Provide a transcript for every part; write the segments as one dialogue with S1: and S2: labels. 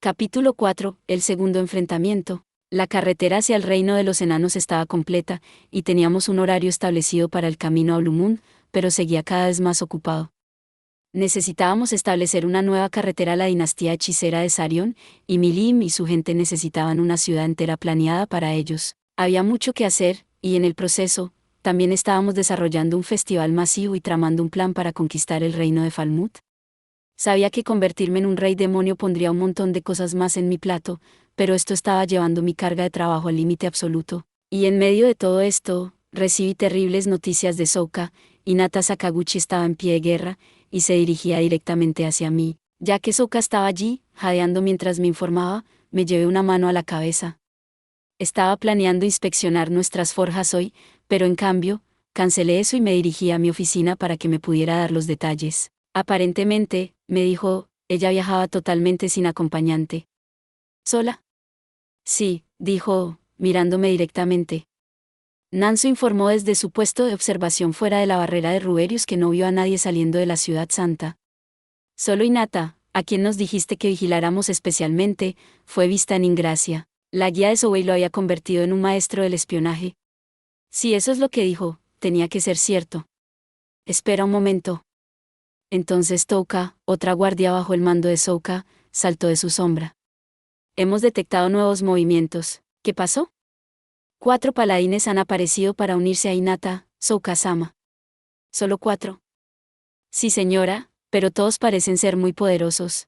S1: Capítulo 4. El segundo enfrentamiento. La carretera hacia el reino de los enanos estaba completa, y teníamos un horario establecido para el camino a Ulumund, pero seguía cada vez más ocupado. Necesitábamos establecer una nueva carretera a la dinastía hechicera de Sarion, y Milim y su gente necesitaban una ciudad entera planeada para ellos. Había mucho que hacer, y en el proceso, también estábamos desarrollando un festival masivo y tramando un plan para conquistar el reino de Falmouth. Sabía que convertirme en un rey demonio pondría un montón de cosas más en mi plato, pero esto estaba llevando mi carga de trabajo al límite absoluto. Y en medio de todo esto, recibí terribles noticias de Sokka. Hinata Sakaguchi estaba en pie de guerra, y se dirigía directamente hacia mí. Ya que Sokka estaba allí, jadeando mientras me informaba, me llevé una mano a la cabeza. Estaba planeando inspeccionar nuestras forjas hoy, pero en cambio, cancelé eso y me dirigí a mi oficina para que me pudiera dar los detalles. Aparentemente, me dijo, ella viajaba totalmente sin acompañante. ¿Sola? Sí, dijo, mirándome directamente. Nanzo informó desde su puesto de observación fuera de la barrera de Ruberius que no vio a nadie saliendo de la ciudad santa. Solo Hinata, a quien nos dijiste que vigiláramos especialmente, fue vista en Ingracia. La guía de Souei lo había convertido en un maestro del espionaje. Si eso es lo que dijo, tenía que ser cierto. Espera un momento. Entonces Touka, otra guardia bajo el mando de Sokka, saltó de su sombra. Hemos detectado nuevos movimientos. ¿Qué pasó? 4 paladines han aparecido para unirse a Hinata, Sokka-sama. ¿Solo 4? Sí, señora, pero todos parecen ser muy poderosos.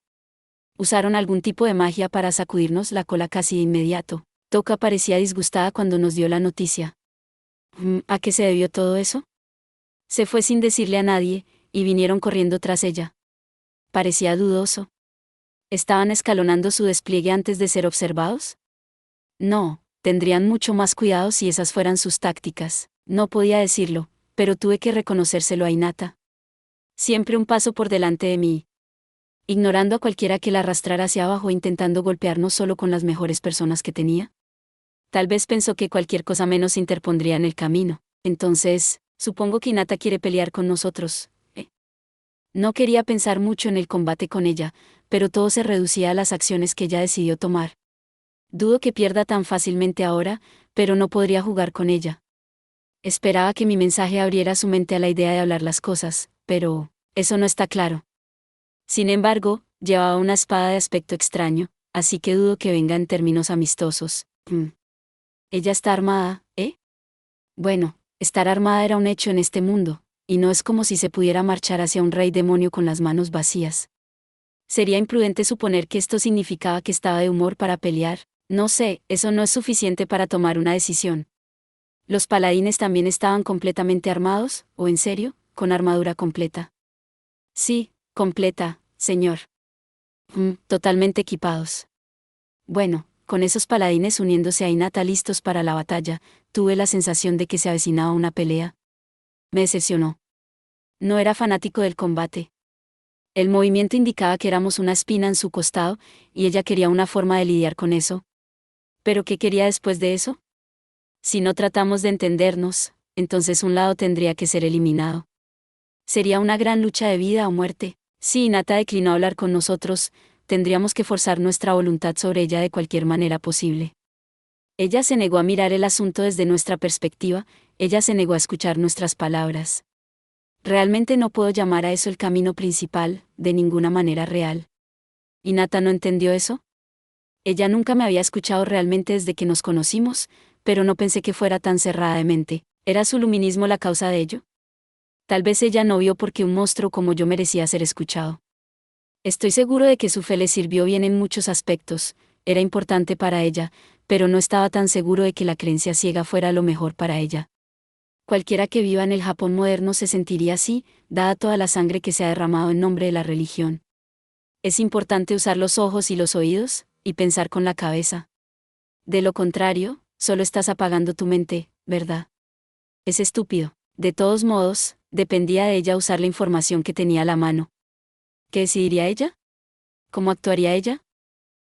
S1: Usaron algún tipo de magia para sacudirnos la cola casi de inmediato. Touka parecía disgustada cuando nos dio la noticia. ¿A qué se debió todo eso? Se fue sin decirle a nadie, y vinieron corriendo tras ella. Parecía dudoso. ¿Estaban escalonando su despliegue antes de ser observados? No, tendrían mucho más cuidado si esas fueran sus tácticas. No podía decirlo, pero tuve que reconocérselo a Hinata. Siempre un paso por delante de mí. Ignorando a cualquiera que la arrastrara hacia abajo e intentando golpearnos solo con las mejores personas que tenía. Tal vez pensó que cualquier cosa menos se interpondría en el camino. Entonces, supongo que Hinata quiere pelear con nosotros. No quería pensar mucho en el combate con ella, pero todo se reducía a las acciones que ella decidió tomar. Dudo que pierda tan fácilmente ahora, pero no podría jugar con ella. Esperaba que mi mensaje abriera su mente a la idea de hablar las cosas, pero eso no está claro. Sin embargo, llevaba una espada de aspecto extraño, así que dudo que venga en términos amistosos. Ella está armada, ¿eh? Bueno, estar armada era un hecho en este mundo, y no es como si se pudiera marchar hacia un rey demonio con las manos vacías. Sería imprudente suponer que esto significaba que estaba de humor para pelear. No sé, eso no es suficiente para tomar una decisión. ¿Los paladines también estaban completamente armados, o en serio, con armadura completa? Sí, completa, señor. Totalmente equipados. Bueno, con esos paladines uniéndose a Hinata listos para la batalla, tuve la sensación de que se avecinaba una pelea. Me decepcionó. No era fanático del combate. El movimiento indicaba que éramos una espina en su costado, y ella quería una forma de lidiar con eso. ¿Pero qué quería después de eso? Si no tratamos de entendernos, entonces un lado tendría que ser eliminado. Sería una gran lucha de vida o muerte. Si Hinata declinó hablar con nosotros, tendríamos que forzar nuestra voluntad sobre ella de cualquier manera posible. Ella se negó a mirar el asunto desde nuestra perspectiva, ella se negó a escuchar nuestras palabras. Realmente no puedo llamar a eso el camino principal, de ninguna manera real. ¿Hinata no entendió eso? Ella nunca me había escuchado realmente desde que nos conocimos, pero no pensé que fuera tan cerrada de mente. ¿Era su luminismo la causa de ello? Tal vez ella no vio porque un monstruo como yo merecía ser escuchado. Estoy seguro de que su fe le sirvió bien en muchos aspectos, era importante para ella, pero no estaba tan seguro de que la creencia ciega fuera lo mejor para ella. Cualquiera que viva en el Japón moderno se sentiría así, dada toda la sangre que se ha derramado en nombre de la religión. Es importante usar los ojos y los oídos, y pensar con la cabeza. De lo contrario, solo estás apagando tu mente, ¿verdad? Es estúpido. De todos modos, dependía de ella usar la información que tenía a la mano. ¿Qué decidiría ella? ¿Cómo actuaría ella?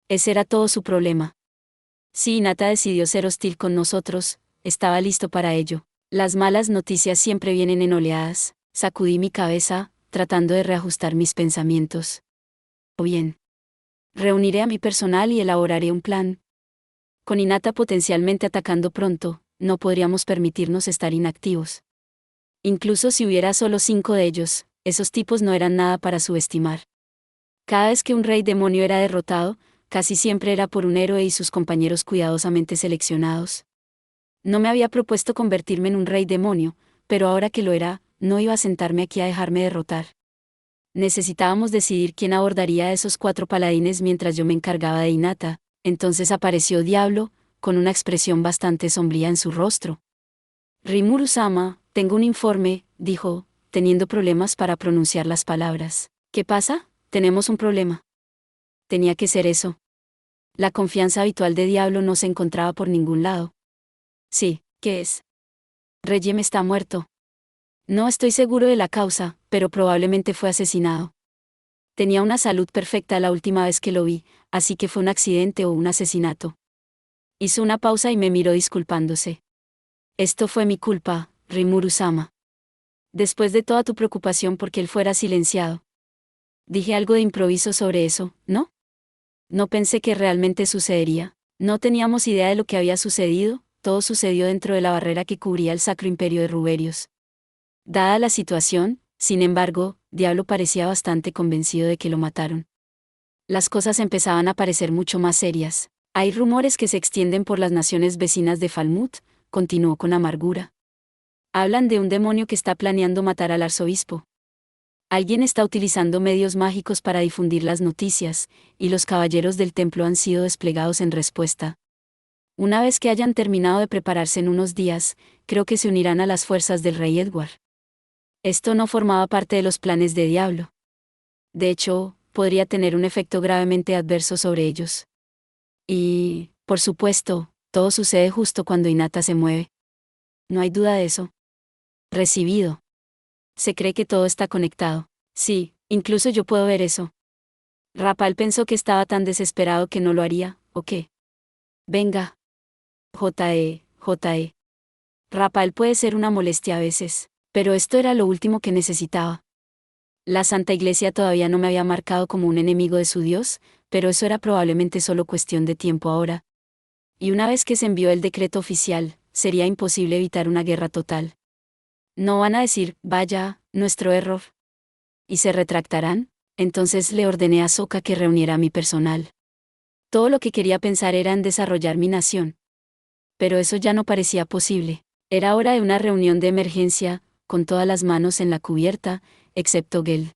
S1: Ese era todo su problema. Si Hinata decidió ser hostil con nosotros, estaba listo para ello. Las malas noticias siempre vienen en oleadas. Sacudí mi cabeza, tratando de reajustar mis pensamientos. O bien. Reuniré a mi personal y elaboraré un plan. Con Hinata potencialmente atacando pronto, no podríamos permitirnos estar inactivos. Incluso si hubiera solo 5 de ellos, esos tipos no eran nada para subestimar. Cada vez que un rey demonio era derrotado, casi siempre era por un héroe y sus compañeros cuidadosamente seleccionados. No me había propuesto convertirme en un rey demonio, pero ahora que lo era, no iba a sentarme aquí a dejarme derrotar. Necesitábamos decidir quién abordaría a esos 4 paladines mientras yo me encargaba de Hinata. Entonces apareció Diablo, con una expresión bastante sombría en su rostro. Rimuru-sama, tengo un informe, dijo, teniendo problemas para pronunciar las palabras. ¿Qué pasa? Tenemos un problema. Tenía que ser eso. La confianza habitual de Diablo no se encontraba por ningún lado. Sí, ¿qué es? Regem está muerto. No estoy seguro de la causa, pero probablemente fue asesinado. Tenía una salud perfecta la última vez que lo vi, así que fue un accidente o un asesinato. Hizo una pausa y me miró disculpándose. Esto fue mi culpa, Rimuru-sama. Después de toda tu preocupación porque él fuera silenciado. Dije algo de improviso sobre eso, ¿no? No pensé que realmente sucedería. No teníamos idea de lo que había sucedido, todo sucedió dentro de la barrera que cubría el Sacro Imperio de Ruberios. Dada la situación, sin embargo, Diablo parecía bastante convencido de que lo mataron. Las cosas empezaban a parecer mucho más serias. Hay rumores que se extienden por las naciones vecinas de Falmouth, continuó con amargura. Hablan de un demonio que está planeando matar al arzobispo. Alguien está utilizando medios mágicos para difundir las noticias, y los caballeros del templo han sido desplegados en respuesta. Una vez que hayan terminado de prepararse en unos días, creo que se unirán a las fuerzas del rey Edward. Esto no formaba parte de los planes de Diablo. De hecho, podría tener un efecto gravemente adverso sobre ellos. Y, por supuesto, todo sucede justo cuando Hinata se mueve. No hay duda de eso. Recibido. Se cree que todo está conectado. Sí, incluso yo puedo ver eso. Rapal pensó que estaba tan desesperado que no lo haría, ¿o qué? Venga. J.E. Rapal puede ser una molestia a veces, pero esto era lo último que necesitaba. La Santa Iglesia todavía no me había marcado como un enemigo de su Dios, pero eso era probablemente solo cuestión de tiempo ahora. Y una vez que se envió el decreto oficial, sería imposible evitar una guerra total. No van a decir, vaya, nuestro error. ¿Y se retractarán? Entonces le ordené a Sokka que reuniera a mi personal. Todo lo que quería pensar era en desarrollar mi nación. Pero eso ya no parecía posible. Era hora de una reunión de emergencia, con todas las manos en la cubierta, excepto Gel.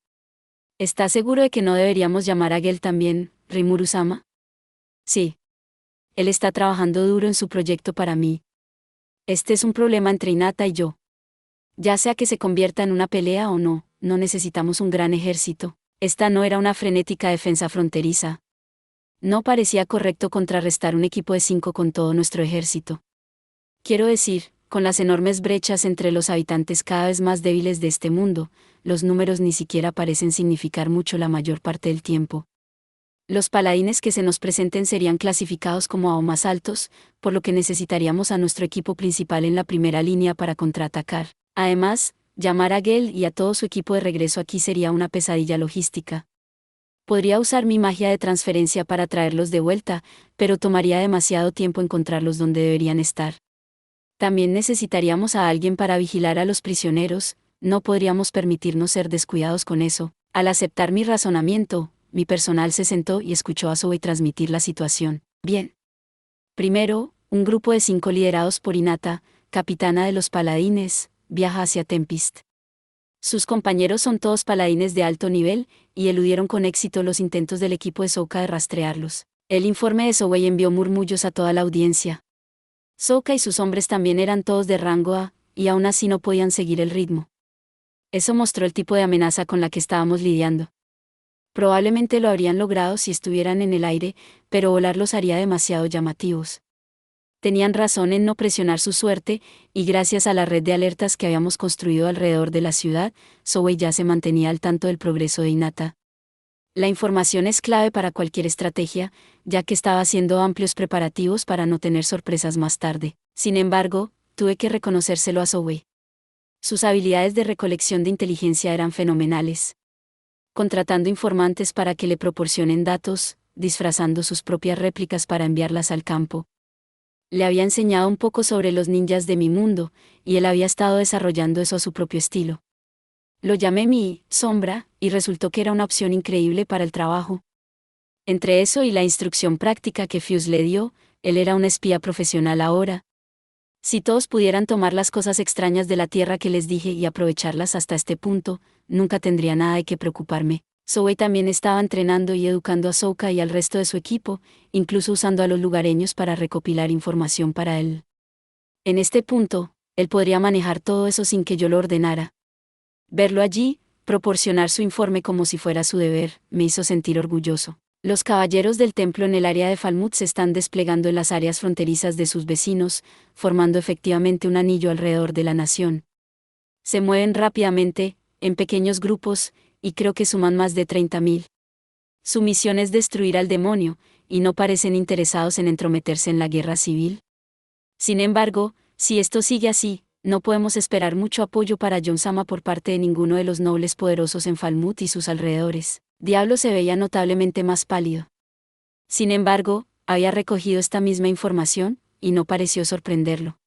S1: ¿Estás seguro de que no deberíamos llamar a Gel también, Rimuru-sama? Sí. Él está trabajando duro en su proyecto para mí. Este es un problema entre Hinata y yo. Ya sea que se convierta en una pelea o no, no necesitamos un gran ejército. Esta no era una frenética defensa fronteriza. No parecía correcto contrarrestar un equipo de 5 con todo nuestro ejército. Quiero decir, con las enormes brechas entre los habitantes cada vez más débiles de este mundo, los números ni siquiera parecen significar mucho la mayor parte del tiempo. Los paladines que se nos presenten serían clasificados como aún más altos, por lo que necesitaríamos a nuestro equipo principal en la primera línea para contraatacar. Además, llamar a Gel y a todo su equipo de regreso aquí sería una pesadilla logística. Podría usar mi magia de transferencia para traerlos de vuelta, pero tomaría demasiado tiempo encontrarlos donde deberían estar. También necesitaríamos a alguien para vigilar a los prisioneros, no podríamos permitirnos ser descuidados con eso. Al aceptar mi razonamiento, mi personal se sentó y escuchó a Zoe transmitir la situación. Bien. Primero, un grupo de 5 liderados por Hinata, capitana de los paladines, viaja hacia Tempest. Sus compañeros son todos paladines de alto nivel, y eludieron con éxito los intentos del equipo de Sokka de rastrearlos. El informe de Zoe envió murmullos a toda la audiencia. Sokka y sus hombres también eran todos de rango A, y aún así no podían seguir el ritmo. Eso mostró el tipo de amenaza con la que estábamos lidiando. Probablemente lo habrían logrado si estuvieran en el aire, pero volar los haría demasiado llamativos. Tenían razón en no presionar su suerte, y gracias a la red de alertas que habíamos construido alrededor de la ciudad, Zoe ya se mantenía al tanto del progreso de Hinata. La información es clave para cualquier estrategia, ya que estaba haciendo amplios preparativos para no tener sorpresas más tarde. Sin embargo, tuve que reconocérselo a Zoe. Sus habilidades de recolección de inteligencia eran fenomenales. Contratando informantes para que le proporcionen datos, disfrazando sus propias réplicas para enviarlas al campo. Le había enseñado un poco sobre los ninjas de mi mundo, y él había estado desarrollando eso a su propio estilo. Lo llamé mi sombra, y resultó que era una opción increíble para el trabajo. Entre eso y la instrucción práctica que Fuse le dio, él era un espía profesional ahora. Si todos pudieran tomar las cosas extrañas de la Tierra que les dije y aprovecharlas hasta este punto, nunca tendría nada de qué preocuparme. Zoe también estaba entrenando y educando a Ahsoka y al resto de su equipo, incluso usando a los lugareños para recopilar información para él. En este punto, él podría manejar todo eso sin que yo lo ordenara. Verlo allí, proporcionar su informe como si fuera su deber, me hizo sentir orgulloso. Los caballeros del templo en el área de Falmouth se están desplegando en las áreas fronterizas de sus vecinos, formando efectivamente un anillo alrededor de la nación. Se mueven rápidamente, en pequeños grupos, y creo que suman más de 30.000. Su misión es destruir al demonio, y no parecen interesados en entrometerse en la guerra civil. Sin embargo, si esto sigue así, no podemos esperar mucho apoyo para Jon Sama por parte de ninguno de los nobles poderosos en Falmouth y sus alrededores. Diablo se veía notablemente más pálido. Sin embargo, había recogido esta misma información, y no pareció sorprenderlo.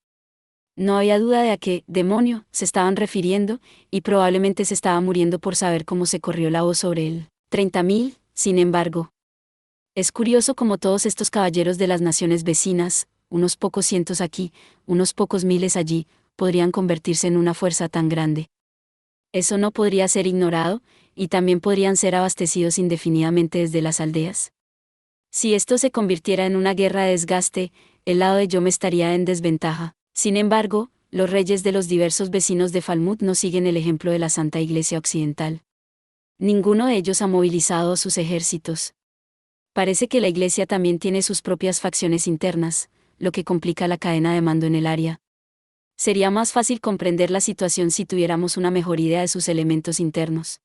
S1: No había duda de a qué demonio se estaban refiriendo, y probablemente se estaba muriendo por saber cómo se corrió la voz sobre él. 30.000, sin embargo. Es curioso cómo todos estos caballeros de las naciones vecinas, unos pocos cientos aquí, unos pocos miles allí, podrían convertirse en una fuerza tan grande. Eso no podría ser ignorado, y también podrían ser abastecidos indefinidamente desde las aldeas. Si esto se convirtiera en una guerra de desgaste, el lado de Yom estaría en desventaja. Sin embargo, los reyes de los diversos vecinos de Falmouth no siguen el ejemplo de la Santa Iglesia Occidental. Ninguno de ellos ha movilizado a sus ejércitos. Parece que la Iglesia también tiene sus propias facciones internas, lo que complica la cadena de mando en el área. Sería más fácil comprender la situación si tuviéramos una mejor idea de sus elementos internos.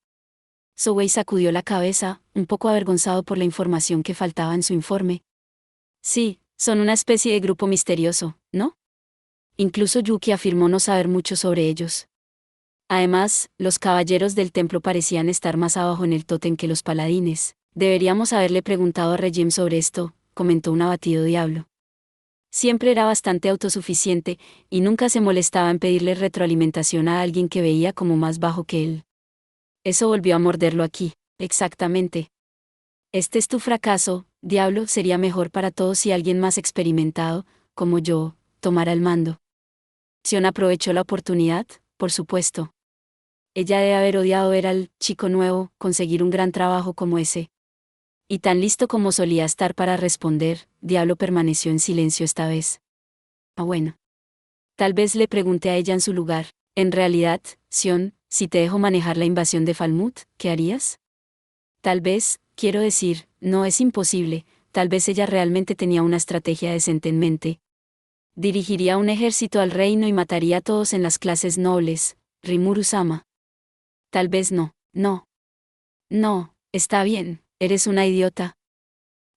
S1: Zoe sacudió la cabeza, un poco avergonzado por la información que faltaba en su informe. Sí, son una especie de grupo misterioso, ¿no? Incluso Yuki afirmó no saber mucho sobre ellos. Además, los caballeros del templo parecían estar más abajo en el tótem que los paladines. Deberíamos haberle preguntado a Regem sobre esto, comentó un abatido Diablo. Siempre era bastante autosuficiente, y nunca se molestaba en pedirle retroalimentación a alguien que veía como más bajo que él. Eso volvió a morderlo aquí, exactamente. Este es tu fracaso, Diablo. Sería mejor para todos si alguien más experimentado, como yo, tomara el mando. Sion aprovechó la oportunidad, por supuesto. Ella debe haber odiado ver al chico nuevo conseguir un gran trabajo como ese. Y tan listo como solía estar para responder, Diablo permaneció en silencio esta vez. Ah, bueno. Tal vez le pregunté a ella en su lugar. En realidad, Sion, si te dejo manejar la invasión de Falmouth, ¿qué harías? Tal vez, quiero decir, no es imposible, tal vez ella realmente tenía una estrategia decente en mente. Dirigiría un ejército al reino y mataría a todos en las clases nobles, Rimuru-sama. Tal vez no, no. No, está bien, eres una idiota.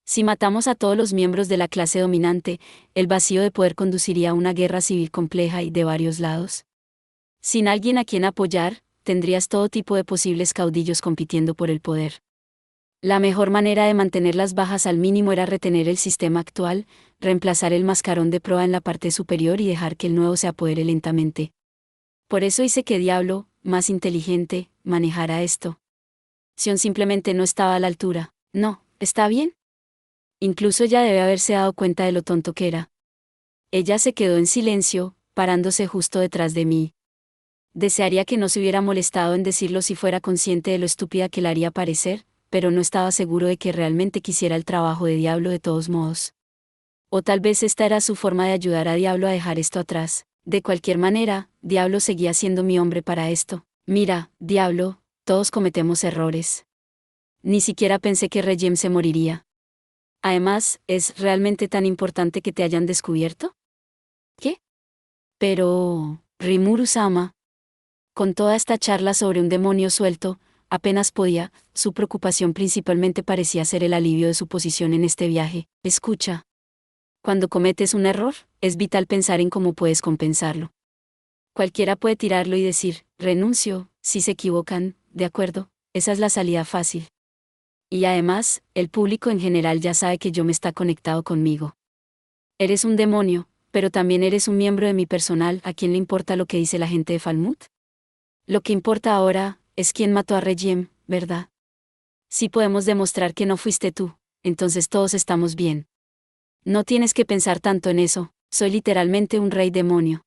S1: Si matamos a todos los miembros de la clase dominante, el vacío de poder conduciría a una guerra civil compleja y de varios lados. Sin alguien a quien apoyar, tendrías todo tipo de posibles caudillos compitiendo por el poder. La mejor manera de mantener las bajas al mínimo era retener el sistema actual, reemplazar el mascarón de proa en la parte superior y dejar que el nuevo se apodere lentamente. Por eso hice que Diablo, más inteligente, manejara esto. Sion simplemente no estaba a la altura. No, ¿está bien? Incluso ella debe haberse dado cuenta de lo tonto que era. Ella se quedó en silencio, parándose justo detrás de mí. Desearía que no se hubiera molestado en decirlo si fuera consciente de lo estúpida que la haría parecer, pero no estaba seguro de que realmente quisiera el trabajo de Diablo de todos modos. O tal vez esta era su forma de ayudar a Diablo a dejar esto atrás. De cualquier manera, Diablo seguía siendo mi hombre para esto. Mira, Diablo, todos cometemos errores. Ni siquiera pensé que Regem se moriría. Además, ¿es realmente tan importante que te hayan descubierto? ¿Qué? Pero, Rimuru-sama. Con toda esta charla sobre un demonio suelto, apenas podía, su preocupación principalmente parecía ser el alivio de su posición en este viaje. Escucha. Cuando cometes un error, es vital pensar en cómo puedes compensarlo. Cualquiera puede tirarlo y decir, renuncio, si se equivocan, de acuerdo, esa es la salida fácil. Y además, el público en general ya sabe que yo me está conectado conmigo. Eres un demonio, pero también eres un miembro de mi personal. ¿A quién le importa lo que dice la gente de Falmouth? Lo que importa ahora, es quién mató a Regiem, ¿verdad? Si podemos demostrar que no fuiste tú, entonces todos estamos bien. No tienes que pensar tanto en eso, soy literalmente un rey demonio.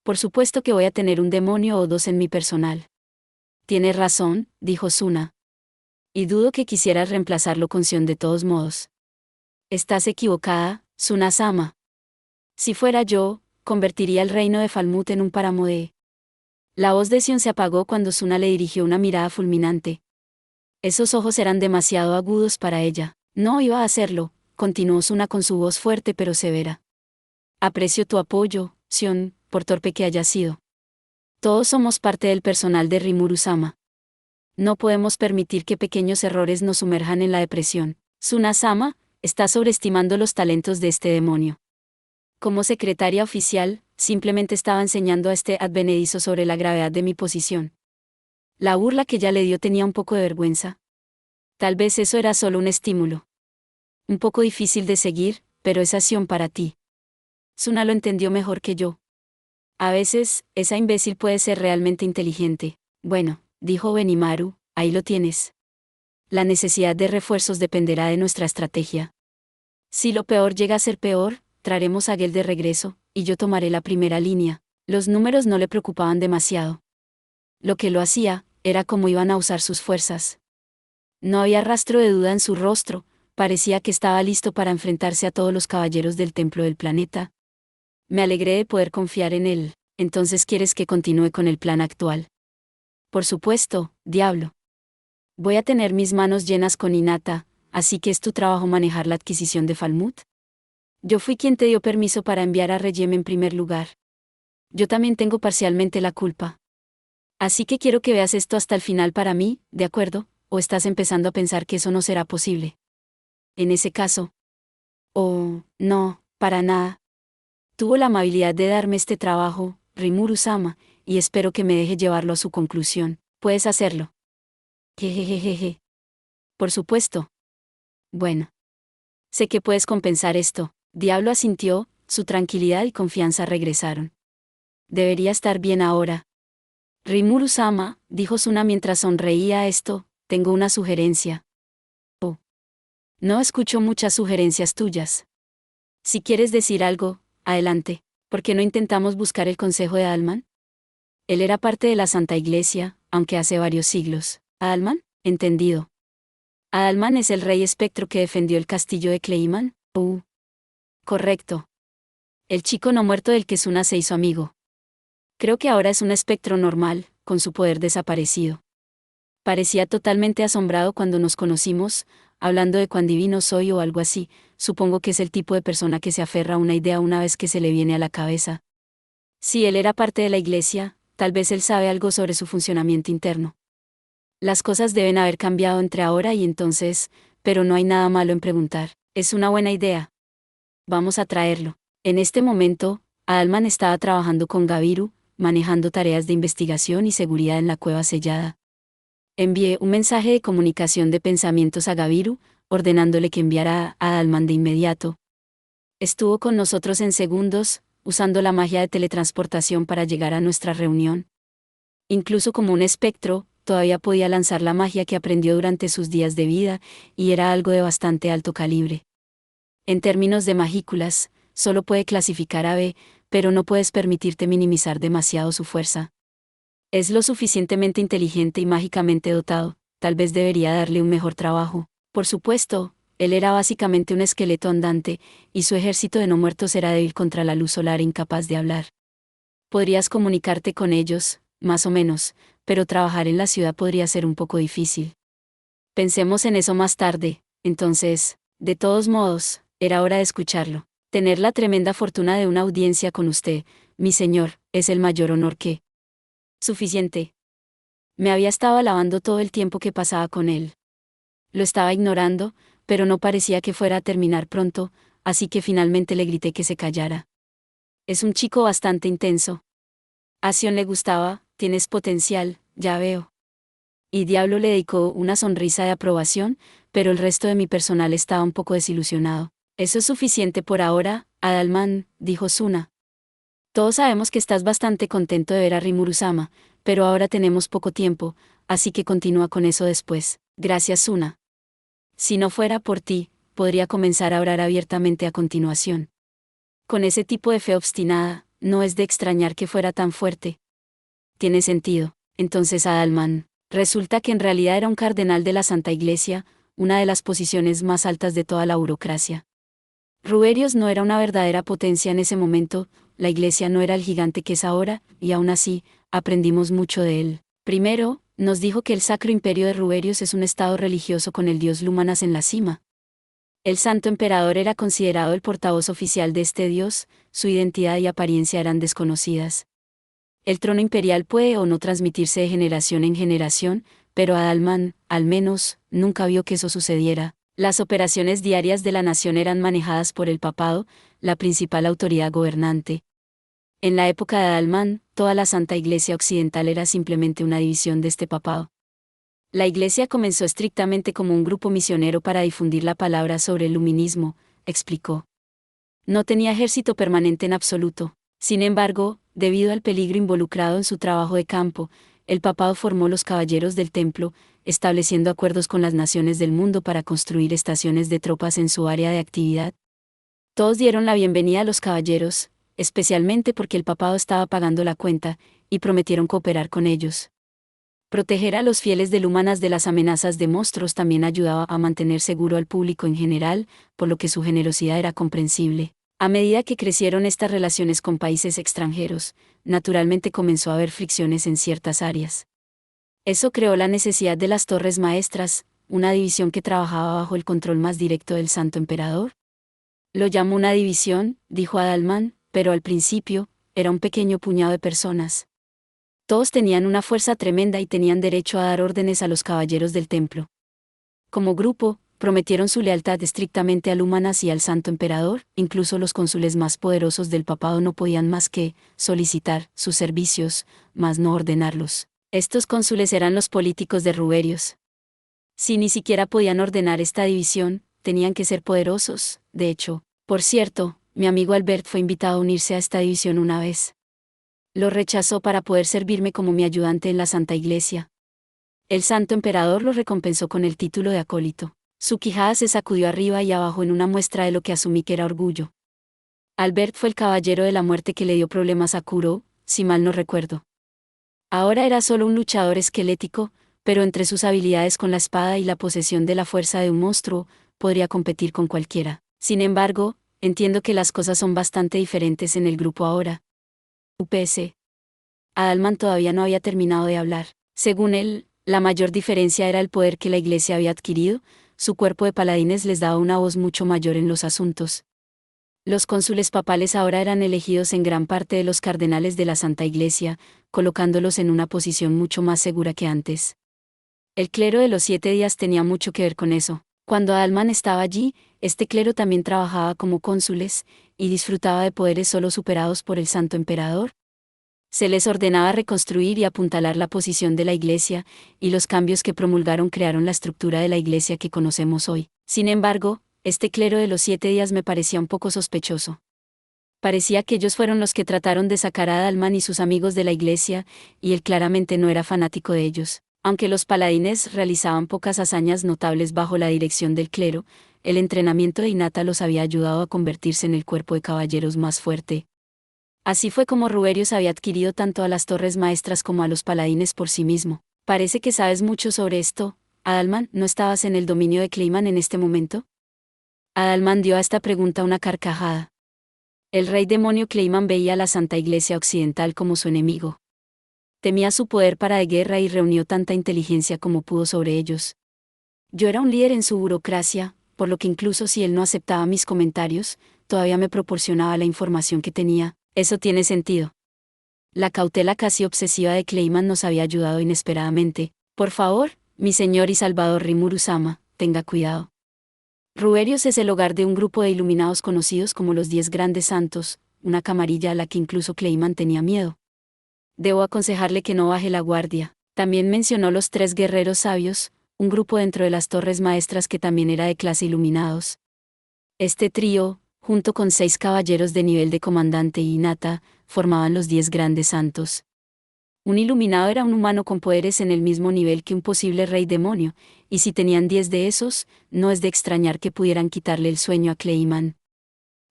S1: Por supuesto que voy a tener un demonio o dos en mi personal. Tienes razón, dijo Suna. Y dudo que quisieras reemplazarlo con Sion de todos modos. Estás equivocada, Suna-sama. Si fuera yo, convertiría el reino de Falmouth en un páramo de... La voz de Sion se apagó cuando Suna le dirigió una mirada fulminante. Esos ojos eran demasiado agudos para ella. No iba a hacerlo, continuó Suna con su voz fuerte pero severa. Aprecio tu apoyo, Sion, por torpe que hayas sido. Todos somos parte del personal de Rimuru-sama. No podemos permitir que pequeños errores nos sumerjan en la depresión. Suna-sama, está sobreestimando los talentos de este demonio. Como secretaria oficial, simplemente estaba enseñando a este advenedizo sobre la gravedad de mi posición. La burla que ya le dio tenía un poco de vergüenza. Tal vez eso era solo un estímulo. Un poco difícil de seguir, pero es acción para ti. Suna lo entendió mejor que yo. A veces, esa imbécil puede ser realmente inteligente. Bueno, dijo Benimaru, ahí lo tienes. La necesidad de refuerzos dependerá de nuestra estrategia. Si lo peor llega a ser peor, traeremos a Gel de regreso, y yo tomaré la primera línea. Los números no le preocupaban demasiado. Lo que lo hacía, era cómo iban a usar sus fuerzas. No había rastro de duda en su rostro, parecía que estaba listo para enfrentarse a todos los caballeros del templo del planeta. Me alegré de poder confiar en él. Entonces ¿quieres que continúe con el plan actual? Por supuesto, diablo. Voy a tener mis manos llenas con Hinata, así que es tu trabajo manejar la adquisición de Falmouth. Yo fui quien te dio permiso para enviar a Regiem en primer lugar. Yo también tengo parcialmente la culpa. Así que quiero que veas esto hasta el final para mí, ¿de acuerdo? ¿O estás empezando a pensar que eso no será posible? En ese caso. Oh, no, para nada. Tuvo la amabilidad de darme este trabajo, Rimuru-sama, y espero que me deje llevarlo a su conclusión. Puedes hacerlo. Jejejeje. Por supuesto. Bueno. Sé que puedes compensar esto. Diablo asintió, su tranquilidad y confianza regresaron. Debería estar bien ahora. Rimuru-sama, dijo Suna mientras sonreía a esto, tengo una sugerencia. Oh. No escucho muchas sugerencias tuyas. Si quieres decir algo, adelante. ¿Por qué no intentamos buscar el consejo de Alman? Él era parte de la Santa Iglesia, aunque hace varios siglos. ¿Adalman? Entendido. ¿Adalman es el rey espectro que defendió el castillo de Clayman? Correcto. El chico no muerto del que Suna se hizo amigo. Creo que ahora es un espectro normal, con su poder desaparecido. Parecía totalmente asombrado cuando nos conocimos, hablando de cuán divino soy o algo así. Supongo que es el tipo de persona que se aferra a una idea una vez que se le viene a la cabeza. Si él era parte de la iglesia, tal vez él sabe algo sobre su funcionamiento interno. Las cosas deben haber cambiado entre ahora y entonces, pero no hay nada malo en preguntar. Es una buena idea. Vamos a traerlo. En este momento, Adalman estaba trabajando con Gabiru, manejando tareas de investigación y seguridad en la cueva sellada. Envié un mensaje de comunicación de pensamientos a Gabiru, ordenándole que enviara a Adalman de inmediato. Estuvo con nosotros en segundos, usando la magia de teletransportación para llegar a nuestra reunión. Incluso como un espectro, todavía podía lanzar la magia que aprendió durante sus días de vida, y era algo de bastante alto calibre. En términos de magículas, solo puede clasificar a B, pero no puedes permitirte minimizar demasiado su fuerza. Es lo suficientemente inteligente y mágicamente dotado, tal vez debería darle un mejor trabajo. Por supuesto, él era básicamente un esqueleto andante, y su ejército de no muertos era débil contra la luz solar e incapaz de hablar. Podrías comunicarte con ellos, más o menos, pero trabajar en la ciudad podría ser un poco difícil. Pensemos en eso más tarde, entonces, de todos modos, era hora de escucharlo. Tener la tremenda fortuna de una audiencia con usted, mi señor, es el mayor honor que... Suficiente. Me había estado alabando todo el tiempo que pasaba con él. Lo estaba ignorando, pero no parecía que fuera a terminar pronto, así que finalmente le grité que se callara. Es un chico bastante intenso. A Sion le gustaba, tienes potencial, ya veo. Y Diablo le dedicó una sonrisa de aprobación, pero el resto de mi personal estaba un poco desilusionado. Eso es suficiente por ahora, Adalman, dijo Suna. Todos sabemos que estás bastante contento de ver a Rimuru-sama, pero ahora tenemos poco tiempo, así que continúa con eso después. Gracias, Suna. Si no fuera por ti, podría comenzar a orar abiertamente a continuación. Con ese tipo de fe obstinada, no es de extrañar que fuera tan fuerte. Tiene sentido. Entonces Adalman, resulta que en realidad era un cardenal de la Santa Iglesia, una de las posiciones más altas de toda la burocracia. Ruerios no era una verdadera potencia en ese momento, la Iglesia no era el gigante que es ahora, y aún así, aprendimos mucho de él. Primero, nos dijo que el Sacro Imperio de Ruerios es un estado religioso con el dios Lumanas en la cima. El Santo Emperador era considerado el portavoz oficial de este dios, su identidad y apariencia eran desconocidas. El trono imperial puede o no transmitirse de generación en generación, pero Adalman, al menos, nunca vio que eso sucediera. Las operaciones diarias de la nación eran manejadas por el papado, la principal autoridad gobernante. En la época de Adalman, toda la Santa Iglesia Occidental era simplemente una división de este papado. La Iglesia comenzó estrictamente como un grupo misionero para difundir la palabra sobre el luminismo, explicó. No tenía ejército permanente en absoluto. Sin embargo, debido al peligro involucrado en su trabajo de campo, el papado formó los Caballeros del Templo, estableciendo acuerdos con las naciones del mundo para construir estaciones de tropas en su área de actividad. Todos dieron la bienvenida a los caballeros, especialmente porque el papado estaba pagando la cuenta, y prometieron cooperar con ellos. Proteger a los fieles del Humanas de las amenazas de monstruos también ayudaba a mantener seguro al público en general, por lo que su generosidad era comprensible. A medida que crecieron estas relaciones con países extranjeros, naturalmente comenzó a haber fricciones en ciertas áreas. Eso creó la necesidad de las Torres Maestras, una división que trabajaba bajo el control más directo del Santo Emperador. Lo llamó una división, dijo Adalman, pero al principio, era un pequeño puñado de personas. Todos tenían una fuerza tremenda y tenían derecho a dar órdenes a los caballeros del templo. Como grupo, prometieron su lealtad estrictamente al Humanas y al Santo Emperador, incluso los cónsules más poderosos del papado no podían más que solicitar sus servicios, mas no ordenarlos. Estos cónsules eran los políticos de Ruerios. Si ni siquiera podían ordenar esta división, tenían que ser poderosos, de hecho. Por cierto, mi amigo Albert fue invitado a unirse a esta división una vez. Lo rechazó para poder servirme como mi ayudante en la Santa Iglesia. El Santo Emperador lo recompensó con el título de acólito. Su quijada se sacudió arriba y abajo en una muestra de lo que asumí que era orgullo. Albert fue el caballero de la muerte que le dio problemas a Kuro, si mal no recuerdo. Ahora era solo un luchador esquelético, pero entre sus habilidades con la espada y la posesión de la fuerza de un monstruo, podría competir con cualquiera. Sin embargo, entiendo que las cosas son bastante diferentes en el grupo ahora. UPS. Adalman todavía no había terminado de hablar. Según él, la mayor diferencia era el poder que la Iglesia había adquirido, su cuerpo de paladines les daba una voz mucho mayor en los asuntos. Los cónsules papales ahora eran elegidos en gran parte de los cardenales de la Santa Iglesia, colocándolos en una posición mucho más segura que antes. El clero de los 7 días tenía mucho que ver con eso. Cuando Adalman estaba allí, este clero también trabajaba como cónsules, y disfrutaba de poderes solo superados por el Santo Emperador. Se les ordenaba reconstruir y apuntalar la posición de la Iglesia, y los cambios que promulgaron crearon la estructura de la Iglesia que conocemos hoy. Sin embargo, este clero de los 7 días me parecía un poco sospechoso. Parecía que ellos fueron los que trataron de sacar a Adalman y sus amigos de la Iglesia, y él claramente no era fanático de ellos. Aunque los paladines realizaban pocas hazañas notables bajo la dirección del clero, el entrenamiento de innata los había ayudado a convertirse en el cuerpo de caballeros más fuerte. Así fue como Ruerios había adquirido tanto a las Torres Maestras como a los paladines por sí mismo. Parece que sabes mucho sobre esto, Adalman. ¿No estabas en el dominio de Clayman en este momento? Adalman dio a esta pregunta una carcajada. El rey demonio Clayman veía a la Santa Iglesia Occidental como su enemigo. Temía su poder para de guerra y reunió tanta inteligencia como pudo sobre ellos. Yo era un líder en su burocracia, por lo que incluso si él no aceptaba mis comentarios, todavía me proporcionaba la información que tenía. Eso tiene sentido. La cautela casi obsesiva de Clayman nos había ayudado inesperadamente. Por favor, mi señor y salvador Rimuru-sama, tenga cuidado. Ruerios es el hogar de un grupo de iluminados conocidos como los 10 Grandes Santos, una camarilla a la que incluso Clayman tenía miedo. Debo aconsejarle que no baje la guardia. También mencionó los 3 guerreros sabios, un grupo dentro de las torres maestras que también era de clase iluminados. Este trío, junto con 6 caballeros de nivel de comandante y Hinata, formaban los 10 grandes santos. Un iluminado era un humano con poderes en el mismo nivel que un posible rey demonio, y si tenían 10 de esos, no es de extrañar que pudieran quitarle el sueño a Clayman.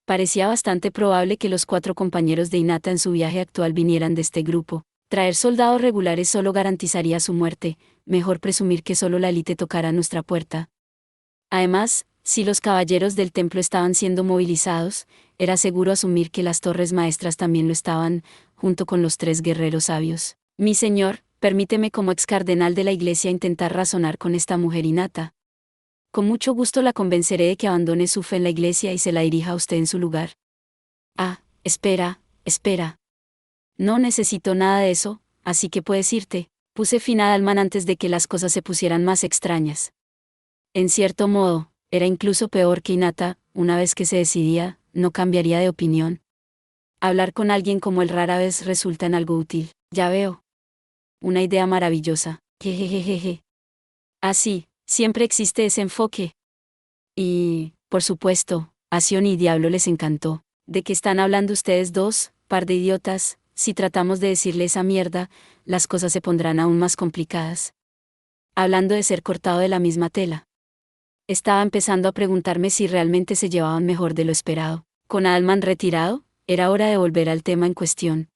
S1: Parecía bastante probable que los 4 compañeros de Hinata en su viaje actual vinieran de este grupo. Traer soldados regulares solo garantizaría su muerte, mejor presumir que solo la élite tocara nuestra puerta. Además, si los caballeros del templo estaban siendo movilizados, era seguro asumir que las torres maestras también lo estaban, junto con los 3 guerreros sabios. Mi señor, permíteme como ex cardenal de la iglesia intentar razonar con esta mujer Hinata. Con mucho gusto la convenceré de que abandone su fe en la iglesia y se la dirija a usted en su lugar. Ah, espera, espera. No necesito nada de eso, así que puedes irte. Puse fin a Dalman antes de que las cosas se pusieran más extrañas. En cierto modo, era incluso peor que Hinata, una vez que se decidía, no cambiaría de opinión. Hablar con alguien como él rara vez resulta en algo útil, ya veo. Una idea maravillosa, jejejeje. Así, siempre existe ese enfoque. Y, por supuesto, a Sion y Diablo les encantó. ¿De qué están hablando ustedes dos, par de idiotas? Si tratamos de decirle esa mierda, las cosas se pondrán aún más complicadas. Hablando de ser cortado de la misma tela. Estaba empezando a preguntarme si realmente se llevaban mejor de lo esperado. Con Alman retirado, era hora de volver al tema en cuestión.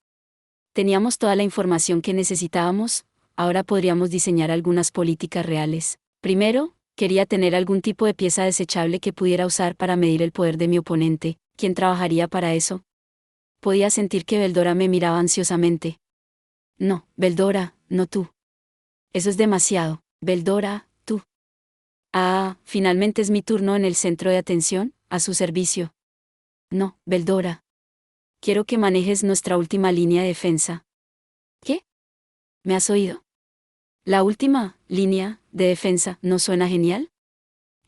S1: Teníamos toda la información que necesitábamos, ahora podríamos diseñar algunas políticas reales. Primero, quería tener algún tipo de pieza desechable que pudiera usar para medir el poder de mi oponente. ¿Quién trabajaría para eso? Podía sentir que Beldora me miraba ansiosamente. No, Beldora, no tú. Eso es demasiado. Beldora, tú. Ah, finalmente es mi turno en el centro de atención, a su servicio. No, Beldora. Quiero que manejes nuestra última línea de defensa. ¿Qué? ¿Me has oído? La última línea de defensa, ¿no suena genial?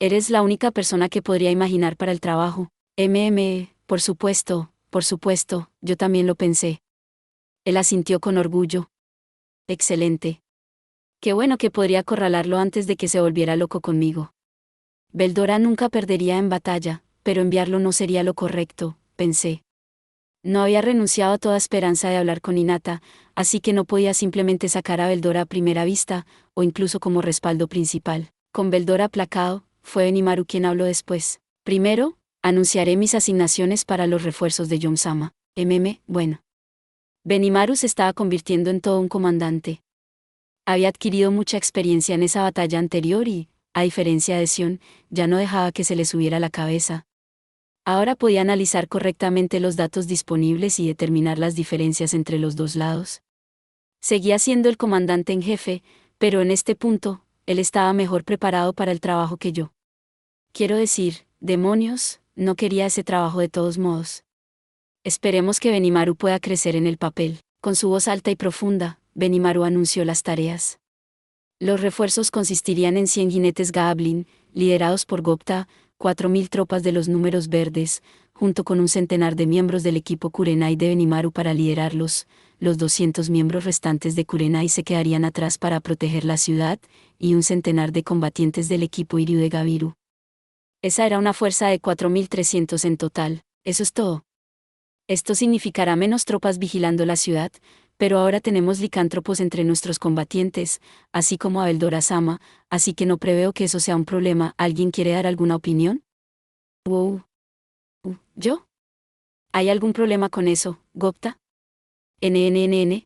S1: Eres la única persona que podría imaginar para el trabajo. Por supuesto, yo también lo pensé. Él asintió con orgullo. Excelente. Qué bueno que podría acorralarlo antes de que se volviera loco conmigo. Beldora nunca perdería en batalla, pero enviarlo no sería lo correcto, pensé. No había renunciado a toda esperanza de hablar con Hinata, así que no podía simplemente sacar a Beldora a primera vista, o incluso como respaldo principal. Con Beldora aplacado, fue Benimaru quien habló después. Primero, anunciaré mis asignaciones para los refuerzos de Yom-sama. Bueno. Benimaru se estaba convirtiendo en todo un comandante. Había adquirido mucha experiencia en esa batalla anterior y, a diferencia de Sion, ya no dejaba que se le subiera la cabeza. Ahora podía analizar correctamente los datos disponibles y determinar las diferencias entre los dos lados. Seguía siendo el comandante en jefe, pero en este punto, él estaba mejor preparado para el trabajo que yo. Quiero decir, demonios, no quería ese trabajo de todos modos. Esperemos que Benimaru pueda crecer en el papel. Con su voz alta y profunda, Benimaru anunció las tareas. Los refuerzos consistirían en 100 jinetes Gablin, liderados por Gopta, 4.000 tropas de los números verdes, junto con un centenar de miembros del equipo Kurenai de Benimaru para liderarlos. Los 200 miembros restantes de Kurenai se quedarían atrás para proteger la ciudad, y un centenar de combatientes del equipo Iryu de Gabiru. Esa era una fuerza de 4.300 en total, eso es todo. Esto significará menos tropas vigilando la ciudad, pero ahora tenemos licántropos entre nuestros combatientes, así como a Beldora-sama, así que no preveo que eso sea un problema. ¿Alguien quiere dar alguna opinión? Wow. ¿Yo? ¿Hay algún problema con eso, Gopta? NNNN.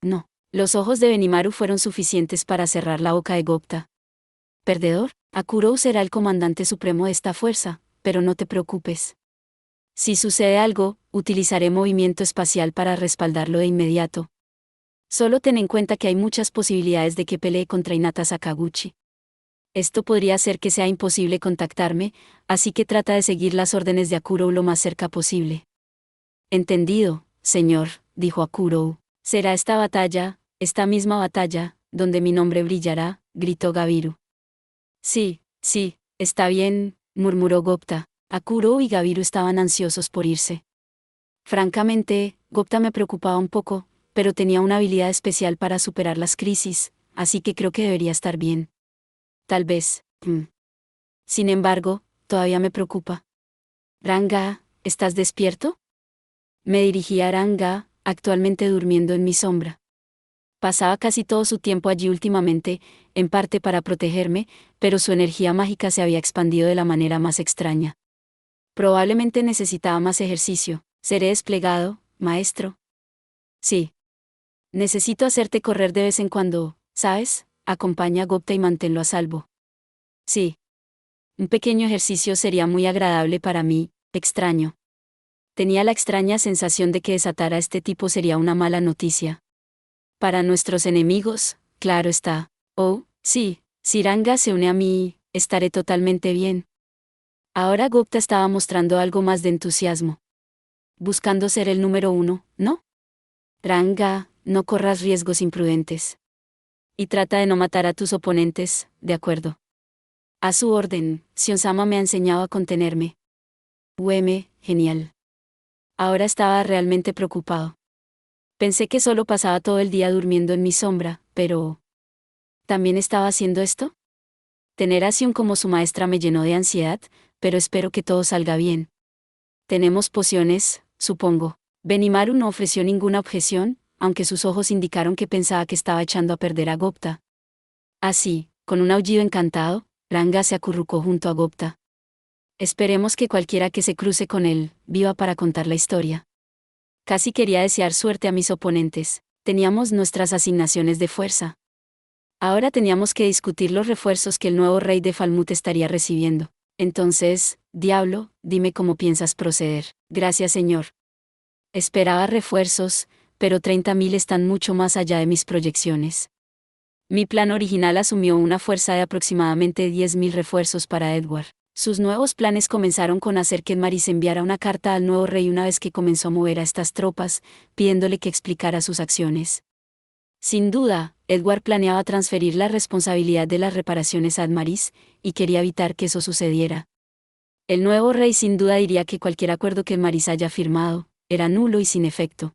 S1: No. Los ojos de Benimaru fueron suficientes para cerrar la boca de Gopta. Perdedor, Akurou será el comandante supremo de esta fuerza, pero no te preocupes. Si sucede algo, utilizaré movimiento espacial para respaldarlo de inmediato. Solo ten en cuenta que hay muchas posibilidades de que pelee contra Hinata Sakaguchi. Esto podría hacer que sea imposible contactarme, así que trata de seguir las órdenes de Akurou lo más cerca posible. Entendido, señor, dijo Akurou. Será esta misma batalla, donde mi nombre brillará, gritó Gabiru. Sí, está bien, murmuró Gopta. Akurou y Gabiru estaban ansiosos por irse. Francamente, Gopta me preocupaba un poco, pero tenía una habilidad especial para superar las crisis, así que creo que debería estar bien. Tal vez. Sin embargo, todavía me preocupa. Ranga, ¿estás despierto? Me dirigí a Ranga, actualmente durmiendo en mi sombra. Pasaba casi todo su tiempo allí últimamente, en parte para protegerme, pero su energía mágica se había expandido de la manera más extraña. Probablemente necesitaba más ejercicio. ¿Seré desplegado, maestro? Sí. Necesito hacerte correr de vez en cuando, ¿sabes? Acompaña a Gupta y manténlo a salvo. Sí. Un pequeño ejercicio sería muy agradable para mí, extraño. Tenía la extraña sensación de que desatar a este tipo sería una mala noticia. Para nuestros enemigos, claro está. Oh, sí, si Ranga se une a mí, estaré totalmente bien. Ahora Gupta estaba mostrando algo más de entusiasmo. Buscando ser el número 1, ¿no? Ranga, no corras riesgos imprudentes. Y trata de no matar a tus oponentes, ¿de acuerdo? A su orden, Sion-sama me ha enseñado a contenerme. Genial. Ahora estaba realmente preocupado. Pensé que solo pasaba todo el día durmiendo en mi sombra, pero... ¿también estaba haciendo esto? Tener a Sion como su maestra me llenó de ansiedad, pero espero que todo salga bien. Tenemos pociones, supongo. Benimaru no ofreció ninguna objeción, aunque sus ojos indicaron que pensaba que estaba echando a perder a Gupta. Así, con un aullido encantado, Ranga se acurrucó junto a Gupta. Esperemos que cualquiera que se cruce con él, viva para contar la historia. Casi quería desear suerte a mis oponentes. Teníamos nuestras asignaciones de fuerza. Ahora teníamos que discutir los refuerzos que el nuevo rey de Falmouth estaría recibiendo. Entonces, diablo, dime cómo piensas proceder. Gracias, señor. Esperaba refuerzos, pero 30.000 están mucho más allá de mis proyecciones. Mi plan original asumió una fuerza de aproximadamente 10.000 refuerzos para Edward. Sus nuevos planes comenzaron con hacer que Maris enviara una carta al nuevo rey una vez que comenzó a mover a estas tropas, pidiéndole que explicara sus acciones. Sin duda, Edward planeaba transferir la responsabilidad de las reparaciones a Admaris, y quería evitar que eso sucediera. El nuevo rey sin duda diría que cualquier acuerdo que Admaris haya firmado, era nulo y sin efecto.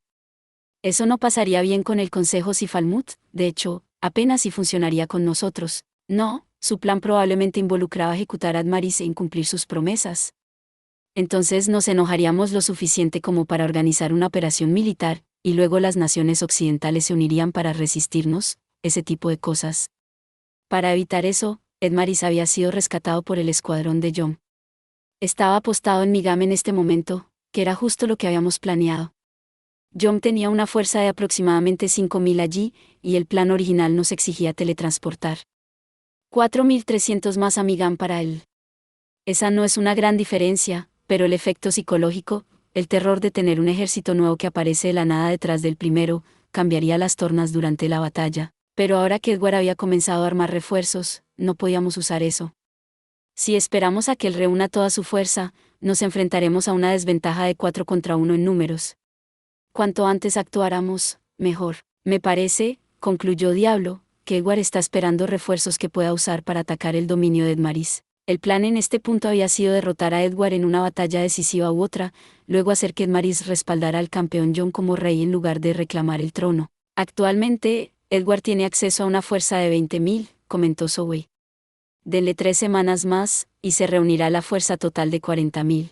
S1: Eso no pasaría bien con el Consejo Sifalmut, de hecho, apenas si funcionaría con nosotros. No, su plan probablemente involucraba ejecutar a Admaris e incumplir sus promesas. Entonces nos enojaríamos lo suficiente como para organizar una operación militar, y luego las naciones occidentales se unirían para resistirnos, ese tipo de cosas. Para evitar eso, Admaris había sido rescatado por el escuadrón de Yom. Estaba apostado en Migam en este momento, que era justo lo que habíamos planeado. Yom tenía una fuerza de aproximadamente 5.000 allí, y el plan original nos exigía teletransportar 4.300 más a Migam para él. Esa no es una gran diferencia, pero el efecto psicológico, el terror de tener un ejército nuevo que aparece de la nada detrás del primero, cambiaría las tornas durante la batalla. Pero ahora que Edward había comenzado a armar refuerzos, no podíamos usar eso. Si esperamos a que él reúna toda su fuerza, nos enfrentaremos a una desventaja de 4 contra 1 en números. Cuanto antes actuáramos, mejor. Me parece, concluyó Diablo, que Edward está esperando refuerzos que pueda usar para atacar el dominio de Edmaris. El plan en este punto había sido derrotar a Edward en una batalla decisiva u otra, luego hacer que Edmaris respaldara al campeón Jon como rey en lugar de reclamar el trono. Actualmente, Edward tiene acceso a una fuerza de 20.000, comentó Zoe. Denle 3 semanas más, y se reunirá la fuerza total de 40.000.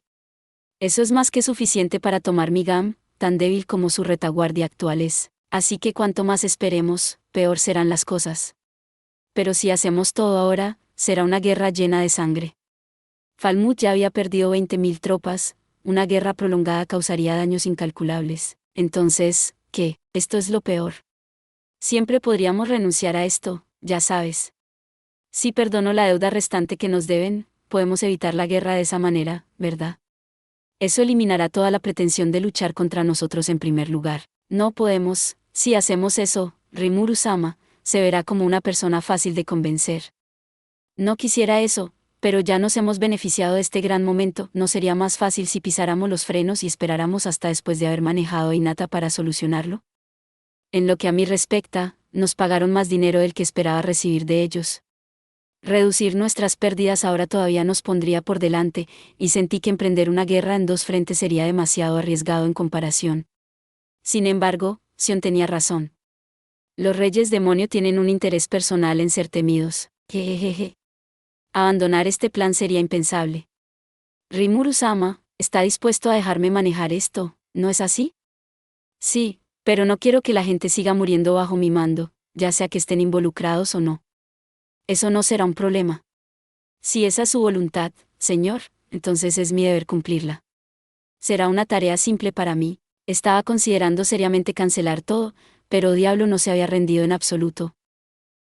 S1: Eso es más que suficiente para tomar Migam, tan débil como su retaguardia actual es. Así que cuanto más esperemos, peor serán las cosas. Pero si hacemos todo ahora, será una guerra llena de sangre. Falmouth ya había perdido 20.000 tropas, una guerra prolongada causaría daños incalculables. Entonces, ¿qué? Esto es lo peor. Siempre podríamos renunciar a esto, ya sabes. Si perdono la deuda restante que nos deben, podemos evitar la guerra de esa manera, ¿verdad? Eso eliminará toda la pretensión de luchar contra nosotros en primer lugar. No podemos, si hacemos eso, Rimuru-sama, se verá como una persona fácil de convencer. No quisiera eso, pero ya nos hemos beneficiado de este gran momento. ¿No sería más fácil si pisáramos los frenos y esperáramos hasta después de haber manejado a Hinata para solucionarlo? En lo que a mí respecta, nos pagaron más dinero del que esperaba recibir de ellos. Reducir nuestras pérdidas ahora todavía nos pondría por delante, y sentí que emprender una guerra en 2 frentes sería demasiado arriesgado en comparación. Sin embargo, Sion tenía razón. Los reyes demonio tienen un interés personal en ser temidos. Jejeje. Abandonar este plan sería impensable. Rimuru-sama, ¿está dispuesto a dejarme manejar esto, no es así? Sí, pero no quiero que la gente siga muriendo bajo mi mando, ya sea que estén involucrados o no. Eso no será un problema. Si esa es su voluntad, señor, entonces es mi deber cumplirla. Será una tarea simple para mí. Estaba considerando seriamente cancelar todo, pero Diablo no se había rendido en absoluto.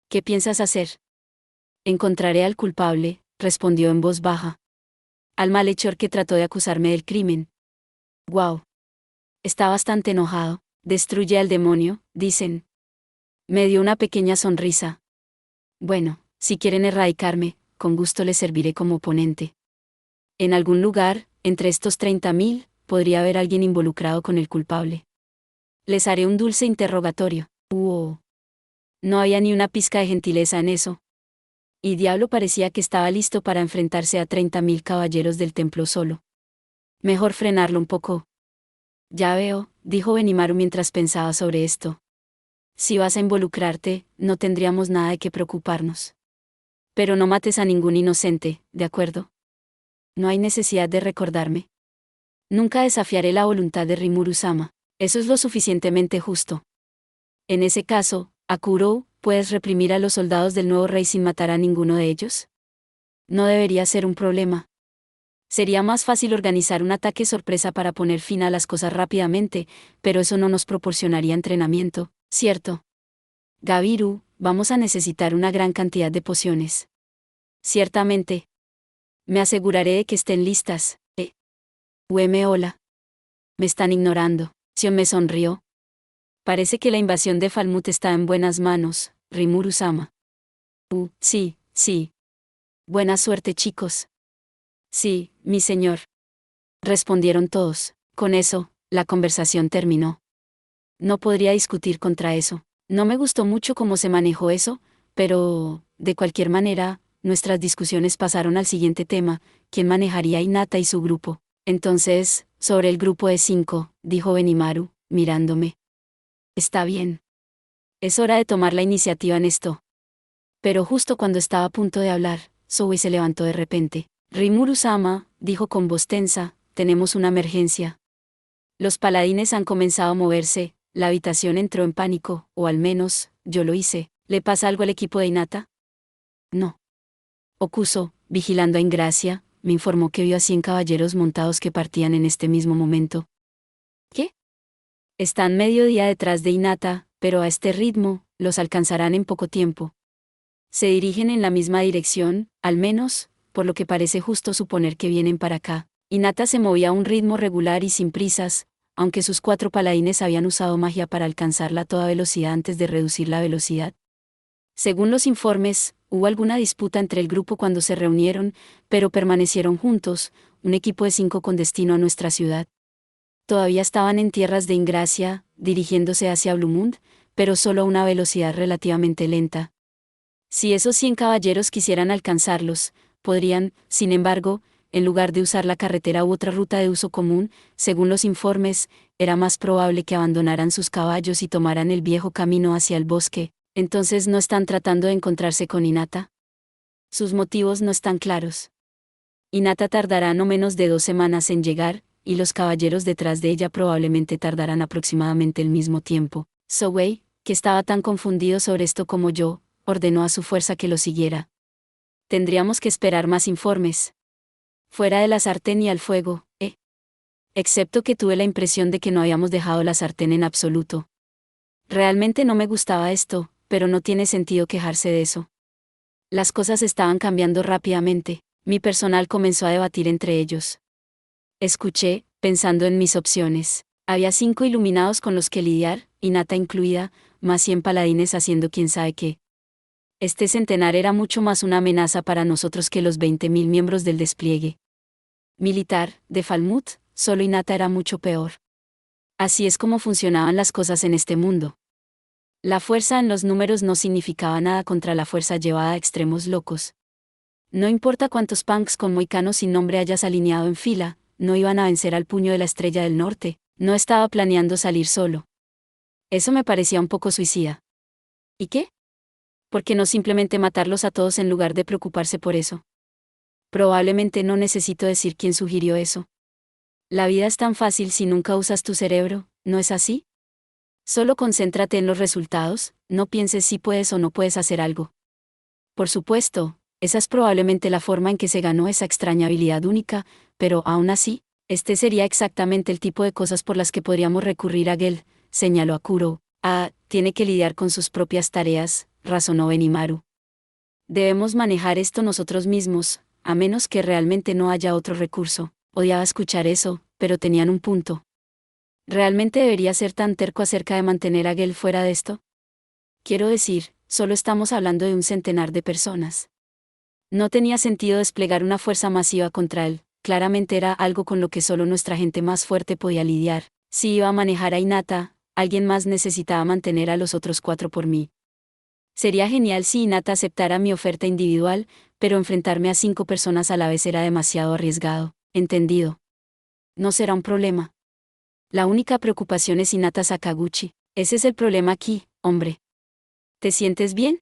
S1: ¿Qué piensas hacer? Encontraré al culpable, respondió en voz baja. Al malhechor que trató de acusarme del crimen. Guau. Está bastante enojado. Destruye al demonio, dicen. Me dio una pequeña sonrisa. Bueno, si quieren erradicarme, con gusto les serviré como oponente. En algún lugar, entre estos 30.000, podría haber alguien involucrado con el culpable. Les haré un dulce interrogatorio. No había ni una pizca de gentileza en eso. Y Diablo parecía que estaba listo para enfrentarse a 30.000 caballeros del templo solo. Mejor frenarlo un poco. Ya veo, dijo Benimaru mientras pensaba sobre esto. Si vas a involucrarte, no tendríamos nada de qué preocuparnos. Pero no mates a ningún inocente, ¿de acuerdo? No hay necesidad de recordarme. Nunca desafiaré la voluntad de Rimuru-sama. Eso es lo suficientemente justo. En ese caso, Akuro, ¿puedes reprimir a los soldados del nuevo rey sin matar a ninguno de ellos? No debería ser un problema. Sería más fácil organizar un ataque sorpresa para poner fin a las cosas rápidamente, pero eso no nos proporcionaría entrenamiento, ¿cierto? Gabiru, vamos a necesitar una gran cantidad de pociones. Ciertamente. Me aseguraré de que estén listas. Hola. Me están ignorando. Sion me sonrió. Parece que la invasión de Falmut está en buenas manos, Rimuru-sama. Sí, sí. Buena suerte, chicos. Sí, mi señor. Respondieron todos. Con eso, la conversación terminó. No podría discutir contra eso. No me gustó mucho cómo se manejó eso, pero, de cualquier manera, nuestras discusiones pasaron al siguiente tema: ¿quién manejaría a Hinata y su grupo? Entonces, sobre el grupo de 5, dijo Benimaru, mirándome. Está bien. Es hora de tomar la iniciativa en esto. Pero justo cuando estaba a punto de hablar, Zoe se levantó de repente. Rimuru-sama, dijo con voz tensa, tenemos una emergencia. Los paladines han comenzado a moverse, la habitación entró en pánico, o al menos, yo lo hice. ¿Le pasa algo al equipo de Hinata? No. Okuso, vigilando a Ingracia, me informó que vio a 100 caballeros montados que partían en este mismo momento. ¿Qué? Están medio día detrás de Hinata, pero a este ritmo, los alcanzarán en poco tiempo. Se dirigen en la misma dirección, al menos, por lo que parece justo suponer que vienen para acá. Hinata se movía a un ritmo regular y sin prisas, aunque sus 4 paladines habían usado magia para alcanzarla a toda velocidad antes de reducir la velocidad. Según los informes, hubo alguna disputa entre el grupo cuando se reunieron, pero permanecieron juntos, un equipo de 5 con destino a nuestra ciudad. Todavía estaban en tierras de Ingracia, dirigiéndose hacia Blumund, pero solo a una velocidad relativamente lenta. Si esos 100 caballeros quisieran alcanzarlos, podrían, sin embargo, en lugar de usar la carretera u otra ruta de uso común, según los informes, era más probable que abandonaran sus caballos y tomaran el viejo camino hacia el bosque. Entonces no están tratando de encontrarse con Hinata. Sus motivos no están claros. Hinata tardará no menos de 2 semanas en llegar, y los caballeros detrás de ella probablemente tardarán aproximadamente el mismo tiempo. Zoe, que estaba tan confundido sobre esto como yo, ordenó a su fuerza que lo siguiera. Tendríamos que esperar más informes. Fuera de la sartén y al fuego, Excepto que tuve la impresión de que no habíamos dejado la sartén en absoluto. Realmente no me gustaba esto, pero no tiene sentido quejarse de eso. Las cosas estaban cambiando rápidamente, mi personal comenzó a debatir entre ellos. Escuché, pensando en mis opciones. Había 5 iluminados con los que lidiar, Hinata incluida, más 100 paladines haciendo quién sabe qué. Este centenar era mucho más una amenaza para nosotros que los 20.000 miembros del despliegue militar de Falmut. Solo Hinata era mucho peor. Así es como funcionaban las cosas en este mundo. La fuerza en los números no significaba nada contra la fuerza llevada a extremos locos. No importa cuántos punks con moicanos sin nombre hayas alineado en fila, no iban a vencer al puño de la Estrella del Norte. No estaba planeando salir solo. Eso me parecía un poco suicida. ¿Y qué? ¿Por qué no simplemente matarlos a todos en lugar de preocuparse por eso? Probablemente no necesito decir quién sugirió eso. La vida es tan fácil si nunca usas tu cerebro, ¿no es así? Solo concéntrate en los resultados, no pienses si puedes o no puedes hacer algo. Por supuesto, esa es probablemente la forma en que se ganó esa extraña habilidad única, pero aún así, este sería exactamente el tipo de cosas por las que podríamos recurrir a Gel, señaló a Kuro. Ah, tiene que lidiar con sus propias tareas, razonó Benimaru. Debemos manejar esto nosotros mismos, a menos que realmente no haya otro recurso. Odiaba escuchar eso, pero tenían un punto. ¿Realmente debería ser tan terco acerca de mantener a Gel fuera de esto? Quiero decir, solo estamos hablando de un centenar de personas. No tenía sentido desplegar una fuerza masiva contra él, claramente era algo con lo que solo nuestra gente más fuerte podía lidiar. Si iba a manejar a Hinata, alguien más necesitaba mantener a los otros 4 por mí. Sería genial si Hinata aceptara mi oferta individual, pero enfrentarme a 5 personas a la vez era demasiado arriesgado. Entendido. No será un problema. La única preocupación es Hinata Sakaguchi. Ese es el problema aquí, hombre. ¿Te sientes bien?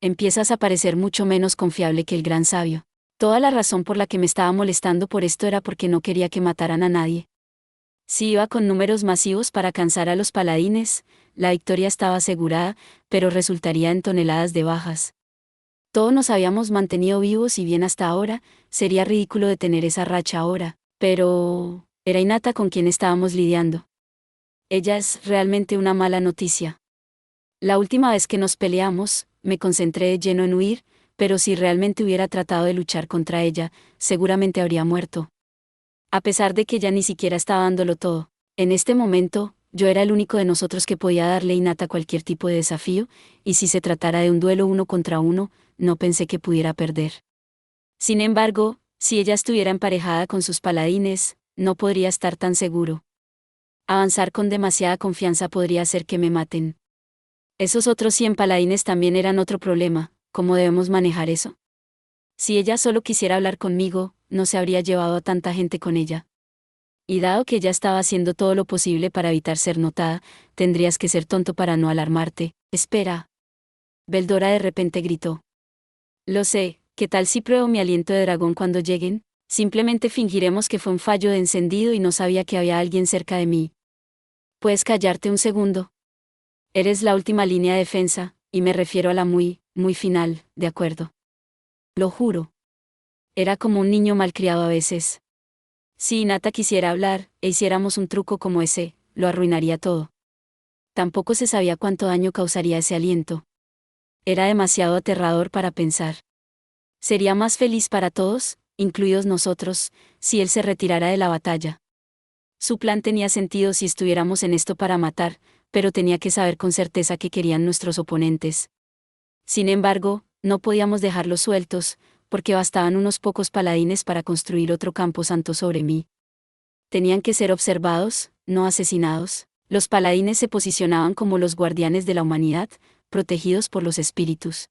S1: Empiezas a parecer mucho menos confiable que el gran sabio. Toda la razón por la que me estaba molestando por esto era porque no quería que mataran a nadie. Si iba con números masivos para cansar a los paladines, la victoria estaba asegurada, pero resultaría en toneladas de bajas. Todos nos habíamos mantenido vivos y bien hasta ahora, sería ridículo detener esa racha ahora, pero era Hinata con quien estábamos lidiando. Ella es realmente una mala noticia. La última vez que nos peleamos, me concentré de lleno en huir, pero si realmente hubiera tratado de luchar contra ella, seguramente habría muerto. A pesar de que ella ni siquiera estaba dándolo todo, en este momento, yo era el único de nosotros que podía darle a Hinata cualquier tipo de desafío, y si se tratara de un duelo 1 contra 1, no pensé que pudiera perder. Sin embargo, si ella estuviera emparejada con sus paladines, no podría estar tan seguro. Avanzar con demasiada confianza podría hacer que me maten. Esos otros 100 paladines también eran otro problema. ¿Cómo debemos manejar eso? Si ella solo quisiera hablar conmigo, no se habría llevado a tanta gente con ella. Y dado que ella estaba haciendo todo lo posible para evitar ser notada, tendrías que ser tonto para no alarmarte. Espera. Beldora de repente gritó. Lo sé, ¿qué tal si pruebo mi aliento de dragón cuando lleguen? Simplemente fingiremos que fue un fallo de encendido y no sabía que había alguien cerca de mí. ¿Puedes callarte un segundo? Eres la última línea de defensa, y me refiero a la muy final, ¿de acuerdo? Lo juro. Era como un niño malcriado a veces. Si Hinata quisiera hablar, e hiciéramos un truco como ese, lo arruinaría todo. Tampoco se sabía cuánto daño causaría ese aliento. Era demasiado aterrador para pensar. Sería más feliz para todos, incluidos nosotros, si él se retirara de la batalla. Su plan tenía sentido si estuviéramos en esto para matar, pero tenía que saber con certeza qué querían nuestros oponentes. Sin embargo, no podíamos dejarlos sueltos, porque bastaban unos pocos paladines para construir otro campo santo sobre mí. Tenían que ser observados, no asesinados. Los paladines se posicionaban como los guardianes de la humanidad, protegidos por los espíritus.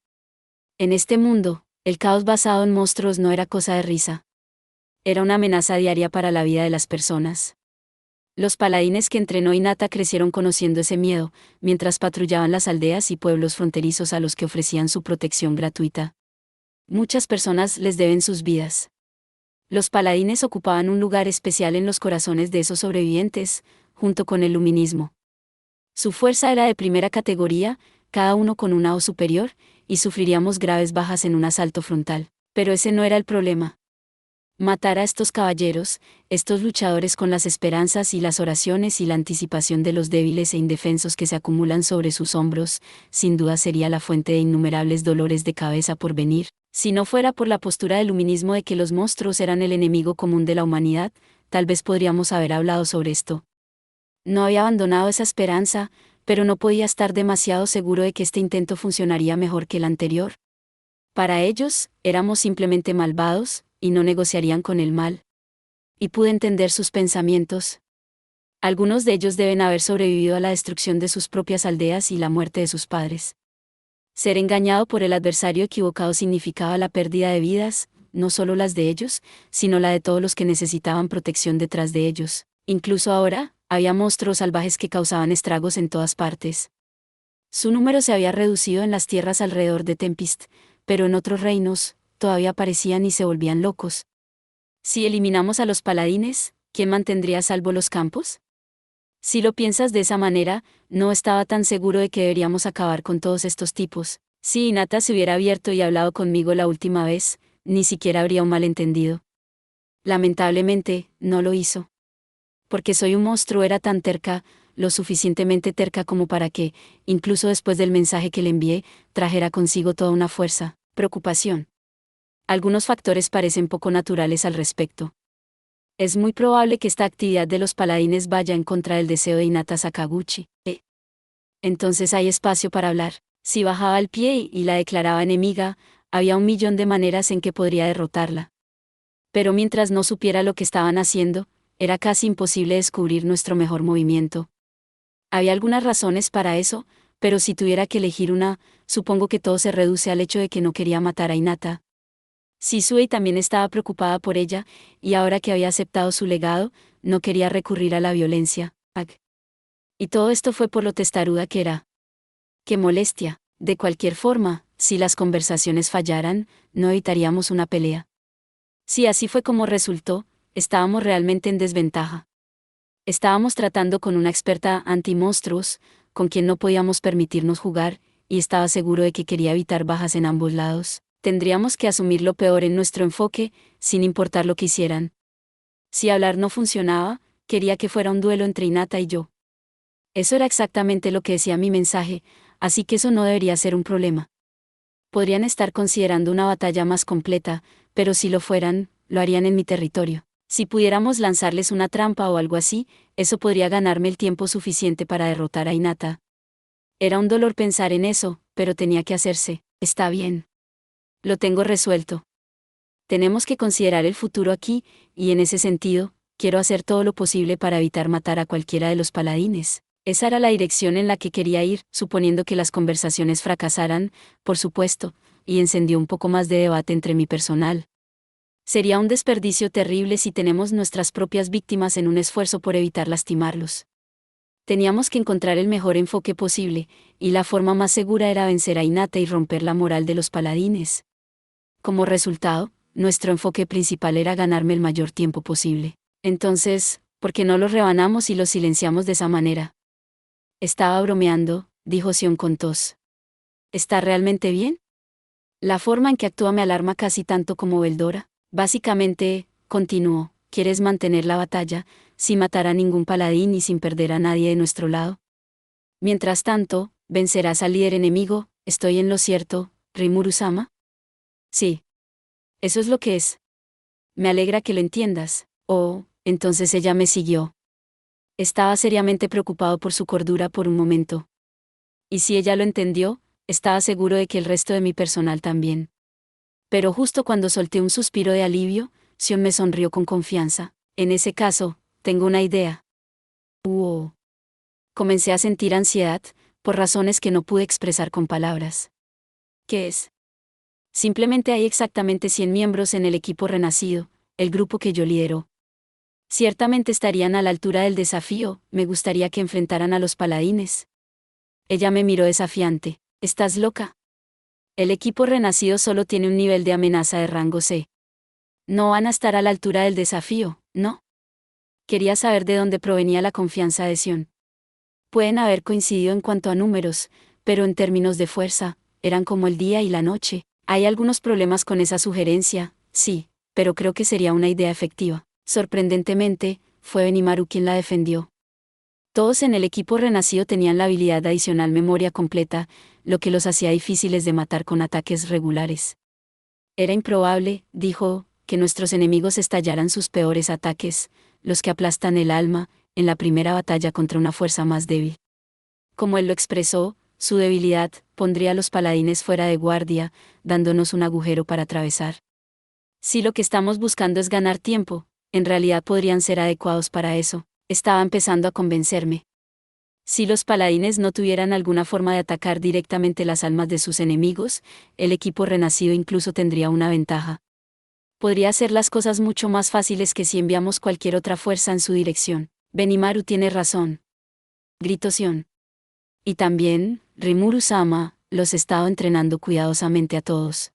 S1: En este mundo, el caos basado en monstruos no era cosa de risa. Era una amenaza diaria para la vida de las personas. Los paladines que entrenó Hinata crecieron conociendo ese miedo, mientras patrullaban las aldeas y pueblos fronterizos a los que ofrecían su protección gratuita. Muchas personas les deben sus vidas. Los paladines ocupaban un lugar especial en los corazones de esos sobrevivientes, junto con el luminismo. Su fuerza era de primera categoría, cada uno con una O superior, y sufriríamos graves bajas en un asalto frontal. Pero ese no era el problema. Matar a estos caballeros, estos luchadores con las esperanzas y las oraciones y la anticipación de los débiles e indefensos que se acumulan sobre sus hombros, sin duda sería la fuente de innumerables dolores de cabeza por venir. Si no fuera por la postura del luminismo de que los monstruos eran el enemigo común de la humanidad, tal vez podríamos haber hablado sobre esto. No había abandonado esa esperanza, pero no podía estar demasiado seguro de que este intento funcionaría mejor que el anterior. Para ellos, éramos simplemente malvados, y no negociarían con el mal. Y pude entender sus pensamientos. Algunos de ellos deben haber sobrevivido a la destrucción de sus propias aldeas y la muerte de sus padres. Ser engañado por el adversario equivocado significaba la pérdida de vidas, no solo las de ellos, sino la de todos los que necesitaban protección detrás de ellos. Incluso ahora, había monstruos salvajes que causaban estragos en todas partes. Su número se había reducido en las tierras alrededor de Tempest, pero en otros reinos, todavía aparecían y se volvían locos. Si eliminamos a los paladines, ¿quién mantendría a salvo los campos? Si lo piensas de esa manera, no estaba tan seguro de que deberíamos acabar con todos estos tipos. Si Hinata se hubiera abierto y hablado conmigo la última vez, ni siquiera habría un malentendido. Lamentablemente, no lo hizo. Porque soy un monstruo, era tan terca, lo suficientemente terca como para que, incluso después del mensaje que le envié, trajera consigo toda una fuerza, preocupación. Algunos factores parecen poco naturales al respecto. Es muy probable que esta actividad de los paladines vaya en contra del deseo de Hinata Sakaguchi. Entonces hay espacio para hablar. Si bajaba el pie y la declaraba enemiga, había 1.000.000 de maneras en que podría derrotarla. Pero mientras no supiera lo que estaban haciendo, era casi imposible descubrir nuestro mejor movimiento. Había algunas razones para eso, pero si tuviera que elegir una, supongo que todo se reduce al hecho de que no quería matar a Hinata. Shisui también estaba preocupada por ella, y ahora que había aceptado su legado, no quería recurrir a la violencia. Y todo esto fue por lo testaruda que era. ¡Qué molestia! De cualquier forma, si las conversaciones fallaran, no evitaríamos una pelea. Si así fue como resultó, estábamos realmente en desventaja. Estábamos tratando con una experta anti-monstruos, con quien no podíamos permitirnos jugar, y estaba seguro de que quería evitar bajas en ambos lados. Tendríamos que asumir lo peor en nuestro enfoque, sin importar lo que hicieran. Si hablar no funcionaba, quería que fuera un duelo entre Hinata y yo. Eso era exactamente lo que decía mi mensaje, así que eso no debería ser un problema. Podrían estar considerando una batalla más completa, pero si lo fueran, lo harían en mi territorio. Si pudiéramos lanzarles una trampa o algo así, eso podría ganarme el tiempo suficiente para derrotar a Hinata. Era un dolor pensar en eso, pero tenía que hacerse. Está bien. Lo tengo resuelto. Tenemos que considerar el futuro aquí, y en ese sentido, quiero hacer todo lo posible para evitar matar a cualquiera de los paladines. Esa era la dirección en la que quería ir, suponiendo que las conversaciones fracasaran, por supuesto, y encendió un poco más de debate entre mi personal. Sería un desperdicio terrible si tenemos nuestras propias víctimas en un esfuerzo por evitar lastimarlos. Teníamos que encontrar el mejor enfoque posible, y la forma más segura era vencer a Hinata y romper la moral de los paladines. Como resultado, nuestro enfoque principal era ganarme el mayor tiempo posible. Entonces, ¿por qué no los rebanamos y los silenciamos de esa manera? Estaba bromeando, dijo Sion con tos. ¿Está realmente bien? La forma en que actúa me alarma casi tanto como Veldora. Básicamente, continuó, ¿quieres mantener la batalla, sin matar a ningún paladín y sin perder a nadie de nuestro lado? Mientras tanto, vencerás al líder enemigo, ¿estoy en lo cierto, Rimuru-sama? Sí. Eso es lo que es. Me alegra que lo entiendas. Oh, entonces ella me siguió. Estaba seriamente preocupado por su cordura por un momento. Y si ella lo entendió, estaba seguro de que el resto de mi personal también. Pero justo cuando solté un suspiro de alivio, Sion me sonrió con confianza. En ese caso, tengo una idea. Comencé a sentir ansiedad, por razones que no pude expresar con palabras. ¿Qué es? Simplemente hay exactamente 100 miembros en el equipo renacido, el grupo que yo lidero. Ciertamente estarían a la altura del desafío, me gustaría que enfrentaran a los paladines. Ella me miró desafiante. ¿Estás loca? El equipo renacido solo tiene un nivel de amenaza de rango C. No van a estar a la altura del desafío, ¿no? Quería saber de dónde provenía la confianza de Sion. Pueden haber coincidido en cuanto a números, pero en términos de fuerza, eran como el día y la noche. Hay algunos problemas con esa sugerencia, sí, pero creo que sería una idea efectiva. Sorprendentemente, fue Benimaru quien la defendió. Todos en el equipo renacido tenían la habilidad adicional memoria completa, lo que los hacía difíciles de matar con ataques regulares. Era improbable, dijo, que nuestros enemigos estallaran sus peores ataques, los que aplastan el alma, en la primera batalla contra una fuerza más débil. Como él lo expresó, su debilidad pondría a los paladines fuera de guardia, dándonos un agujero para atravesar. Si lo que estamos buscando es ganar tiempo, en realidad podrían ser adecuados para eso. Estaba empezando a convencerme. Si los paladines no tuvieran alguna forma de atacar directamente las almas de sus enemigos, el equipo renacido incluso tendría una ventaja. Podría hacer las cosas mucho más fáciles que si enviamos cualquier otra fuerza en su dirección. Benimaru tiene razón, gritó Sion. Y también, Rimuru-sama, los he estado entrenando cuidadosamente a todos.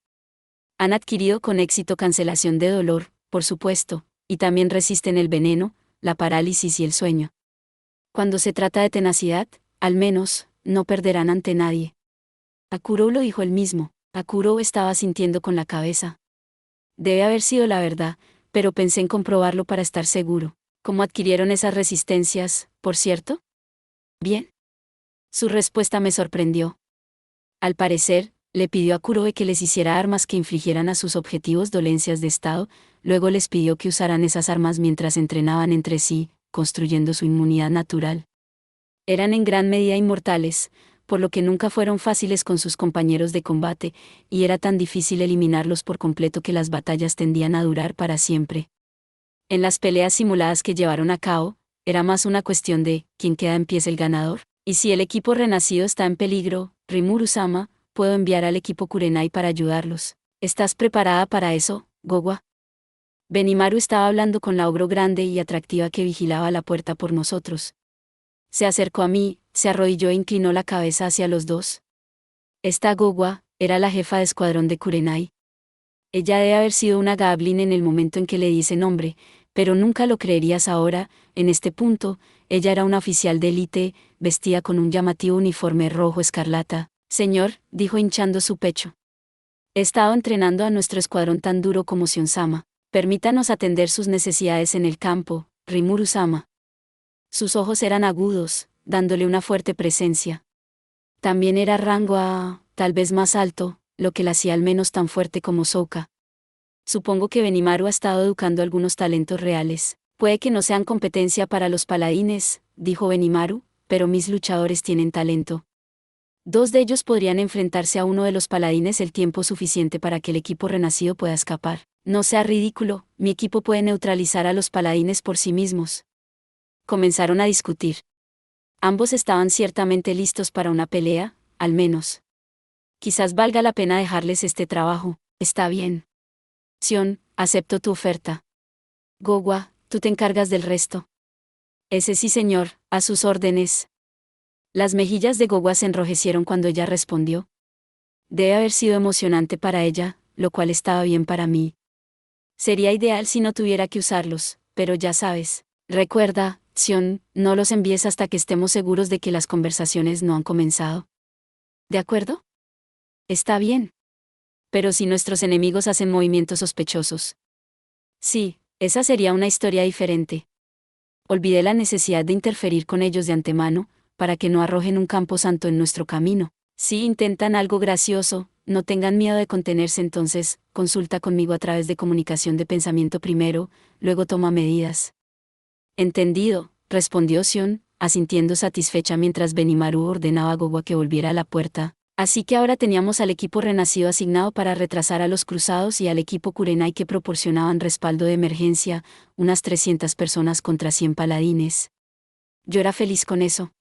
S1: Han adquirido con éxito cancelación de dolor, por supuesto, y también resisten el veneno, la parálisis y el sueño. Cuando se trata de tenacidad, al menos, no perderán ante nadie. Akuro lo dijo él mismo. Akuro estaba sintiendo con la cabeza. Debe haber sido la verdad, pero pensé en comprobarlo para estar seguro. ¿Cómo adquirieron esas resistencias, por cierto? Bien. Su respuesta me sorprendió. Al parecer, le pidió a Kuroe que les hiciera armas que infligieran a sus objetivos dolencias de estado, luego les pidió que usaran esas armas mientras entrenaban entre sí, construyendo su inmunidad natural. Eran en gran medida inmortales, por lo que nunca fueron fáciles con sus compañeros de combate, y era tan difícil eliminarlos por completo que las batallas tendían a durar para siempre. En las peleas simuladas que llevaron a cabo, era más una cuestión de ¿quién queda en pie es el ganador? Y si el equipo renacido está en peligro, Rimuru-sama, puedo enviar al equipo Kurenai para ayudarlos. ¿Estás preparada para eso, Gogwa? Benimaru estaba hablando con la ogro grande y atractiva que vigilaba la puerta por nosotros. Se acercó a mí, se arrodilló e inclinó la cabeza hacia los dos. Esta Gogwa era la jefa de escuadrón de Kurenai. Ella debe haber sido una Gablin en el momento en que le di ese nombre, pero nunca lo creerías ahora. En este punto, ella era una oficial de élite, vestida con un llamativo uniforme rojo escarlata. Señor, dijo hinchando su pecho. He estado entrenando a nuestro escuadrón tan duro como Sion-sama. Permítanos atender sus necesidades en el campo, Rimuru-sama. Sus ojos eran agudos, dándole una fuerte presencia. También era rango tal vez más alto, lo que la hacía al menos tan fuerte como Sokka. Supongo que Benimaru ha estado educando algunos talentos reales. Puede que no sean competencia para los paladines, dijo Benimaru, pero mis luchadores tienen talento. 2 de ellos podrían enfrentarse a uno de los paladines el tiempo suficiente para que el equipo renacido pueda escapar. No sea ridículo, mi equipo puede neutralizar a los paladines por sí mismos. Comenzaron a discutir. Ambos estaban ciertamente listos para una pelea, al menos. Quizás valga la pena dejarles este trabajo. Está bien. Sion, acepto tu oferta. Gogwa, tú te encargas del resto. Ese sí, señor, a sus órdenes. Las mejillas de Gogwa se enrojecieron cuando ella respondió. Debe haber sido emocionante para ella, lo cual estaba bien para mí. Sería ideal si no tuviera que usarlos, pero ya sabes. Recuerda, Sion, no los envíes hasta que estemos seguros de que las conversaciones no han comenzado. ¿De acuerdo? Está bien. Pero si nuestros enemigos hacen movimientos sospechosos. Sí, esa sería una historia diferente. Olvidé la necesidad de interferir con ellos de antemano, para que no arrojen un camposanto en nuestro camino. Si intentan algo gracioso, no tengan miedo de contenerse entonces, consulta conmigo a través de comunicación de pensamiento primero, luego toma medidas. Entendido, respondió Sion, asintiendo satisfecha mientras Benimaru ordenaba a Gogwa que volviera a la puerta. Así que ahora teníamos al equipo renacido asignado para retrasar a los cruzados y al equipo Kurenai que proporcionaban respaldo de emergencia, unas 300 personas contra 100 paladines. Yo era feliz con eso.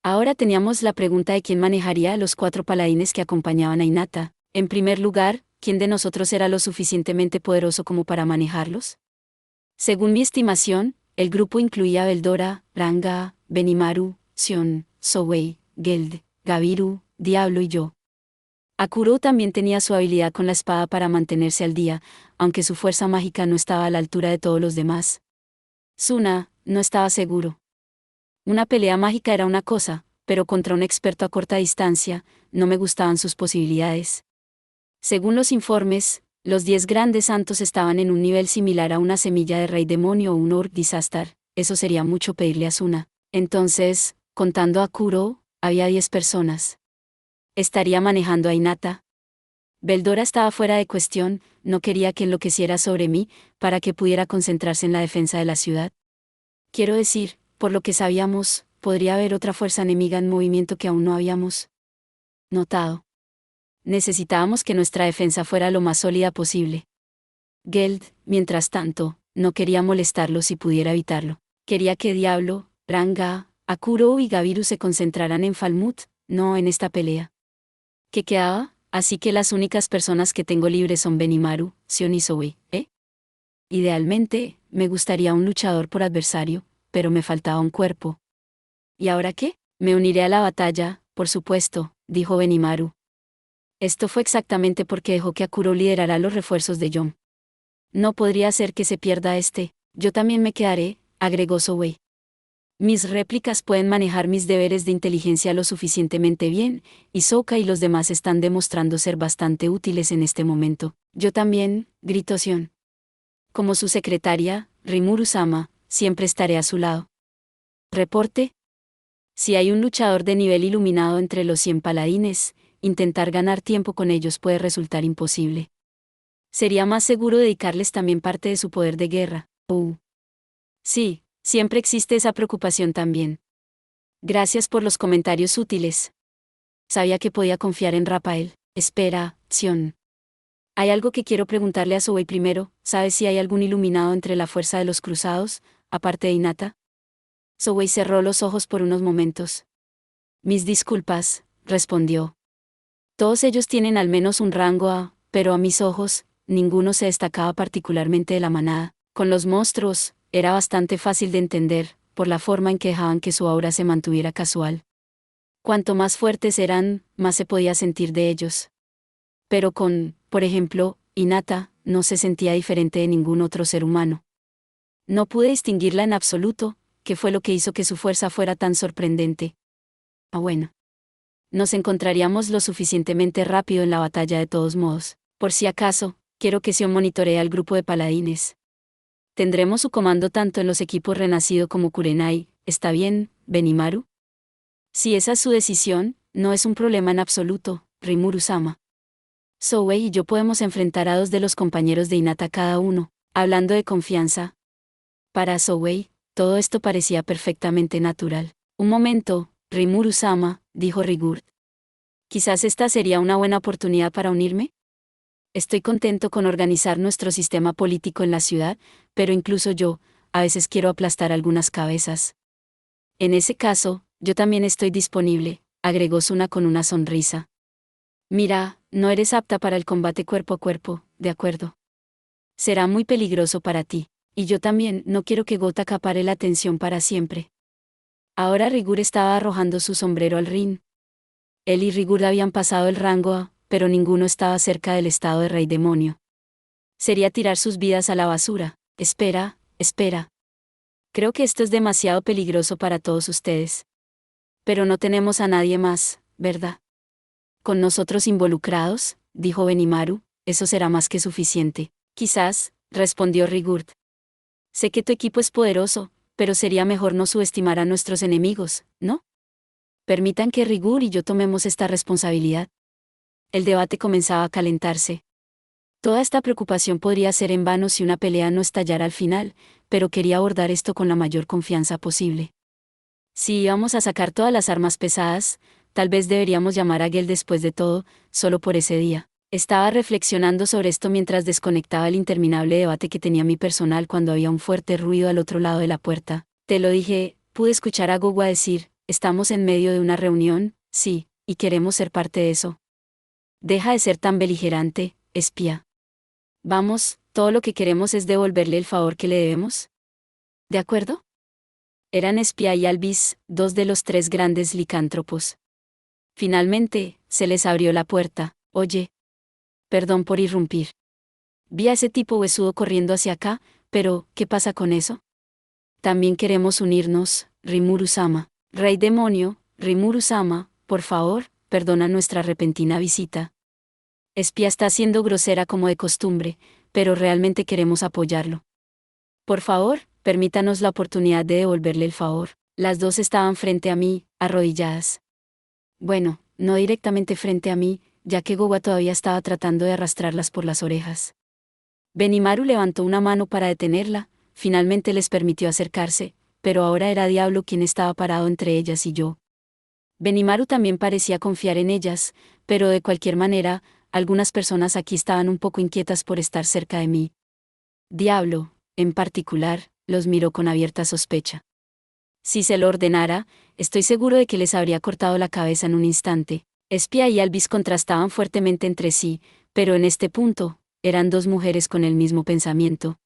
S1: Ahora teníamos la pregunta de quién manejaría a los 4 paladines que acompañaban a Hinata. En primer lugar, ¿quién de nosotros era lo suficientemente poderoso como para manejarlos? Según mi estimación, el grupo incluía a Beldora, Ranga, Benimaru, Sion, Souei, Geld, Gabiru, Diablo y yo. Akuro también tenía su habilidad con la espada para mantenerse al día, aunque su fuerza mágica no estaba a la altura de todos los demás. Suna, no estaba seguro. Una pelea mágica era una cosa, pero contra un experto a corta distancia, no me gustaban sus posibilidades. Según los informes, los 10 grandes santos estaban en un nivel similar a una semilla de rey demonio o un orc disaster. Eso sería mucho pedirle a Suna. Entonces, contando a Kuro, había 10 personas. ¿Estaría manejando a Hinata? Beldora estaba fuera de cuestión, no quería que enloqueciera sobre mí, para que pudiera concentrarse en la defensa de la ciudad. Quiero decir, por lo que sabíamos, podría haber otra fuerza enemiga en movimiento que aún no habíamos notado. Necesitábamos que nuestra defensa fuera lo más sólida posible. Geld, mientras tanto, no quería molestarlo si pudiera evitarlo. Quería que Diablo, Ranga, Akuro y Gabiru se concentraran en Falmouth, no en esta pelea. ¿Qué quedaba? Así que las únicas personas que tengo libres son Benimaru, Sion y Souei, ¿eh? Idealmente, me gustaría un luchador por adversario, pero me faltaba un cuerpo. ¿Y ahora qué? Me uniré a la batalla, por supuesto, dijo Benimaru. Esto fue exactamente porque dejó que Akuro liderara los refuerzos de Yom. No podría ser que se pierda este. Yo también me quedaré, agregó Souei. Mis réplicas pueden manejar mis deberes de inteligencia lo suficientemente bien, y Sokka y los demás están demostrando ser bastante útiles en este momento. Yo también, gritó Sion. Como su secretaria, Rimuru-sama, siempre estaré a su lado. Reporte. Si hay un luchador de nivel iluminado entre los 100 paladines, intentar ganar tiempo con ellos puede resultar imposible. Sería más seguro dedicarles también parte de su poder de guerra. Sí, siempre existe esa preocupación también. Gracias por los comentarios útiles. Sabía que podía confiar en Rafael. Espera, Sion. Hay algo que quiero preguntarle a Souei primero. ¿Sabes si hay algún iluminado entre la fuerza de los cruzados, aparte de Hinata? Souei cerró los ojos por unos momentos. Mis disculpas, respondió. Todos ellos tienen al menos un rango A, pero a mis ojos, ninguno se destacaba particularmente de la manada. Con los monstruos, era bastante fácil de entender, por la forma en que dejaban que su aura se mantuviera casual. Cuanto más fuertes eran, más se podía sentir de ellos. Pero con, por ejemplo, Hinata, no se sentía diferente de ningún otro ser humano. No pude distinguirla en absoluto, que fue lo que hizo que su fuerza fuera tan sorprendente. Bueno. Nos encontraríamos lo suficientemente rápido en la batalla de todos modos. Por si acaso, quiero que Sion monitoree al grupo de paladines. Tendremos su comando tanto en los equipos Renacido como Kurenai, ¿está bien, Benimaru? Si esa es su decisión, no es un problema en absoluto, Rimuru-sama. Souei y yo podemos enfrentar a 2 de los compañeros de Hinata cada uno, hablando de confianza. Para Souei, todo esto parecía perfectamente natural. Un momento, Rimuru-sama, dijo Rigurd. Quizás esta sería una buena oportunidad para unirme. Estoy contento con organizar nuestro sistema político en la ciudad, pero incluso yo, a veces quiero aplastar algunas cabezas. En ese caso, yo también estoy disponible, agregó Suna con una sonrisa. Mira, no eres apta para el combate cuerpo a cuerpo, ¿de acuerdo? Será muy peligroso para ti, y yo también no quiero que Gota acapare la atención para siempre. Ahora Rigurd estaba arrojando su sombrero al ring. Él y Rigurd habían pasado el rango A, pero ninguno estaba cerca del estado de Rey Demonio. Sería tirar sus vidas a la basura. Espera. Creo que esto es demasiado peligroso para todos ustedes. Pero no tenemos a nadie más, ¿verdad? Con nosotros involucrados, dijo Benimaru, eso será más que suficiente. Quizás, respondió Rigurd. Sé que tu equipo es poderoso, pero sería mejor no subestimar a nuestros enemigos, ¿no? Permitan que Rigurd y yo tomemos esta responsabilidad. El debate comenzaba a calentarse. Toda esta preocupación podría ser en vano si una pelea no estallara al final, pero quería abordar esto con la mayor confianza posible. Si íbamos a sacar todas las armas pesadas, tal vez deberíamos llamar a Gel después de todo, solo por ese día. Estaba reflexionando sobre esto mientras desconectaba el interminable debate que tenía mi personal cuando había un fuerte ruido al otro lado de la puerta. Te lo dije, pude escuchar a Gogwa decir, estamos en medio de una reunión, sí, y queremos ser parte de eso. Deja de ser tan beligerante, espía. Vamos, todo lo que queremos es devolverle el favor que le debemos. ¿De acuerdo? Eran Espía y Alvis, 2 de los 3 grandes licántropos. Finalmente, se les abrió la puerta. Oye. Perdón por irrumpir. Vi a ese tipo huesudo corriendo hacia acá, pero, ¿qué pasa con eso? También queremos unirnos, Rimuru-sama. Rey Demonio, Rimuru-sama, por favor, perdona nuestra repentina visita. Espía está siendo grosera como de costumbre, pero realmente queremos apoyarlo. Por favor, permítanos la oportunidad de devolverle el favor. Las 2 estaban frente a mí, arrodilladas. Bueno, no directamente frente a mí, ya que Gogwa todavía estaba tratando de arrastrarlas por las orejas. Benimaru levantó una mano para detenerla, finalmente les permitió acercarse, pero ahora era Diablo quien estaba parado entre ellas y yo. Benimaru también parecía confiar en ellas, pero de cualquier manera, algunas personas aquí estaban un poco inquietas por estar cerca de mí. Diablo, en particular, los miró con abierta sospecha. Si se lo ordenara, estoy seguro de que les habría cortado la cabeza en un instante. Espía y Alvis contrastaban fuertemente entre sí, pero en este punto, eran 2 mujeres con el mismo pensamiento.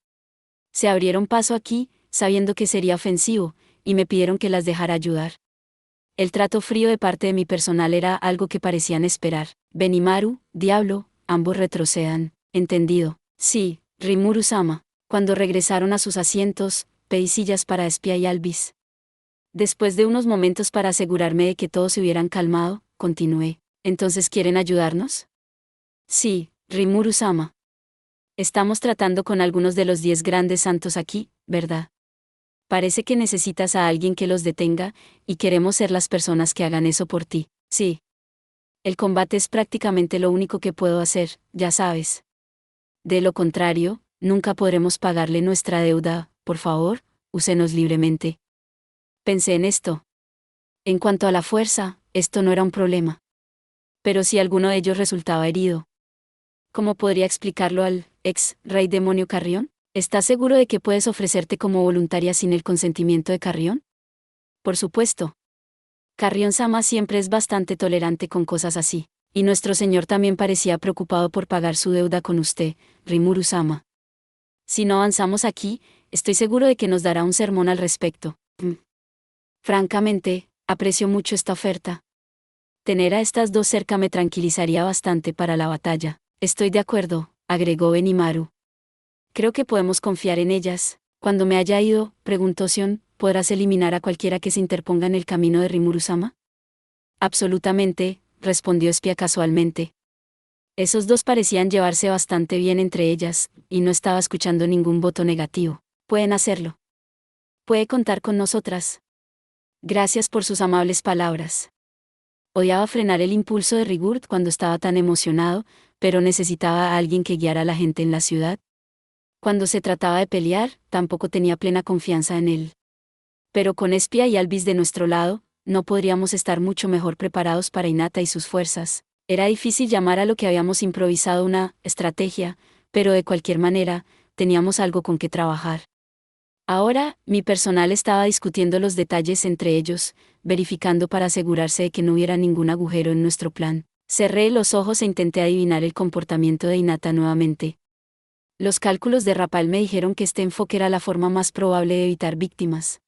S1: Se abrieron paso aquí, sabiendo que sería ofensivo, y me pidieron que las dejara ayudar. El trato frío de parte de mi personal era algo que parecían esperar. Benimaru, diablo, ambos retrocedan. Entendido. Sí, Rimuru-sama. Cuando regresaron a sus asientos, pedí sillas para Espía y Alvis. Después de unos momentos para asegurarme de que todos se hubieran calmado, continué. ¿Entonces quieren ayudarnos? Sí, Rimuru-sama. Estamos tratando con algunos de los 10 grandes santos aquí, ¿verdad? Parece que necesitas a alguien que los detenga, y queremos ser las personas que hagan eso por ti. Sí. El combate es prácticamente lo único que puedo hacer, ya sabes. De lo contrario, nunca podremos pagarle nuestra deuda. Por favor, úsenos libremente. Pensé en esto. En cuanto a la fuerza, esto no era un problema. Pero si alguno de ellos resultaba herido, ¿cómo podría explicarlo al ex rey demonio Carrión? ¿Estás seguro de que puedes ofrecerte como voluntaria sin el consentimiento de Carrión? Por supuesto. Carrión-sama siempre es bastante tolerante con cosas así, y nuestro señor también parecía preocupado por pagar su deuda con usted, Rimuru-sama. Si no avanzamos aquí, estoy seguro de que nos dará un sermón al respecto. Francamente, aprecio mucho esta oferta. Tener a estas dos cerca me tranquilizaría bastante para la batalla. Estoy de acuerdo, agregó Benimaru. Creo que podemos confiar en ellas. Cuando me haya ido, preguntó Sion, ¿podrás eliminar a cualquiera que se interponga en el camino de Rimuru-sama? Absolutamente, respondió Espía casualmente. Esos dos parecían llevarse bastante bien entre ellas, y no estaba escuchando ningún voto negativo. Pueden hacerlo. Puede contar con nosotras. Gracias por sus amables palabras. Odiaba frenar el impulso de Rigurd cuando estaba tan emocionado, pero necesitaba a alguien que guiara a la gente en la ciudad. Cuando se trataba de pelear, tampoco tenía plena confianza en él. Pero con Espía y Alvis de nuestro lado, no podríamos estar mucho mejor preparados para Hinata y sus fuerzas. Era difícil llamar a lo que habíamos improvisado una estrategia, pero de cualquier manera, teníamos algo con que trabajar. Ahora, mi personal estaba discutiendo los detalles entre ellos, verificando para asegurarse de que no hubiera ningún agujero en nuestro plan. Cerré los ojos e intenté adivinar el comportamiento de Hinata nuevamente. Los cálculos de Raphael me dijeron que este enfoque era la forma más probable de evitar víctimas.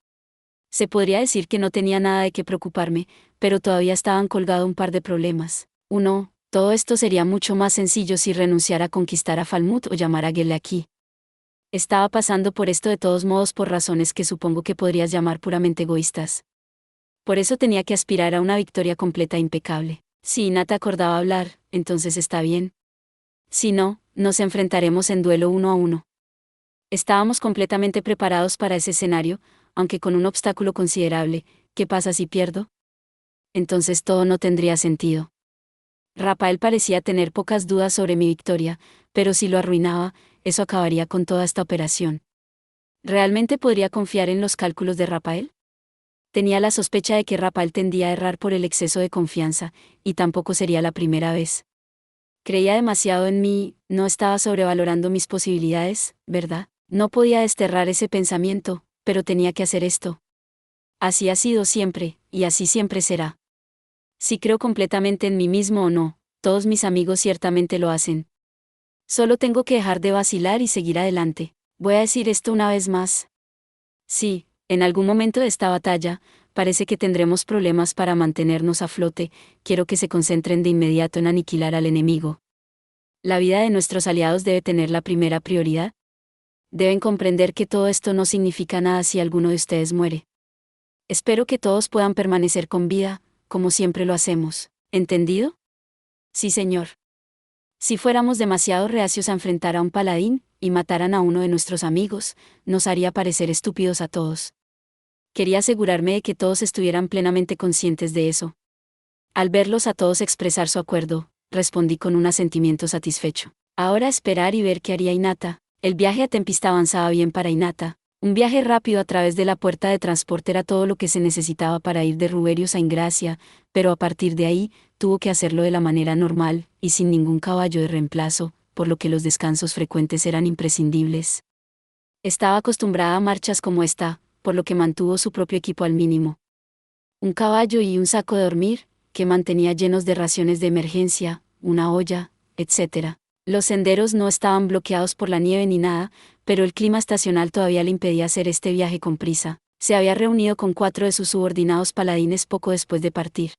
S1: Se podría decir que no tenía nada de qué preocuparme, pero todavía estaban colgado un par de problemas. Uno, todo esto sería mucho más sencillo si renunciara a conquistar a Falmouth o llamar a Gelle aquí. Estaba pasando por esto de todos modos por razones que supongo que podrías llamar puramente egoístas. Por eso tenía que aspirar a una victoria completa e impecable. Si Hinata acordaba hablar, entonces está bien. Si no, nos enfrentaremos en duelo 1 a 1. Estábamos completamente preparados para ese escenario, aunque con un obstáculo considerable. ¿Qué pasa si pierdo? Entonces todo no tendría sentido. Raphael parecía tener pocas dudas sobre mi victoria, pero si lo arruinaba, eso acabaría con toda esta operación. ¿Realmente podría confiar en los cálculos de Raphael? Tenía la sospecha de que Raphael tendía a errar por el exceso de confianza, y tampoco sería la primera vez. Creía demasiado en mí, no estaba sobrevalorando mis posibilidades, ¿verdad? No podía desterrar ese pensamiento, pero tenía que hacer esto. Así ha sido siempre, y así siempre será. Si creo completamente en mí mismo o no, todos mis amigos ciertamente lo hacen. Solo tengo que dejar de vacilar y seguir adelante. Voy a decir esto una vez más. Sí, en algún momento de esta batalla, parece que tendremos problemas para mantenernos a flote. Quiero que se concentren de inmediato en aniquilar al enemigo. La vida de nuestros aliados debe tener la primera prioridad. Deben comprender que todo esto no significa nada si alguno de ustedes muere. Espero que todos puedan permanecer con vida, como siempre lo hacemos. ¿Entendido? Sí, señor. Si fuéramos demasiado reacios a enfrentar a un paladín, y mataran a uno de nuestros amigos, nos haría parecer estúpidos a todos. Quería asegurarme de que todos estuvieran plenamente conscientes de eso. Al verlos a todos expresar su acuerdo, respondí con un asentimiento satisfecho. Ahora esperar y ver qué haría Hinata. El viaje a Tempista avanzaba bien para Hinata. Un viaje rápido a través de la puerta de transporte era todo lo que se necesitaba para ir de Ruberius a Ingracia, pero a partir de ahí, tuvo que hacerlo de la manera normal, y sin ningún caballo de reemplazo, por lo que los descansos frecuentes eran imprescindibles. Estaba acostumbrada a marchas como esta, por lo que mantuvo su propio equipo al mínimo. Un caballo y un saco de dormir, que mantenía llenos de raciones de emergencia, una olla, etc. Los senderos no estaban bloqueados por la nieve ni nada, pero el clima estacional todavía le impedía hacer este viaje con prisa. Se había reunido con 4 de sus subordinados paladines poco después de partir.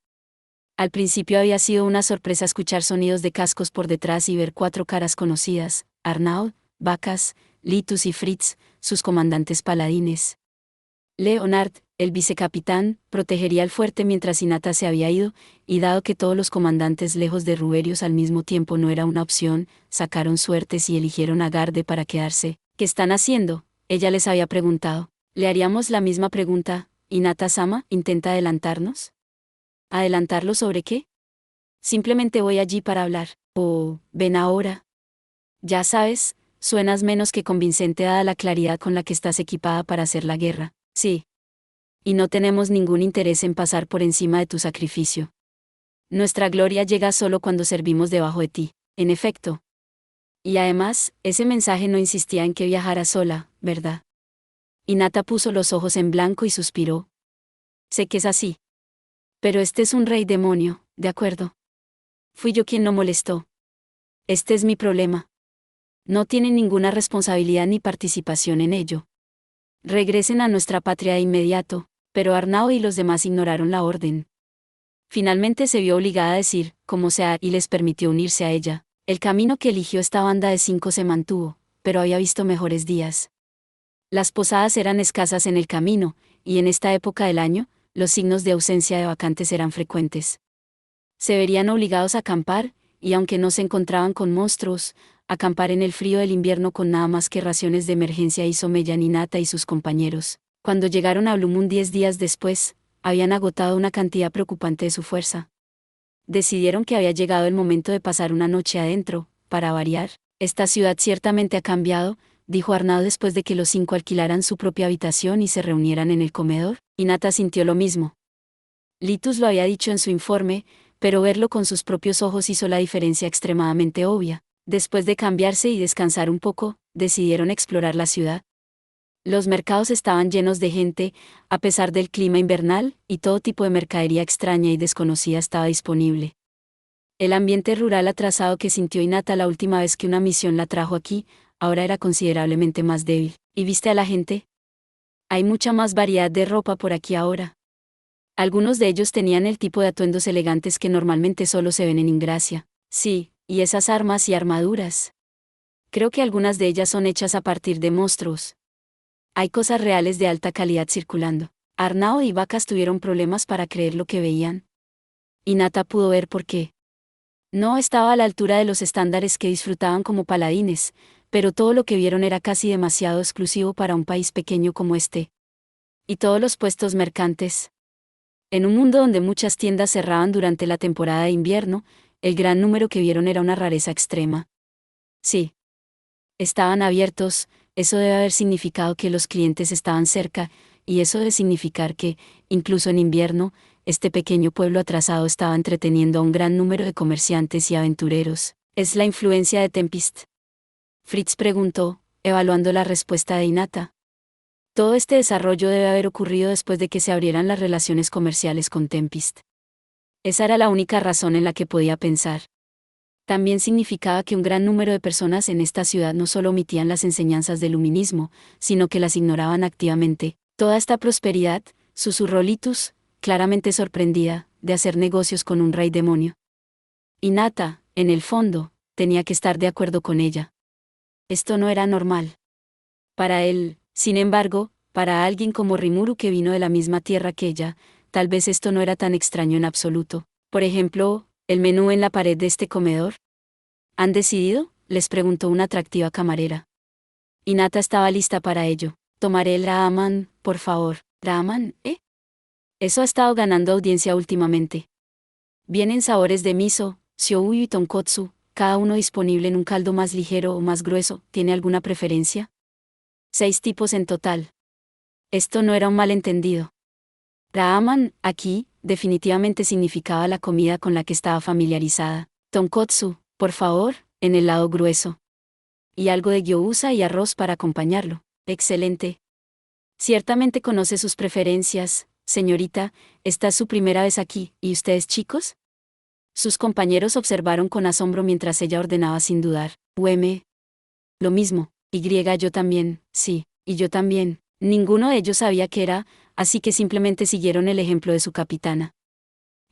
S1: Al principio había sido una sorpresa escuchar sonidos de cascos por detrás y ver 4 caras conocidas: Arnaud, Vacas, Litus y Fritz, sus comandantes paladines. Leonard, el vicecapitán, protegería el fuerte mientras Hinata se había ido, y dado que todos los comandantes lejos de Ruberius al mismo tiempo no era una opción, sacaron suertes y eligieron a Garde para quedarse. ¿Qué están haciendo?, ella les había preguntado. Le haríamos la misma pregunta. Hinata-sama, ¿intenta adelantarnos? ¿Adelantarlo sobre qué? Simplemente voy allí para hablar. Oh, ven ahora. Ya sabes, suenas menos que convincente dada la claridad con la que estás equipada para hacer la guerra. Sí. Y no tenemos ningún interés en pasar por encima de tu sacrificio. Nuestra gloria llega solo cuando servimos debajo de ti. En efecto. Y además, ese mensaje no insistía en que viajara sola, ¿verdad? Hinata puso los ojos en blanco y suspiró. Sé que es así. Pero este es un rey demonio, ¿de acuerdo? Fui yo quien lo molestó. Este es mi problema. No tienen ninguna responsabilidad ni participación en ello. Regresen a nuestra patria de inmediato, pero Arnaud y los demás ignoraron la orden. Finalmente se vio obligada a decir, como sea, y les permitió unirse a ella. El camino que eligió esta banda de 5 se mantuvo, pero había visto mejores días. Las posadas eran escasas en el camino, y en esta época del año, los signos de ausencia de vacantes eran frecuentes. Se verían obligados a acampar, y aunque no se encontraban con monstruos, acampar en el frío del invierno con nada más que raciones de emergencia hizo Mellan Hinata y sus compañeros. Cuando llegaron a Blue Moon 10 días después, habían agotado una cantidad preocupante de su fuerza. Decidieron que había llegado el momento de pasar una noche adentro, para variar. Esta ciudad ciertamente ha cambiado, dijo Arnaud después de que los 5 alquilaran su propia habitación y se reunieran en el comedor. Hinata sintió lo mismo. Litus lo había dicho en su informe, pero verlo con sus propios ojos hizo la diferencia extremadamente obvia. Después de cambiarse y descansar un poco, decidieron explorar la ciudad. Los mercados estaban llenos de gente, a pesar del clima invernal, y todo tipo de mercadería extraña y desconocida estaba disponible. El ambiente rural atrasado que sintió Hinata la última vez que una misión la trajo aquí, ahora era considerablemente más débil. ¿Y viste a la gente? Hay mucha más variedad de ropa por aquí ahora. Algunos de ellos tenían el tipo de atuendos elegantes que normalmente solo se ven en Ingracia. Sí, y esas armas y armaduras. Creo que algunas de ellas son hechas a partir de monstruos. Hay cosas reales de alta calidad circulando. Arnaud y Vacas tuvieron problemas para creer lo que veían. Hinata pudo ver por qué. No estaba a la altura de los estándares que disfrutaban como paladines, pero todo lo que vieron era casi demasiado exclusivo para un país pequeño como este. Y todos los puestos mercantes. En un mundo donde muchas tiendas cerraban durante la temporada de invierno, el gran número que vieron era una rareza extrema. Sí. Estaban abiertos, eso debe haber significado que los clientes estaban cerca, y eso debe significar que, incluso en invierno, este pequeño pueblo atrasado estaba entreteniendo a un gran número de comerciantes y aventureros. ¿Es la influencia de Tempest?, Fritz preguntó, evaluando la respuesta de Hinata. Todo este desarrollo debe haber ocurrido después de que se abrieran las relaciones comerciales con Tempest. Esa era la única razón en la que podía pensar. También significaba que un gran número de personas en esta ciudad no solo omitían las enseñanzas del luminismo, sino que las ignoraban activamente. Toda esta prosperidad, susurró Litus, claramente sorprendida, de hacer negocios con un rey demonio. Hinata, en el fondo, tenía que estar de acuerdo con ella. Esto no era normal. Para él, sin embargo, para alguien como Rimuru que vino de la misma tierra que ella, tal vez esto no era tan extraño en absoluto. Por ejemplo, el menú en la pared de este comedor. ¿Han decidido?, les preguntó una atractiva camarera. Hinata estaba lista para ello. Tomaré el ramen, por favor. ¿Ramen, eh? Eso ha estado ganando audiencia últimamente. Vienen sabores de miso, shoyu y tonkotsu, cada uno disponible en un caldo más ligero o más grueso. ¿Tiene alguna preferencia? 6 tipos en total. Esto no era un malentendido. Ramen, aquí, definitivamente significaba la comida con la que estaba familiarizada. Tonkotsu, por favor, en el lado grueso. Y algo de gyoza y arroz para acompañarlo. Excelente. Ciertamente conoce sus preferencias, señorita. Esta es su primera vez aquí. ¿Y ustedes, chicos? Sus compañeros observaron con asombro mientras ella ordenaba sin dudar. Lo mismo. Yo también, sí, y yo también. Ninguno de ellos sabía qué era, así que simplemente siguieron el ejemplo de su capitana.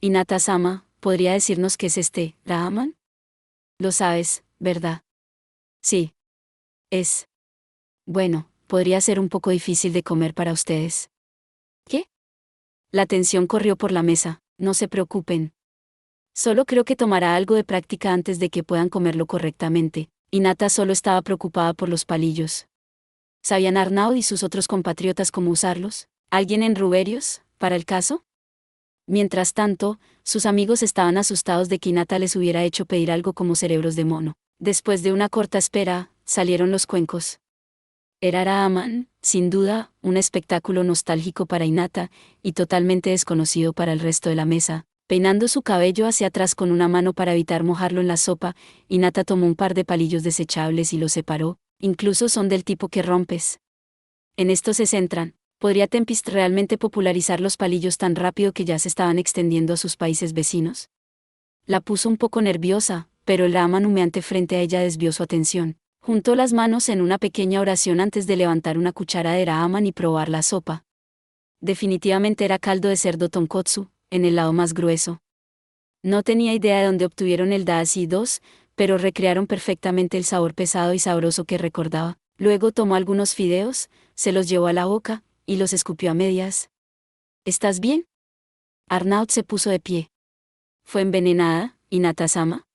S1: Hinata-sama, ¿podría decirnos qué es este ramen? Lo sabes, ¿verdad? Sí. Es. Bueno, podría ser un poco difícil de comer para ustedes. ¿Qué? La tensión corrió por la mesa. No se preocupen. Solo creo que tomará algo de práctica antes de que puedan comerlo correctamente. Hinata solo estaba preocupada por los palillos. ¿Sabían Arnaud y sus otros compatriotas cómo usarlos? ¿Alguien en Ruberios, para el caso? Mientras tanto, sus amigos estaban asustados de que Hinata les hubiera hecho pedir algo como cerebros de mono. Después de una corta espera, salieron los cuencos. Era Ramen, sin duda, un espectáculo nostálgico para Hinata, y totalmente desconocido para el resto de la mesa. Peinando su cabello hacia atrás con una mano para evitar mojarlo en la sopa, Hinata tomó un par de palillos desechables y los separó. Incluso son del tipo que rompes. En esto se centran. ¿Podría Tempest realmente popularizar los palillos tan rápido que ya se estaban extendiendo a sus países vecinos? La puso un poco nerviosa, pero el ramen humeante frente a ella desvió su atención. Juntó las manos en una pequeña oración antes de levantar una cuchara de ramen y probar la sopa. Definitivamente era caldo de cerdo tonkotsu, en el lado más grueso. No tenía idea de dónde obtuvieron el dashi 2, pero recrearon perfectamente el sabor pesado y sabroso que recordaba. Luego tomó algunos fideos, se los llevó a la boca, y los escupió a medias. ¿Estás bien? Arnaud se puso de pie. ¿Fue envenenada, Hinata-sama?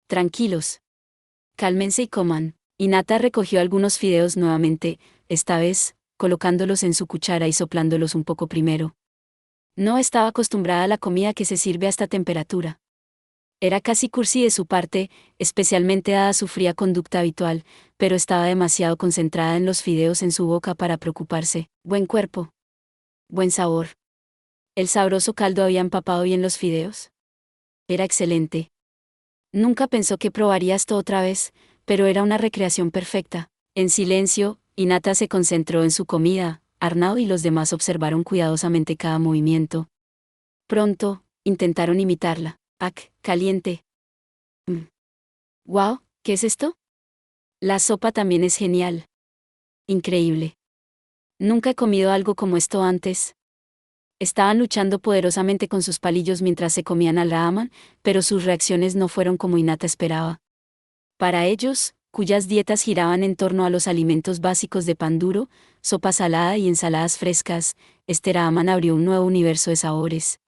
S1: Tranquilos. Cálmense y coman. Hinata recogió algunos fideos nuevamente, esta vez, colocándolos en su cuchara y soplándolos un poco primero. No estaba acostumbrada a la comida que se sirve a esta temperatura. Era casi cursi de su parte, especialmente dada su fría conducta habitual, pero estaba demasiado concentrada en los fideos en su boca para preocuparse. Buen cuerpo. Buen sabor. ¿El sabroso caldo había empapado bien los fideos? Era excelente. Nunca pensó que probaría esto otra vez, pero era una recreación perfecta. En silencio, Hinata se concentró en su comida, Arnaud y los demás observaron cuidadosamente cada movimiento. Pronto, intentaron imitarla. ¡Ac! Caliente. ¡Wow! ¿Qué es esto? La sopa también es genial. Increíble. Nunca he comido algo como esto antes. Estaban luchando poderosamente con sus palillos mientras se comían al ramen, pero sus reacciones no fueron como Hinata esperaba. Para ellos, cuyas dietas giraban en torno a los alimentos básicos de pan duro, sopa salada y ensaladas frescas, este ramen abrió un nuevo universo de sabores.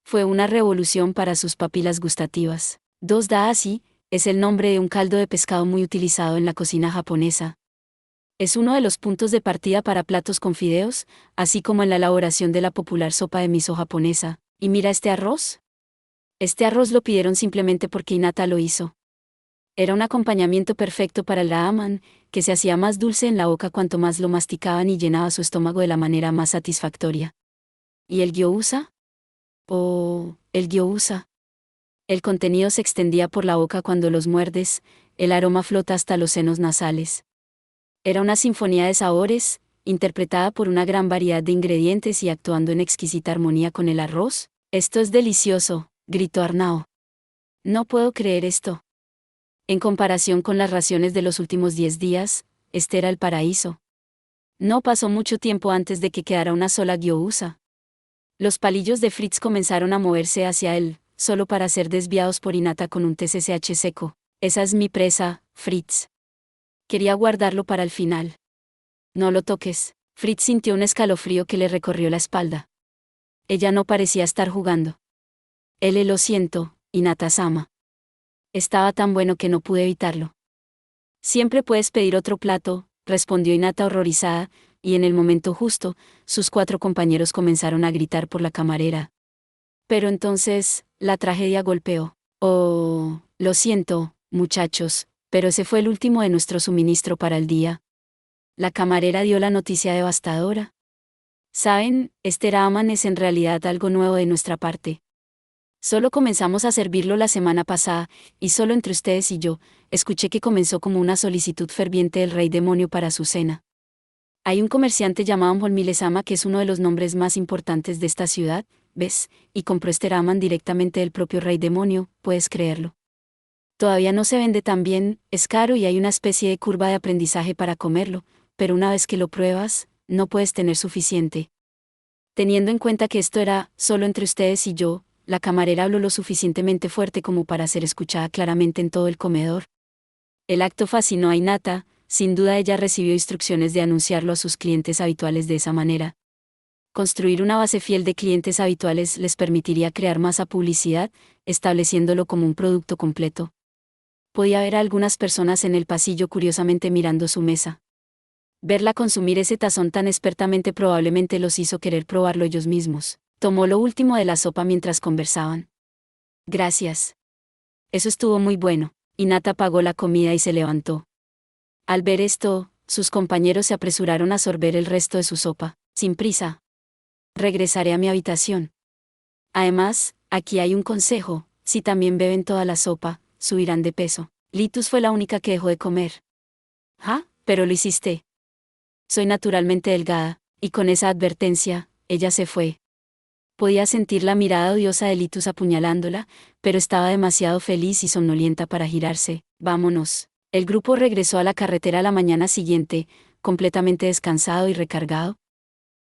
S1: Fue una revolución para sus papilas gustativas. Dos dashi es el nombre de un caldo de pescado muy utilizado en la cocina japonesa. Es uno de los puntos de partida para platos con fideos, así como en la elaboración de la popular sopa de miso japonesa. ¿Y mira este arroz? Este arroz lo pidieron simplemente porque Hinata lo hizo. Era un acompañamiento perfecto para el ramen, que se hacía más dulce en la boca cuanto más lo masticaban y llenaba su estómago de la manera más satisfactoria. ¿Y el gyoza? Oh, el gyoza. El contenido se extendía por la boca cuando los muerdes, el aroma flota hasta los senos nasales. Era una sinfonía de sabores, interpretada por una gran variedad de ingredientes y actuando en exquisita armonía con el arroz. «Esto es delicioso», gritó Arnaud. «No puedo creer esto». En comparación con las raciones de los últimos 10 días, este era el paraíso. No pasó mucho tiempo antes de que quedara una sola gyoza. Los palillos de Fritz comenzaron a moverse hacia él, solo para ser desviados por Hinata con un TSH seco. «Esa es mi presa, Fritz. Quería guardarlo para el final». «No lo toques». Fritz sintió un escalofrío que le recorrió la espalda. Ella no parecía estar jugando. Lo siento, Hinata-sama. Estaba tan bueno que no pude evitarlo. «Siempre puedes pedir otro plato», respondió Hinata horrorizada, y en el momento justo, sus 4 compañeros comenzaron a gritar por la camarera. Pero entonces, la tragedia golpeó. «Oh, lo siento, muchachos, pero ese fue el último de nuestro suministro para el día». La camarera dio la noticia devastadora. «Saben, este ramen es en realidad algo nuevo de nuestra parte. Solo comenzamos a servirlo la semana pasada, y solo entre ustedes y yo, escuché que comenzó como una solicitud ferviente del rey demonio para su cena. Hay un comerciante llamado Holmile-sama que es uno de los nombres más importantes de esta ciudad, ¿ves? Y compró este ramen directamente del propio rey demonio, ¿puedes creerlo? Todavía no se vende tan bien, es caro y hay una especie de curva de aprendizaje para comerlo, pero una vez que lo pruebas, No puedes tener suficiente. Teniendo en cuenta que esto era solo entre ustedes y yo, la camarera habló lo suficientemente fuerte como para ser escuchada claramente en todo el comedor. El acto fascinó a Hinata, sin duda ella recibió instrucciones de anunciarlo a sus clientes habituales de esa manera. Construir una base fiel de clientes habituales les permitiría crear masa publicidad, estableciéndolo como un producto completo. Podía ver a algunas personas en el pasillo curiosamente mirando su mesa. Verla consumir ese tazón tan expertamente probablemente los hizo querer probarlo ellos mismos. Tomó lo último de la sopa mientras conversaban. Gracias. Eso estuvo muy bueno. Hinata pagó la comida y se levantó. Al ver esto, sus compañeros se apresuraron a sorber el resto de su sopa. Sin prisa. Regresaré a mi habitación. Además, aquí hay un consejo: si también beben toda la sopa, subirán de peso. Litus fue la única que dejó de comer. ¿Ah? Pero lo hiciste. Soy naturalmente delgada, y con esa advertencia, ella se fue. Podía sentir la mirada odiosa de Litus apuñalándola, pero estaba demasiado feliz y somnolienta para girarse. Vámonos. El grupo regresó a la carretera la mañana siguiente, completamente descansado y recargado.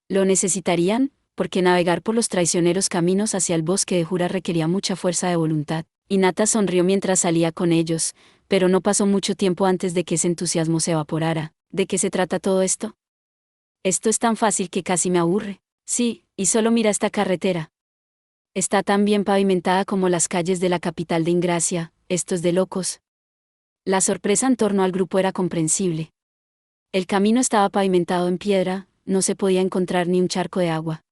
S1: Lo necesitarían, porque navegar por los traicioneros caminos hacia el bosque de Jura requería mucha fuerza de voluntad. Hinata sonrió mientras salía con ellos, pero no pasó mucho tiempo antes de que ese entusiasmo se evaporara. ¿De qué se trata todo esto? Esto es tan fácil que casi me aburre. Sí, y solo mira esta carretera. Está tan bien pavimentada como las calles de la capital de Ingracia. Esto es de locos. La sorpresa en torno al grupo era comprensible. El camino estaba pavimentado en piedra, no se podía encontrar ni un charco de agua.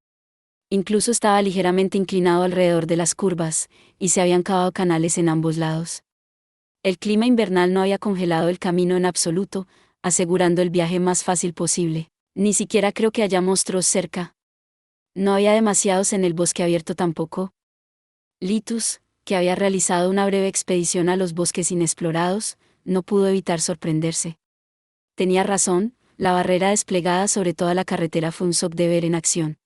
S1: Incluso estaba ligeramente inclinado alrededor de las curvas, y se habían cavado canales en ambos lados. El clima invernal no había congelado el camino en absoluto, asegurando el viaje más fácil posible. Ni siquiera creo que haya monstruos cerca. No había demasiados en el bosque abierto tampoco. Litus, que había realizado una breve expedición a los bosques inexplorados, no pudo evitar sorprenderse. Tenía razón, la barrera desplegada sobre toda la carretera fue un shock de ver en acción.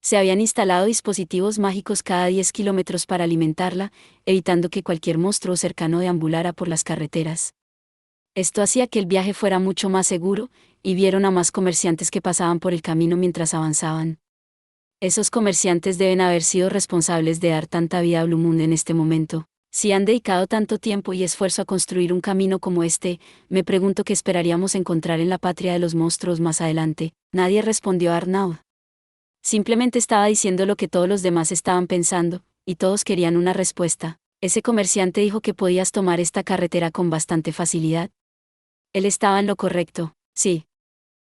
S1: Se habían instalado dispositivos mágicos cada 10 kilómetros para alimentarla, evitando que cualquier monstruo cercano deambulara por las carreteras. Esto hacía que el viaje fuera mucho más seguro, y vieron a más comerciantes que pasaban por el camino mientras avanzaban. Esos comerciantes deben haber sido responsables de dar tanta vida a Blue Moon en este momento. Si han dedicado tanto tiempo y esfuerzo a construir un camino como este, me pregunto qué esperaríamos encontrar en la patria de los monstruos más adelante. Nadie respondió a Arnaud. Simplemente estaba diciendo lo que todos los demás estaban pensando, y todos querían una respuesta. Ese comerciante dijo que podías tomar esta carretera con bastante facilidad. Él estaba en lo correcto, sí.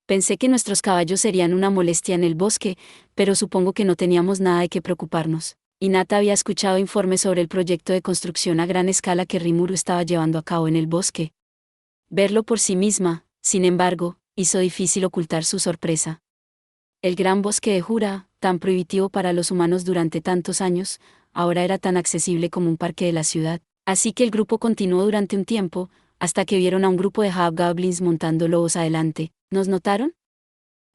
S1: Pensé que nuestros caballos serían una molestia en el bosque, pero supongo que no teníamos nada de qué preocuparnos. Hinata había escuchado informes sobre el proyecto de construcción a gran escala que Rimuru estaba llevando a cabo en el bosque. Verlo por sí misma, sin embargo, hizo difícil ocultar su sorpresa. El gran bosque de Jura, tan prohibitivo para los humanos durante tantos años, ahora era tan accesible como un parque de la ciudad. Así que el grupo continuó durante un tiempo, hasta que vieron a un grupo de hobgoblins montando lobos adelante. ¿Nos notaron?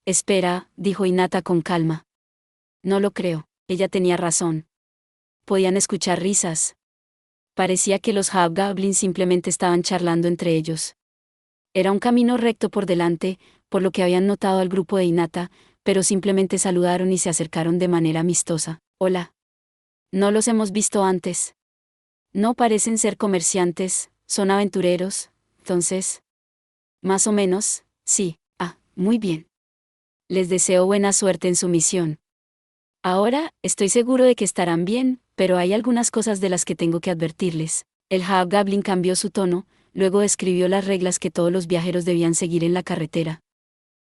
S1: Espera, dijo Hinata con calma. No lo creo, ella tenía razón. Podían escuchar risas. Parecía que los hobgoblins simplemente estaban charlando entre ellos. Era un camino recto por delante, por lo que habían notado al grupo de Hinata, pero simplemente saludaron y se acercaron de manera amistosa. Hola. No los hemos visto antes. No parecen ser comerciantes, son aventureros, entonces. Más o menos, sí. Ah, muy bien. Les deseo buena suerte en su misión. Ahora, estoy seguro de que estarán bien, pero hay algunas cosas de las que tengo que advertirles. El hobgoblin cambió su tono, luego describió las reglas que todos los viajeros debían seguir en la carretera.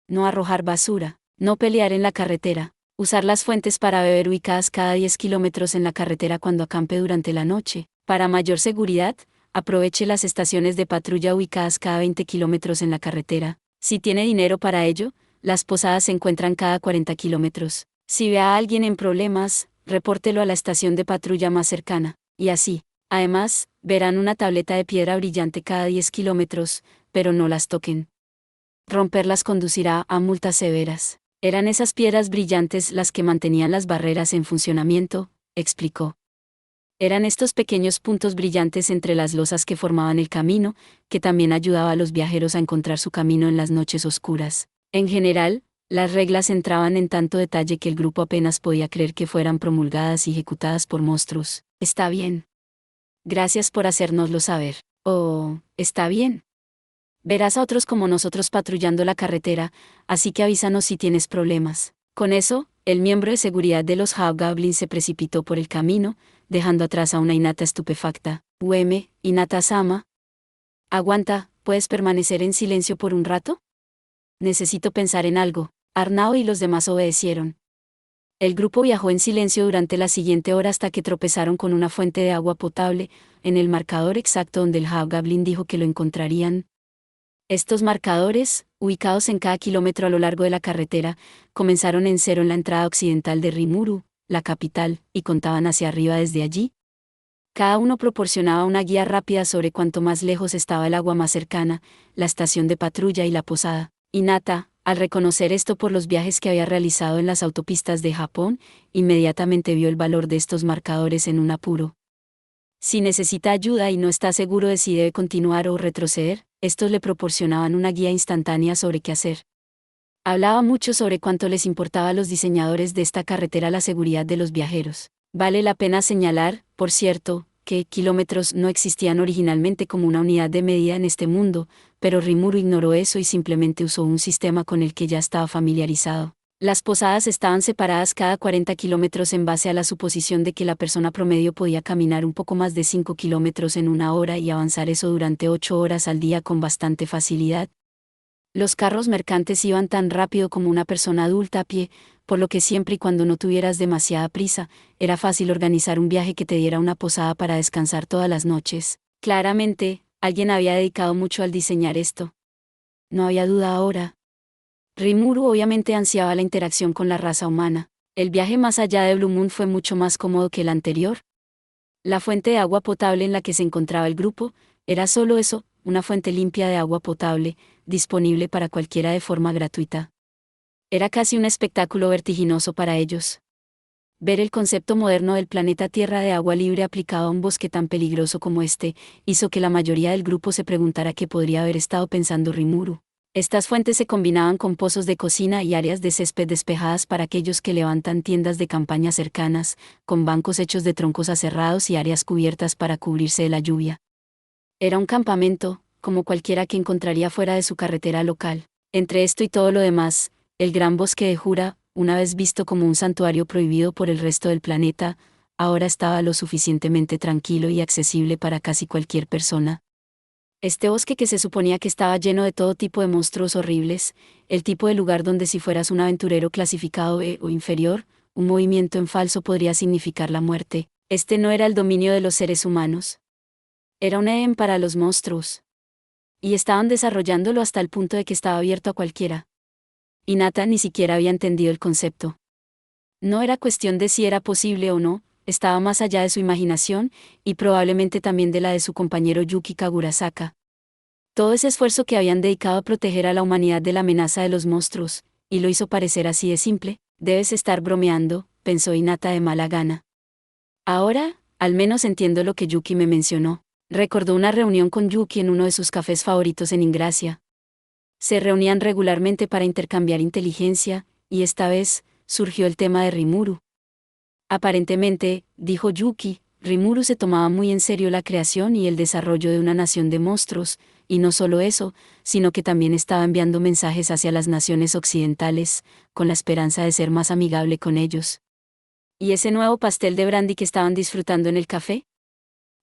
S1: No arrojar basura, no pelear en la carretera, usar las fuentes para beber ubicadas cada 10 kilómetros en la carretera cuando acampe durante la noche. Para mayor seguridad, aproveche las estaciones de patrulla ubicadas cada 20 kilómetros en la carretera. Si tiene dinero para ello, las posadas se encuentran cada 40 kilómetros. Si ve a alguien en problemas, repórtelo a la estación de patrulla más cercana, y así. Además, verán una tableta de piedra brillante cada 10 kilómetros, pero no las toquen. Romperlas conducirá a multas severas. Eran esas piedras brillantes las que mantenían las barreras en funcionamiento, explicó. Eran estos pequeños puntos brillantes entre las losas que formaban el camino, que también ayudaba a los viajeros a encontrar su camino en las noches oscuras. En general, Las reglas entraban en tanto detalle que el grupo apenas podía creer que fueran promulgadas y ejecutadas por monstruos. Está bien. Gracias por hacérnoslo saber. Oh, está bien. Verás a otros como nosotros patrullando la carretera, así que avísanos si tienes problemas. Con eso, el miembro de seguridad de los Hobgoblins se precipitó por el camino, dejando atrás a una Hinata estupefacta. Hinata-sama. Aguanta, ¿puedes permanecer en silencio por un rato? Necesito pensar en algo. Arnao y los demás obedecieron. El grupo viajó en silencio durante la siguiente hora hasta que tropezaron con una fuente de agua potable, en el marcador exacto donde el Hobgoblin dijo que lo encontrarían. Estos marcadores, ubicados en cada kilómetro a lo largo de la carretera, comenzaron en cero en la entrada occidental de Rimuru, la capital, y contaban hacia arriba desde allí. Cada uno proporcionaba una guía rápida sobre cuánto más lejos estaba el agua más cercana, la estación de patrulla y la posada. Hinata, al reconocer esto por los viajes que había realizado en las autopistas de Japón, inmediatamente vio el valor de estos marcadores en un apuro. Si necesita ayuda y no está seguro de si debe continuar o retroceder, estos le proporcionaban una guía instantánea sobre qué hacer. Hablaba mucho sobre cuánto les importaba a los diseñadores de esta carretera la seguridad de los viajeros. Vale la pena señalar, por cierto, que kilómetros no existían originalmente como una unidad de medida en este mundo, pero Rimuru ignoró eso y simplemente usó un sistema con el que ya estaba familiarizado. Las posadas estaban separadas cada 40 kilómetros en base a la suposición de que la persona promedio podía caminar un poco más de 5 kilómetros en una hora y avanzar eso durante 8 horas al día con bastante facilidad. Los carros mercantes iban tan rápido como una persona adulta a pie, por lo que siempre y cuando no tuvieras demasiada prisa, era fácil organizar un viaje que te diera una posada para descansar todas las noches. Claramente, alguien había dedicado mucho al diseñar esto. No había duda ahora. Rimuru obviamente ansiaba la interacción con la raza humana. El viaje más allá de Blue Moon fue mucho más cómodo que el anterior. La fuente de agua potable en la que se encontraba el grupo, era solo eso, una fuente limpia de agua potable, disponible para cualquiera de forma gratuita. Era casi un espectáculo vertiginoso para ellos. Ver el concepto moderno del planeta Tierra de agua libre aplicado a un bosque tan peligroso como este, hizo que la mayoría del grupo se preguntara qué podría haber estado pensando Rimuru. Estas fuentes se combinaban con pozos de cocina y áreas de césped despejadas para aquellos que levantan tiendas de campaña cercanas, con bancos hechos de troncos aserrados y áreas cubiertas para cubrirse de la lluvia. Era un campamento, como cualquiera que encontraría fuera de su carretera local. Entre esto y todo lo demás, el gran bosque de Jura, una vez visto como un santuario prohibido por el resto del planeta, ahora estaba lo suficientemente tranquilo y accesible para casi cualquier persona. Este bosque que se suponía que estaba lleno de todo tipo de monstruos horribles, el tipo de lugar donde si fueras un aventurero clasificado E o inferior, un movimiento en falso podría significar la muerte. Este no era el dominio de los seres humanos. Era un Edén para los monstruos. Y estaban desarrollándolo hasta el punto de que estaba abierto a cualquiera. Hinata ni siquiera había entendido el concepto. No era cuestión de si era posible o no, estaba más allá de su imaginación, y probablemente también de la de su compañero Yuki Kagurasaka. Todo ese esfuerzo que habían dedicado a proteger a la humanidad de la amenaza de los monstruos, y lo hizo parecer así de simple. Debes estar bromeando, pensó Hinata de mala gana. Ahora, al menos entiendo lo que Yuki me mencionó. Recordó una reunión con Yuki en uno de sus cafés favoritos en Ingracia. Se reunían regularmente para intercambiar inteligencia, y esta vez, surgió el tema de Rimuru. Aparentemente, dijo Yuki, Rimuru se tomaba muy en serio la creación y el desarrollo de una nación de monstruos, y no solo eso, sino que también estaba enviando mensajes hacia las naciones occidentales, con la esperanza de ser más amigable con ellos. ¿Y ese nuevo pastel de brandy que estaban disfrutando en el café?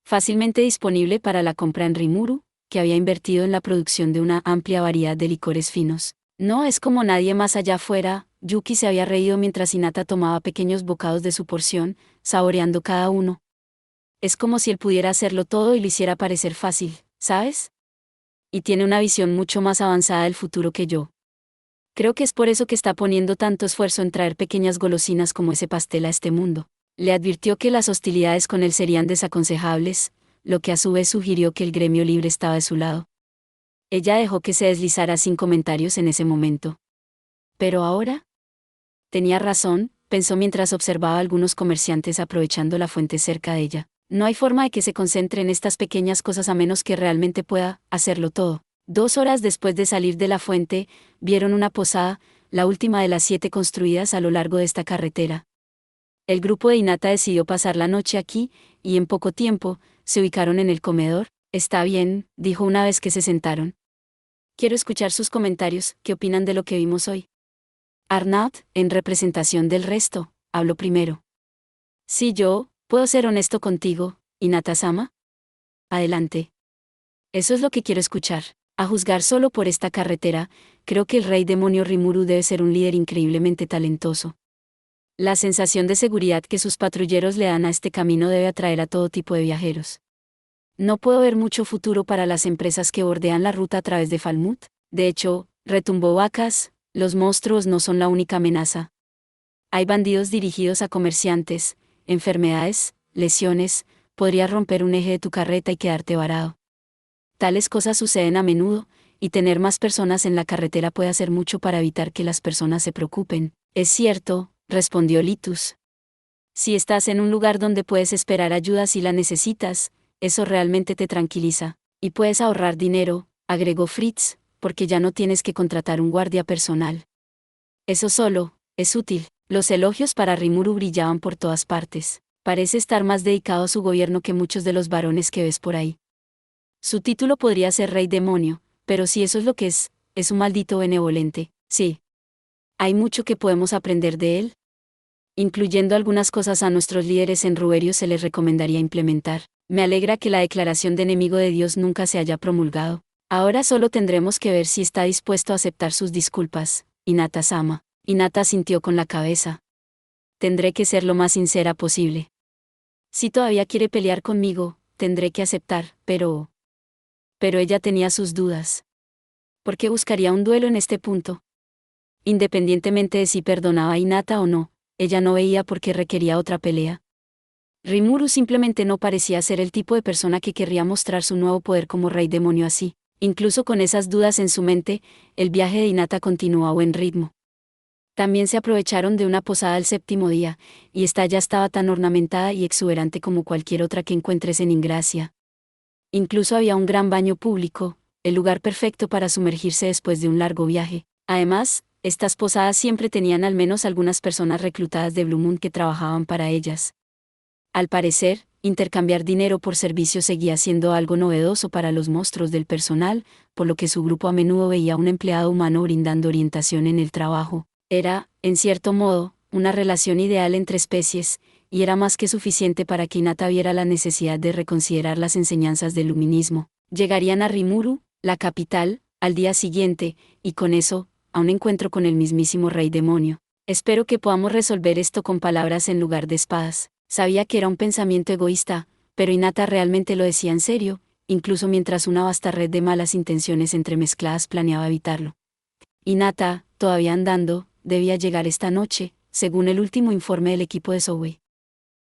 S1: Fácilmente disponible para la compra en Rimuru, que había invertido en la producción de una amplia variedad de licores finos. No es como nadie más allá afuera. Yuki se había reído mientras Hinata tomaba pequeños bocados de su porción, saboreando cada uno. Es como si él pudiera hacerlo todo y lo hiciera parecer fácil, ¿sabes? Y tiene una visión mucho más avanzada del futuro que yo. Creo que es por eso que está poniendo tanto esfuerzo en traer pequeñas golosinas como ese pastel a este mundo. Le advirtió que las hostilidades con él serían desaconsejables, lo que a su vez sugirió que el gremio libre estaba de su lado. Ella dejó que se deslizara sin comentarios en ese momento. ¿Pero ahora? Tenía razón, pensó mientras observaba a algunos comerciantes aprovechando la fuente cerca de ella. No hay forma de que se concentre en estas pequeñas cosas a menos que realmente pueda hacerlo todo. 2 horas después de salir de la fuente, vieron una posada, la última de las 7 construidas a lo largo de esta carretera. El grupo de Hinata decidió pasar la noche aquí, y en poco tiempo, se ubicaron en el comedor. Está bien, dijo una vez que se sentaron. Quiero escuchar sus comentarios. ¿Qué opinan de lo que vimos hoy? Arnaud, en representación del resto, habló primero. Sí, puedo ser honesto contigo, Hinata-sama. Adelante. Eso es lo que quiero escuchar. A juzgar solo por esta carretera, creo que el rey demonio Rimuru debe ser un líder increíblemente talentoso. La sensación de seguridad que sus patrulleros le dan a este camino debe atraer a todo tipo de viajeros. No puedo ver mucho futuro para las empresas que bordean la ruta a través de Falmouth. De hecho, retumbó Vacas, los monstruos no son la única amenaza. Hay bandidos dirigidos a comerciantes, enfermedades, lesiones, podrías romper un eje de tu carreta y quedarte varado. Tales cosas suceden a menudo, y tener más personas en la carretera puede hacer mucho para evitar que las personas se preocupen. Es cierto, respondió Litus. Si estás en un lugar donde puedes esperar ayuda si la necesitas, eso realmente te tranquiliza, y puedes ahorrar dinero, agregó Fritz, porque ya no tienes que contratar un guardia personal. Eso solo, es útil. Los elogios para Rimuru brillaban por todas partes. Parece estar más dedicado a su gobierno que muchos de los varones que ves por ahí. Su título podría ser Rey Demonio, pero si eso es lo que es un maldito benevolente, sí. Hay mucho que podemos aprender de él. Incluyendo algunas cosas a nuestros líderes en Ruberio se les recomendaría implementar. Me alegra que la declaración de enemigo de Dios nunca se haya promulgado. Ahora solo tendremos que ver si está dispuesto a aceptar sus disculpas, Hinata-sama. Hinata sintió con la cabeza. Tendré que ser lo más sincera posible. Si todavía quiere pelear conmigo, tendré que aceptar, pero ella tenía sus dudas. ¿Por qué buscaría un duelo en este punto? Independientemente de si perdonaba a Hinata o no, ella no veía por qué requería otra pelea. Rimuru simplemente no parecía ser el tipo de persona que querría mostrar su nuevo poder como rey demonio así. Incluso con esas dudas en su mente, el viaje de Hinata continuó a buen ritmo. También se aprovecharon de una posada el 7º día, y esta ya estaba tan ornamentada y exuberante como cualquier otra que encuentres en Ingracia. Incluso había un gran baño público, el lugar perfecto para sumergirse después de un largo viaje. Además, estas posadas siempre tenían al menos algunas personas reclutadas de Blue Moon que trabajaban para ellas. Al parecer, intercambiar dinero por servicio seguía siendo algo novedoso para los monstruos del personal, por lo que su grupo a menudo veía a un empleado humano brindando orientación en el trabajo. Era, en cierto modo, una relación ideal entre especies, y era más que suficiente para que Hinata viera la necesidad de reconsiderar las enseñanzas del luminismo. Llegarían a Rimuru, la capital, al día siguiente, y con eso, a un encuentro con el mismísimo rey demonio. Espero que podamos resolver esto con palabras en lugar de espadas. Sabía que era un pensamiento egoísta, pero Hinata realmente lo decía en serio, incluso mientras una vasta red de malas intenciones entremezcladas planeaba evitarlo. Hinata, todavía andando, debía llegar esta noche, según el último informe del equipo de Zoe.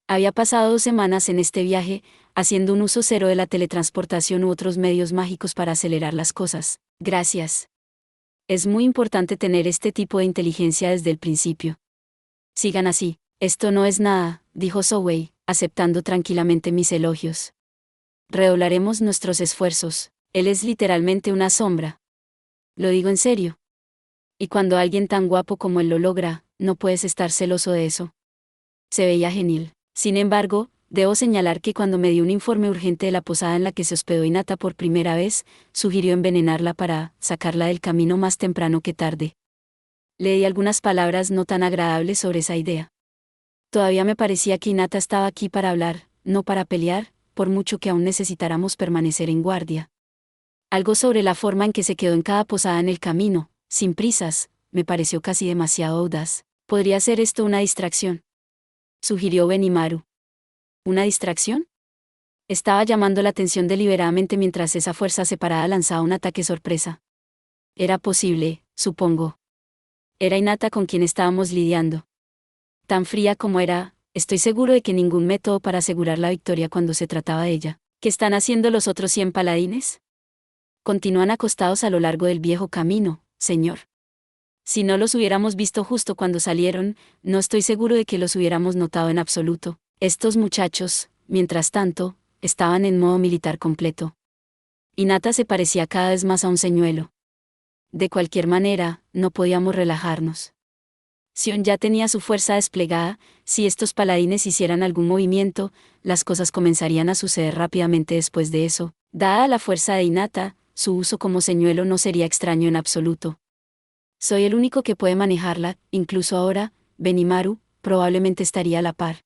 S1: Había pasado 2 semanas en este viaje, haciendo un uso cero de la teletransportación u otros medios mágicos para acelerar las cosas. Gracias. Es muy importante tener este tipo de inteligencia desde el principio. Sigan así. Esto no es nada, dijo Zoe, aceptando tranquilamente mis elogios. Redoblaremos nuestros esfuerzos. Él es literalmente una sombra. Lo digo en serio. Y cuando alguien tan guapo como él lo logra, no puedes estar celoso de eso. Se veía genial. Sin embargo, debo señalar que cuando me dio un informe urgente de la posada en la que se hospedó Hinata por primera vez, sugirió envenenarla para sacarla del camino más temprano que tarde. Le di algunas palabras no tan agradables sobre esa idea. Todavía me parecía que Hinata estaba aquí para hablar, no para pelear, por mucho que aún necesitáramos permanecer en guardia. Algo sobre la forma en que se quedó en cada posada en el camino, sin prisas, me pareció casi demasiado audaz. ¿Podría ser esto una distracción?, sugirió Benimaru. ¿Una distracción? Estaba llamando la atención deliberadamente mientras esa fuerza separada lanzaba un ataque sorpresa. Era posible, supongo. Era Hinata con quien estábamos lidiando. Tan fría como era, estoy seguro de que ningún método para asegurar la victoria cuando se trataba de ella. ¿Qué están haciendo los otros 100 paladines? Continúan acostados a lo largo del viejo camino, señor. Si no los hubiéramos visto justo cuando salieron, no estoy seguro de que los hubiéramos notado en absoluto. Estos muchachos, mientras tanto, estaban en modo militar completo. Hinata se parecía cada vez más a un señuelo. De cualquier manera, no podíamos relajarnos. Sion ya tenía su fuerza desplegada, si estos paladines hicieran algún movimiento, las cosas comenzarían a suceder rápidamente después de eso. Dada la fuerza de Hinata, su uso como señuelo no sería extraño en absoluto. Soy el único que puede manejarla, incluso ahora, Benimaru, probablemente estaría a la par.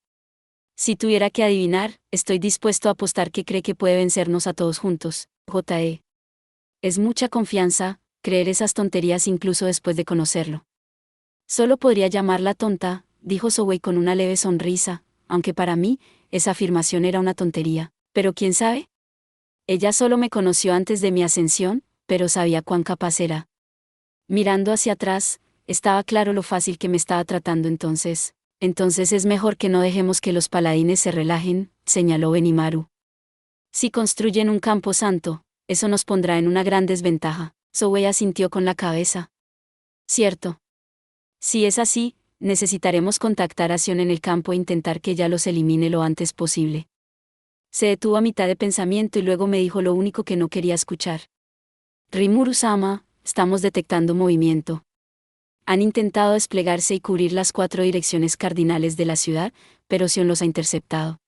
S1: Si tuviera que adivinar, estoy dispuesto a apostar que cree que puede vencernos a todos juntos, J.E. Es mucha confianza, creer esas tonterías incluso después de conocerlo. Solo podría llamarla tonta, dijo Souei con una leve sonrisa, aunque para mí, esa afirmación era una tontería. Pero quién sabe. Ella solo me conoció antes de mi ascensión, pero sabía cuán capaz era. Mirando hacia atrás, estaba claro lo fácil que me estaba tratando entonces. Entonces es mejor que no dejemos que los paladines se relajen, señaló Benimaru. Si construyen un campo santo, eso nos pondrá en una gran desventaja. Souei asintió con la cabeza. Cierto. Si es así, necesitaremos contactar a Sion en el campo e intentar que ella los elimine lo antes posible. Se detuvo a mitad de pensamiento y luego me dijo lo único que no quería escuchar. Rimuru-sama, estamos detectando movimiento. Han intentado desplegarse y cubrir las 4 direcciones cardinales de la ciudad, pero Sion los ha interceptado.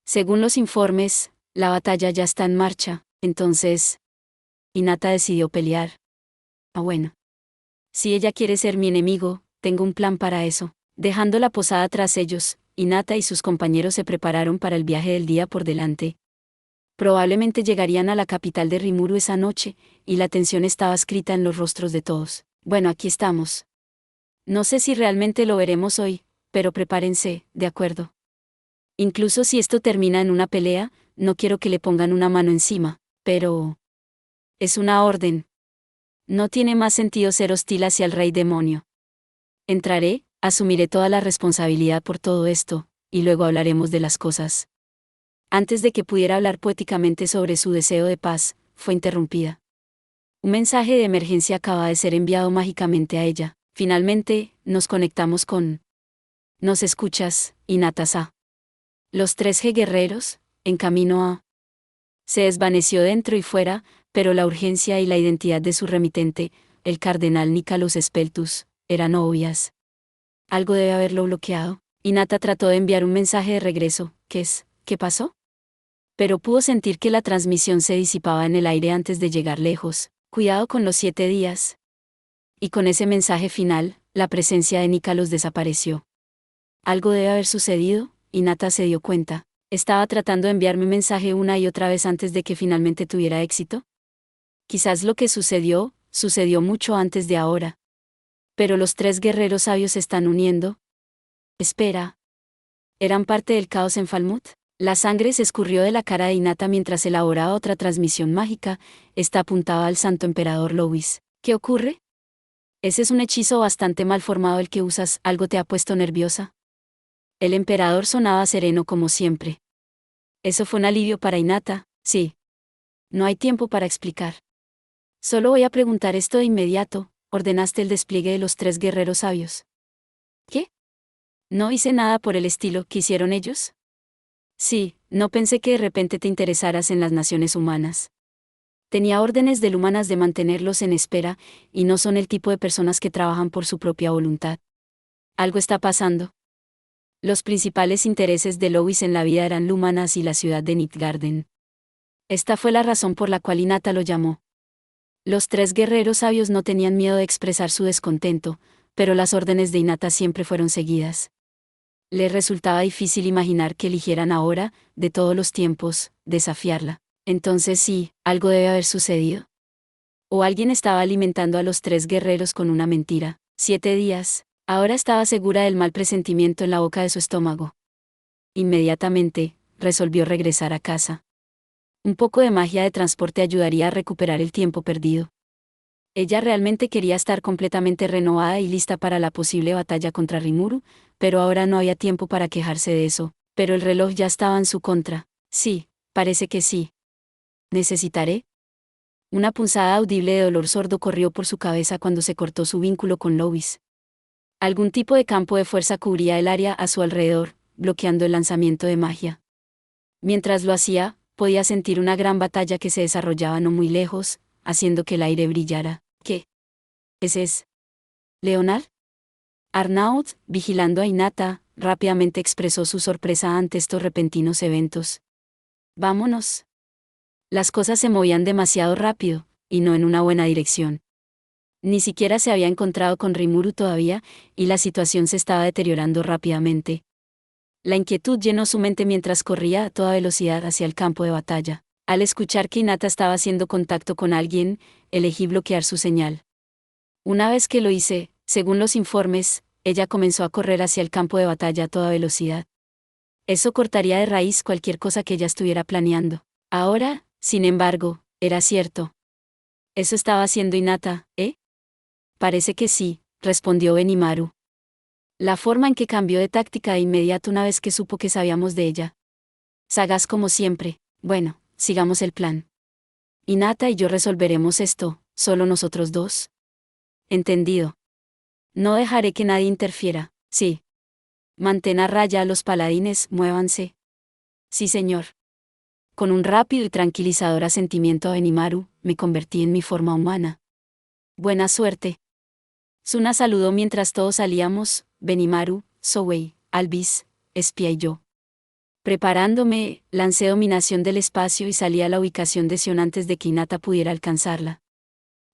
S1: Según los informes, la batalla ya está en marcha, entonces... Hinata decidió pelear. Ah, bueno. Si ella quiere ser mi enemigo, tengo un plan para eso. Dejando la posada tras ellos, Hinata y sus compañeros se prepararon para el viaje del día por delante. Probablemente llegarían a la capital de Rimuru esa noche, y la tensión estaba escrita en los rostros de todos. Bueno, aquí estamos. No sé si realmente lo veremos hoy, pero prepárense, ¿de acuerdo? Incluso si esto termina en una pelea, no quiero que le pongan una mano encima, pero... es una orden. No tiene más sentido ser hostil hacia el rey demonio. Entraré, asumiré toda la responsabilidad por todo esto, y luego hablaremos de las cosas. Antes de que pudiera hablar poéticamente sobre su deseo de paz, fue interrumpida. Un mensaje de emergencia acaba de ser enviado mágicamente a ella. Finalmente, nos conectamos con... ¿Nos escuchas, Hinata-sa? Los 3G guerreros, en camino a... Se desvaneció dentro y fuera, pero la urgencia y la identidad de su remitente, el cardenal Nicalos Speltus, eran obvias. Algo debe haberlo bloqueado. Hinata trató de enviar un mensaje de regreso. ¿Qué pasó? Pero pudo sentir que la transmisión se disipaba en el aire antes de llegar lejos. Cuidado con los 7 días. Y con ese mensaje final, la presencia de Nicalos desapareció. Algo debe haber sucedido, Hinata se dio cuenta. ¿Estaba tratando de enviarme un mensaje una y otra vez antes de que finalmente tuviera éxito? Quizás lo que sucedió mucho antes de ahora. Pero los 3 guerreros sabios se están uniendo. Espera. ¿Eran parte del caos en Falmouth? La sangre se escurrió de la cara de Hinata mientras elaboraba otra transmisión mágica. Esta apuntaba al santo emperador Louis. ¿Qué ocurre? Ese es un hechizo bastante mal formado el que usas. ¿Algo te ha puesto nerviosa? El emperador sonaba sereno como siempre. Eso fue un alivio para Hinata, sí. No hay tiempo para explicar. Solo voy a preguntar esto de inmediato. ¿Ordenaste el despliegue de los 3 guerreros sabios? ¿Qué? No hice nada por el estilo. ¿Qué hicieron ellos? Sí, no pensé que de repente te interesaras en las naciones humanas. Tenía órdenes del humanas de mantenerlos en espera, y no son el tipo de personas que trabajan por su propia voluntad. Algo está pasando. Los principales intereses de Louis en la vida eran Lumanas y la ciudad de Nidgarden. Esta fue la razón por la cual Hinata lo llamó. Los 3 guerreros sabios no tenían miedo de expresar su descontento, pero las órdenes de Hinata siempre fueron seguidas. Le resultaba difícil imaginar que eligieran ahora, de todos los tiempos, desafiarla. Entonces sí, algo debe haber sucedido. O alguien estaba alimentando a los 3 guerreros con una mentira. 7 días. Ahora estaba segura del mal presentimiento en la boca de su estómago. Inmediatamente, resolvió regresar a casa. Un poco de magia de transporte ayudaría a recuperar el tiempo perdido. Ella realmente quería estar completamente renovada y lista para la posible batalla contra Rimuru, pero ahora no había tiempo para quejarse de eso. Pero el reloj ya estaba en su contra. Sí, parece que sí. ¿Necesitaré? Una punzada audible de dolor sordo corrió por su cabeza cuando se cortó su vínculo con Louis. Algún tipo de campo de fuerza cubría el área a su alrededor, bloqueando el lanzamiento de magia. Mientras lo hacía, podía sentir una gran batalla que se desarrollaba no muy lejos, haciendo que el aire brillara. ¿Qué? ¿Ese es Leonard? Arnaud, vigilando a Hinata, rápidamente expresó su sorpresa ante estos repentinos eventos. Vámonos. Las cosas se movían demasiado rápido, y no en una buena dirección. Ni siquiera se había encontrado con Rimuru todavía, y la situación se estaba deteriorando rápidamente. La inquietud llenó su mente mientras corría a toda velocidad hacia el campo de batalla. Al escuchar que Hinata estaba haciendo contacto con alguien, elegí bloquear su señal. Una vez que lo hice, según los informes, ella comenzó a correr hacia el campo de batalla a toda velocidad. Eso cortaría de raíz cualquier cosa que ella estuviera planeando. Ahora, sin embargo, era cierto. ¿Eso estaba haciendo Hinata, eh? Parece que sí, respondió Benimaru. La forma en que cambió de táctica de inmediato una vez que supo que sabíamos de ella. Sagaz como siempre. Bueno, sigamos el plan. Hinata y yo resolveremos esto, solo nosotros dos. Entendido. No dejaré que nadie interfiera, sí. Mantén a raya a los paladines, muévanse. Sí, señor. Con un rápido y tranquilizador asentimiento a Benimaru, me convertí en mi forma humana. Buena suerte. Suna saludó mientras todos salíamos, Benimaru, Souei, Albis, Espía y yo. Preparándome, lancé dominación del espacio y salí a la ubicación de Sion antes de que Hinata pudiera alcanzarla.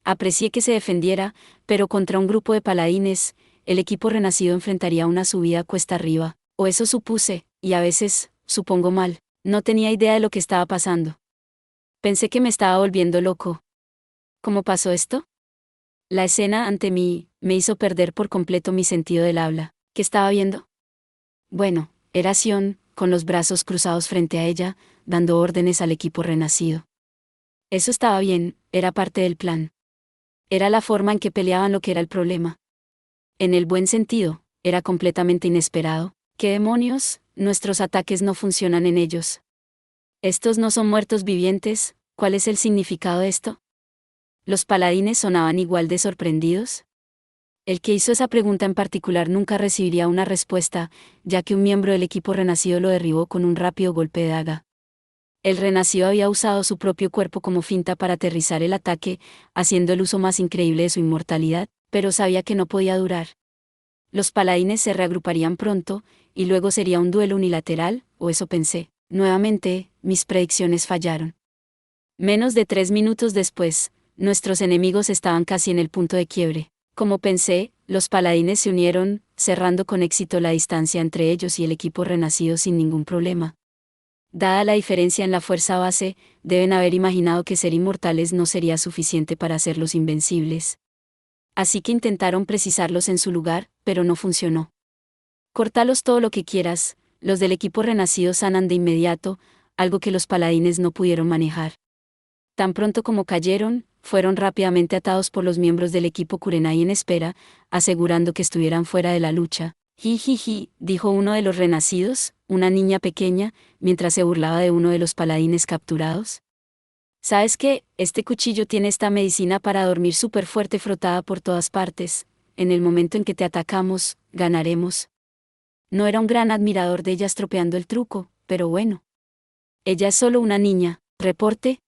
S1: Aprecié que se defendiera, pero contra un grupo de paladines, el equipo renacido enfrentaría una subida cuesta arriba, o eso supuse, y a veces, supongo mal, no tenía idea de lo que estaba pasando. Pensé que me estaba volviendo loco. ¿Cómo pasó esto? La escena ante mí me hizo perder por completo mi sentido del habla. ¿Qué estaba viendo? Bueno, era Sion, con los brazos cruzados frente a ella, dando órdenes al equipo renacido. Eso estaba bien, era parte del plan. Era la forma en que peleaban lo que era el problema. En el buen sentido, era completamente inesperado. ¿Qué demonios? Nuestros ataques no funcionan en ellos. Estos no son muertos vivientes, ¿cuál es el significado de esto? ¿Los paladines sonaban igual de sorprendidos? El que hizo esa pregunta en particular nunca recibiría una respuesta, ya que un miembro del equipo renacido lo derribó con un rápido golpe de daga. El renacido había usado su propio cuerpo como finta para aterrizar el ataque, haciendo el uso más increíble de su inmortalidad, pero sabía que no podía durar. Los paladines se reagruparían pronto, y luego sería un duelo unilateral, o eso pensé. Nuevamente, mis predicciones fallaron. Menos de 3 minutos después, nuestros enemigos estaban casi en el punto de quiebre. Como pensé, los paladines se unieron, cerrando con éxito la distancia entre ellos y el equipo renacido sin ningún problema. Dada la diferencia en la fuerza base, deben haber imaginado que ser inmortales no sería suficiente para hacerlos invencibles. Así que intentaron precisarlos en su lugar, pero no funcionó. Córtalos todo lo que quieras, los del equipo renacido sanan de inmediato, algo que los paladines no pudieron manejar. Tan pronto como cayeron, fueron rápidamente atados por los miembros del equipo Kurenai en espera, asegurando que estuvieran fuera de la lucha. Jijiji, dijo uno de los renacidos, una niña pequeña, mientras se burlaba de uno de los paladines capturados. ¿Sabes qué? Este cuchillo tiene esta medicina para dormir súper fuerte frotada por todas partes. En el momento en que te atacamos, ganaremos. No era un gran admirador de ella estropeando el truco, pero bueno. Ella es solo una niña, reporte.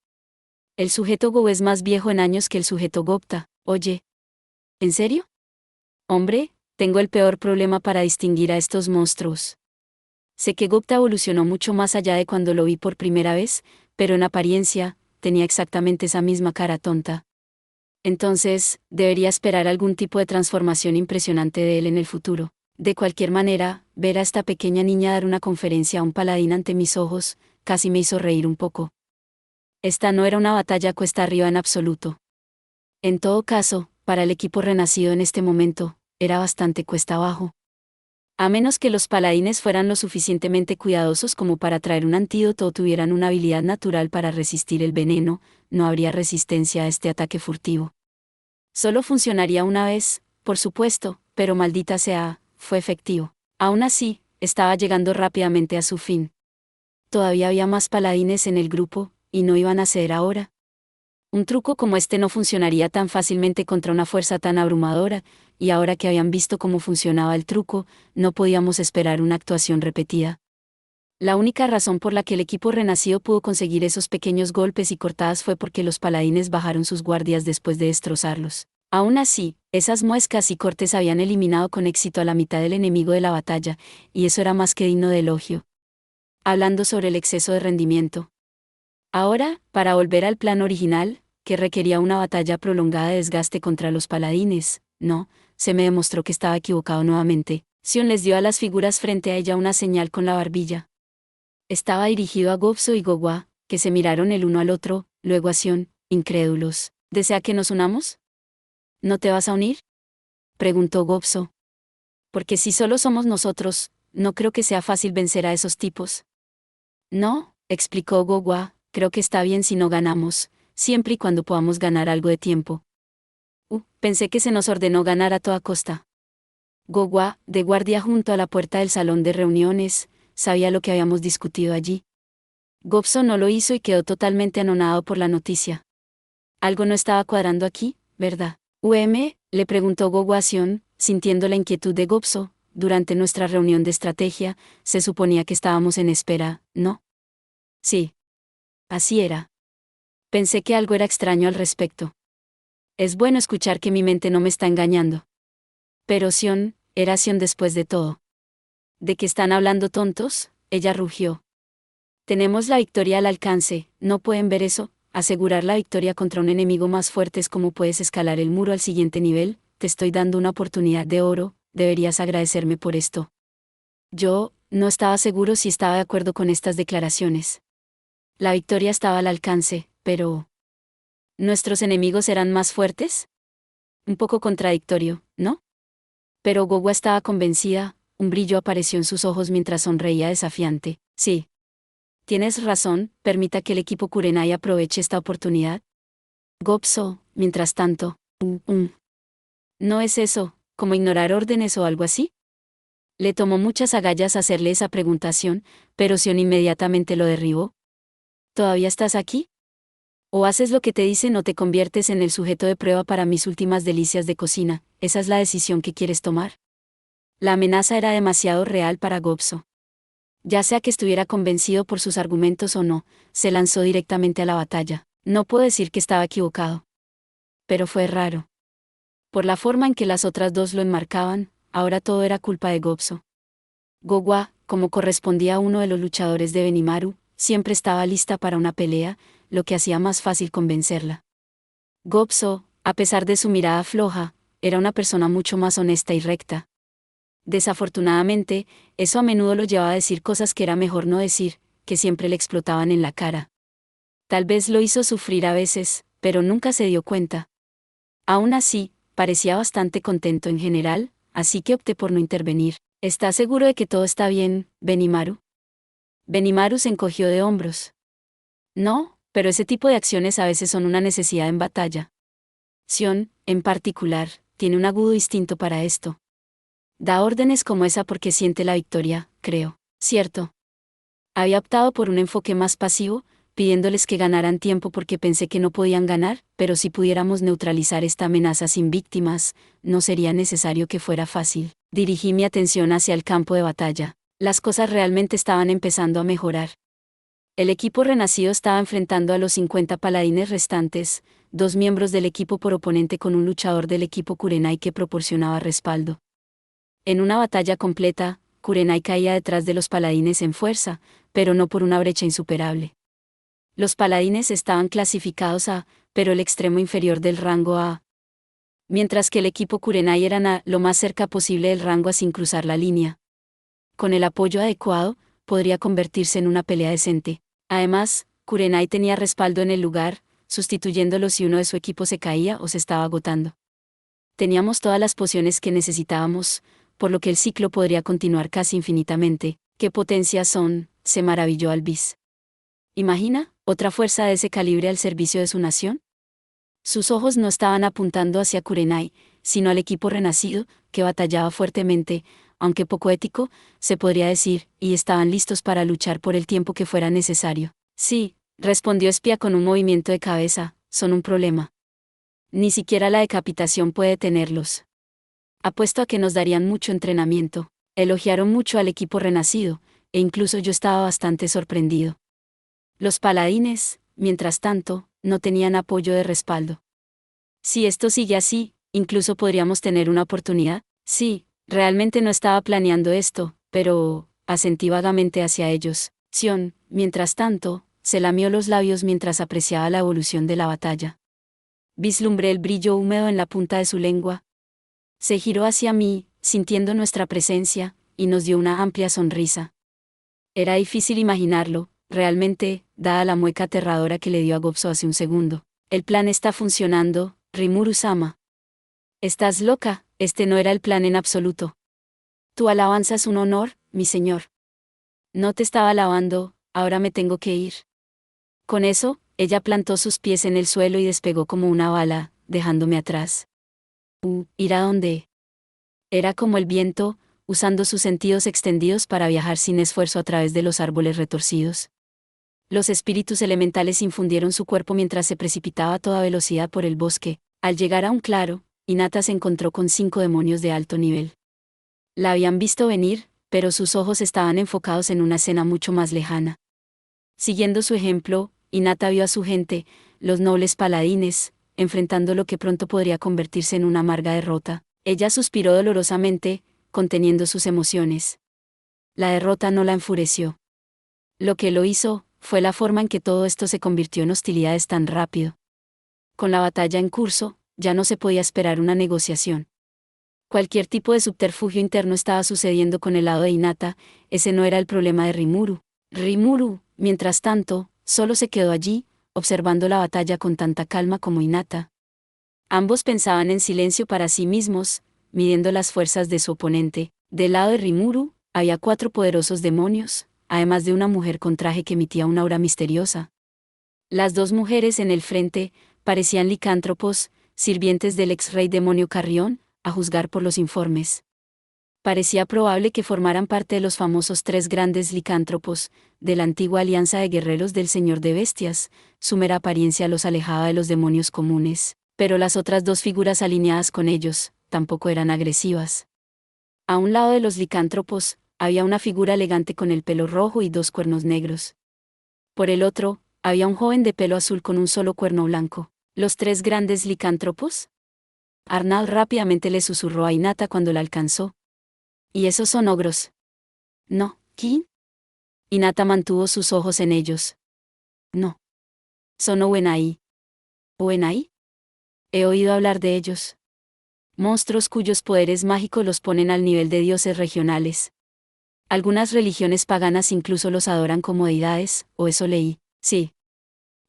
S1: El sujeto Go es más viejo en años que el sujeto Gopta, oye. ¿En serio? Hombre, tengo el peor problema para distinguir a estos monstruos. Sé que Gopta evolucionó mucho más allá de cuando lo vi por primera vez, pero en apariencia, tenía exactamente esa misma cara tonta. Entonces, debería esperar algún tipo de transformación impresionante de él en el futuro. De cualquier manera, ver a esta pequeña niña dar una conferencia a un paladín ante mis ojos, casi me hizo reír un poco. Esta no era una batalla cuesta arriba en absoluto. En todo caso, para el equipo renacido en este momento, era bastante cuesta abajo. A menos que los paladines fueran lo suficientemente cuidadosos como para traer un antídoto o tuvieran una habilidad natural para resistir el veneno, no habría resistencia a este ataque furtivo. Solo funcionaría una vez, por supuesto, pero maldita sea, fue efectivo. Aún así, estaba llegando rápidamente a su fin. Todavía había más paladines en el grupo, y no iban a ceder ahora. Un truco como este no funcionaría tan fácilmente contra una fuerza tan abrumadora, y ahora que habían visto cómo funcionaba el truco, no podíamos esperar una actuación repetida. La única razón por la que el equipo renacido pudo conseguir esos pequeños golpes y cortadas fue porque los paladines bajaron sus guardias después de destrozarlos. Aún así, Esas muescas y cortes habían eliminado con éxito a la mitad del enemigo de la batalla, y eso era más que digno de elogio. Hablando sobre el exceso de rendimiento. Ahora, para volver al plan original, que requería una batalla prolongada de desgaste contra los paladines, no, se me demostró que estaba equivocado nuevamente. Sion les dio a las figuras frente a ella una señal con la barbilla. Estaba dirigido a Gobso y Gogwa, que se miraron el uno al otro, luego a Sion, incrédulos. ¿Desea que nos unamos? ¿No te vas a unir?, preguntó Gobso. Porque si solo somos nosotros, no creo que sea fácil vencer a esos tipos. No, explicó Gogwa, creo que está bien si no ganamos, siempre y cuando podamos ganar algo de tiempo. Pensé que se nos ordenó ganar a toda costa. Gogwa, de guardia junto a la puerta del salón de reuniones, sabía lo que habíamos discutido allí. Gobso no lo hizo y quedó totalmente anonadado por la noticia. Algo no estaba cuadrando aquí, ¿verdad? Le preguntó Gogwa a Sion, sintiendo la inquietud de Gobso. Durante nuestra reunión de estrategia, se suponía que estábamos en espera, ¿no? Sí. Así era. Pensé que algo era extraño al respecto. Es bueno escuchar que mi mente no me está engañando. Pero Sion, era Sion después de todo. ¿De qué están hablando, tontos?, ella rugió. Tenemos la victoria al alcance, ¿no pueden ver eso? Asegurar la victoria contra un enemigo más fuerte es como puedes escalar el muro al siguiente nivel. Te estoy dando una oportunidad de oro, deberías agradecerme por esto. Yo, no estaba seguro si estaba de acuerdo con estas declaraciones. La victoria estaba al alcance, pero... ¿nuestros enemigos eran más fuertes? Un poco contradictorio, ¿no? Pero Gogwa estaba convencida, un brillo apareció en sus ojos mientras sonreía desafiante. Sí. Tienes razón, permita que el equipo Kurenai aproveche esta oportunidad. Gobso, mientras tanto, ¿no es eso, como ignorar órdenes o algo así? Le tomó muchas agallas hacerle esa preguntación, pero Sion inmediatamente lo derribó. ¿Todavía estás aquí? O haces lo que te dicen o te conviertes en el sujeto de prueba para mis últimas delicias de cocina. ¿Esa es la decisión que quieres tomar? La amenaza era demasiado real para Gobso. Ya sea que estuviera convencido por sus argumentos o no, se lanzó directamente a la batalla. No puedo decir que estaba equivocado. Pero fue raro. Por la forma en que las otras dos lo enmarcaban, ahora todo era culpa de Gobso. Gogwa, como correspondía a uno de los luchadores de Benimaru, siempre estaba lista para una pelea, lo que hacía más fácil convencerla. Gobso, a pesar de su mirada floja, era una persona mucho más honesta y recta. Desafortunadamente, eso a menudo lo llevaba a decir cosas que era mejor no decir, que siempre le explotaban en la cara. Tal vez lo hizo sufrir a veces, pero nunca se dio cuenta. Aún así, parecía bastante contento en general, así que opté por no intervenir. ¿Estás seguro de que todo está bien, Benimaru? Benimaru se encogió de hombros. No, pero ese tipo de acciones a veces son una necesidad en batalla. Sion, en particular, tiene un agudo instinto para esto. Da órdenes como esa porque siente la victoria, creo. Cierto. Había optado por un enfoque más pasivo, pidiéndoles que ganaran tiempo porque pensé que no podían ganar, pero si pudiéramos neutralizar esta amenaza sin víctimas, no sería necesario que fuera fácil. Dirigí mi atención hacia el campo de batalla. Las cosas realmente estaban empezando a mejorar. El equipo renacido estaba enfrentando a los 50 paladines restantes, 2 miembros del equipo por oponente con un luchador del equipo Kurenai que proporcionaba respaldo. En una batalla completa, Kurenai caía detrás de los paladines en fuerza, pero no por una brecha insuperable. Los paladines estaban clasificados A, pero el extremo inferior del rango A. Mientras que el equipo Kurenai eran A, lo más cerca posible del rango A sin cruzar la línea. Con el apoyo adecuado, podría convertirse en una pelea decente. Además, Kurenai tenía respaldo en el lugar, sustituyéndolo si uno de su equipo se caía o se estaba agotando. Teníamos todas las pociones que necesitábamos, por lo que el ciclo podría continuar casi infinitamente. ¿Qué potencias son?, se maravilló Alvis. ¿Imagina, otra fuerza de ese calibre al servicio de su nación? Sus ojos no estaban apuntando hacia Kurenai, sino al equipo renacido, que batallaba fuertemente, aunque poco ético, se podría decir, y estaban listos para luchar por el tiempo que fuera necesario. Sí, respondió Espía con un movimiento de cabeza, son un problema. Ni siquiera la decapitación puede detenerlos. Apuesto a que nos darían mucho entrenamiento. Elogiaron mucho al equipo renacido, e incluso yo estaba bastante sorprendido. Los paladines, mientras tanto, no tenían apoyo de respaldo. Si esto sigue así, Incluso podríamos tener una oportunidad. Sí, realmente no estaba planeando esto, pero asentí vagamente hacia ellos. Sion, mientras tanto, se lamió los labios mientras apreciaba la evolución de la batalla. Vislumbré el brillo húmedo en la punta de su lengua. Se giró hacia mí, sintiendo nuestra presencia, y nos dio una amplia sonrisa. Era difícil imaginarlo, realmente, dada la mueca aterradora que le dio a Gopso hace un segundo. El plan está funcionando, Rimuru-sama. Estás loca, este no era el plan en absoluto. Tu alabanza es un honor, mi señor. No te estaba alabando, ahora me tengo que ir. Con eso, ella plantó sus pies en el suelo y despegó como una bala, dejándome atrás. ¿Ir a dónde? Era como el viento, usando sus sentidos extendidos para viajar sin esfuerzo a través de los árboles retorcidos. Los espíritus elementales infundieron su cuerpo mientras se precipitaba a toda velocidad por el bosque. Al llegar a un claro, Hinata se encontró con 5 demonios de alto nivel. La habían visto venir, pero sus ojos estaban enfocados en una escena mucho más lejana. Siguiendo su ejemplo, Hinata vio a su gente, los nobles paladines, enfrentando lo que pronto podría convertirse en una amarga derrota. Ella suspiró dolorosamente, conteniendo sus emociones. La derrota no la enfureció. Lo que lo hizo, fue la forma en que todo esto se convirtió en hostilidades tan rápido. Con la batalla en curso, ya no se podía esperar una negociación. Cualquier tipo de subterfugio interno estaba sucediendo con el lado de Hinata, ese no era el problema de Rimuru. Rimuru, mientras tanto, solo se quedó allí, observando la batalla con tanta calma como Hinata. Ambos pensaban en silencio para sí mismos, midiendo las fuerzas de su oponente. Del lado de Rimuru, había 4 poderosos demonios, además de una mujer con traje que emitía una aura misteriosa. Las 2 mujeres en el frente parecían licántropos, sirvientes del ex-rey demonio Carrión, a juzgar por los informes. Parecía probable que formaran parte de los famosos 3 grandes licántropos, de la antigua alianza de guerreros del Señor de Bestias. Su mera apariencia los alejaba de los demonios comunes, pero las otras 2 figuras alineadas con ellos, tampoco eran agresivas. A un lado de los licántropos, había una figura elegante con el pelo rojo y 2 cuernos negros. Por el otro, había un joven de pelo azul con un solo cuerno blanco. ¿Los 3 grandes licántropos? Arnal rápidamente le susurró a Hinata cuando la alcanzó. ¿Y esos son ogros? No, ¿quién? Hinata mantuvo sus ojos en ellos. No. Son Owenai. ¿Owenai? He oído hablar de ellos. Monstruos cuyos poderes mágicos los ponen al nivel de dioses regionales. Algunas religiones paganas incluso los adoran como deidades, o eso leí. Sí.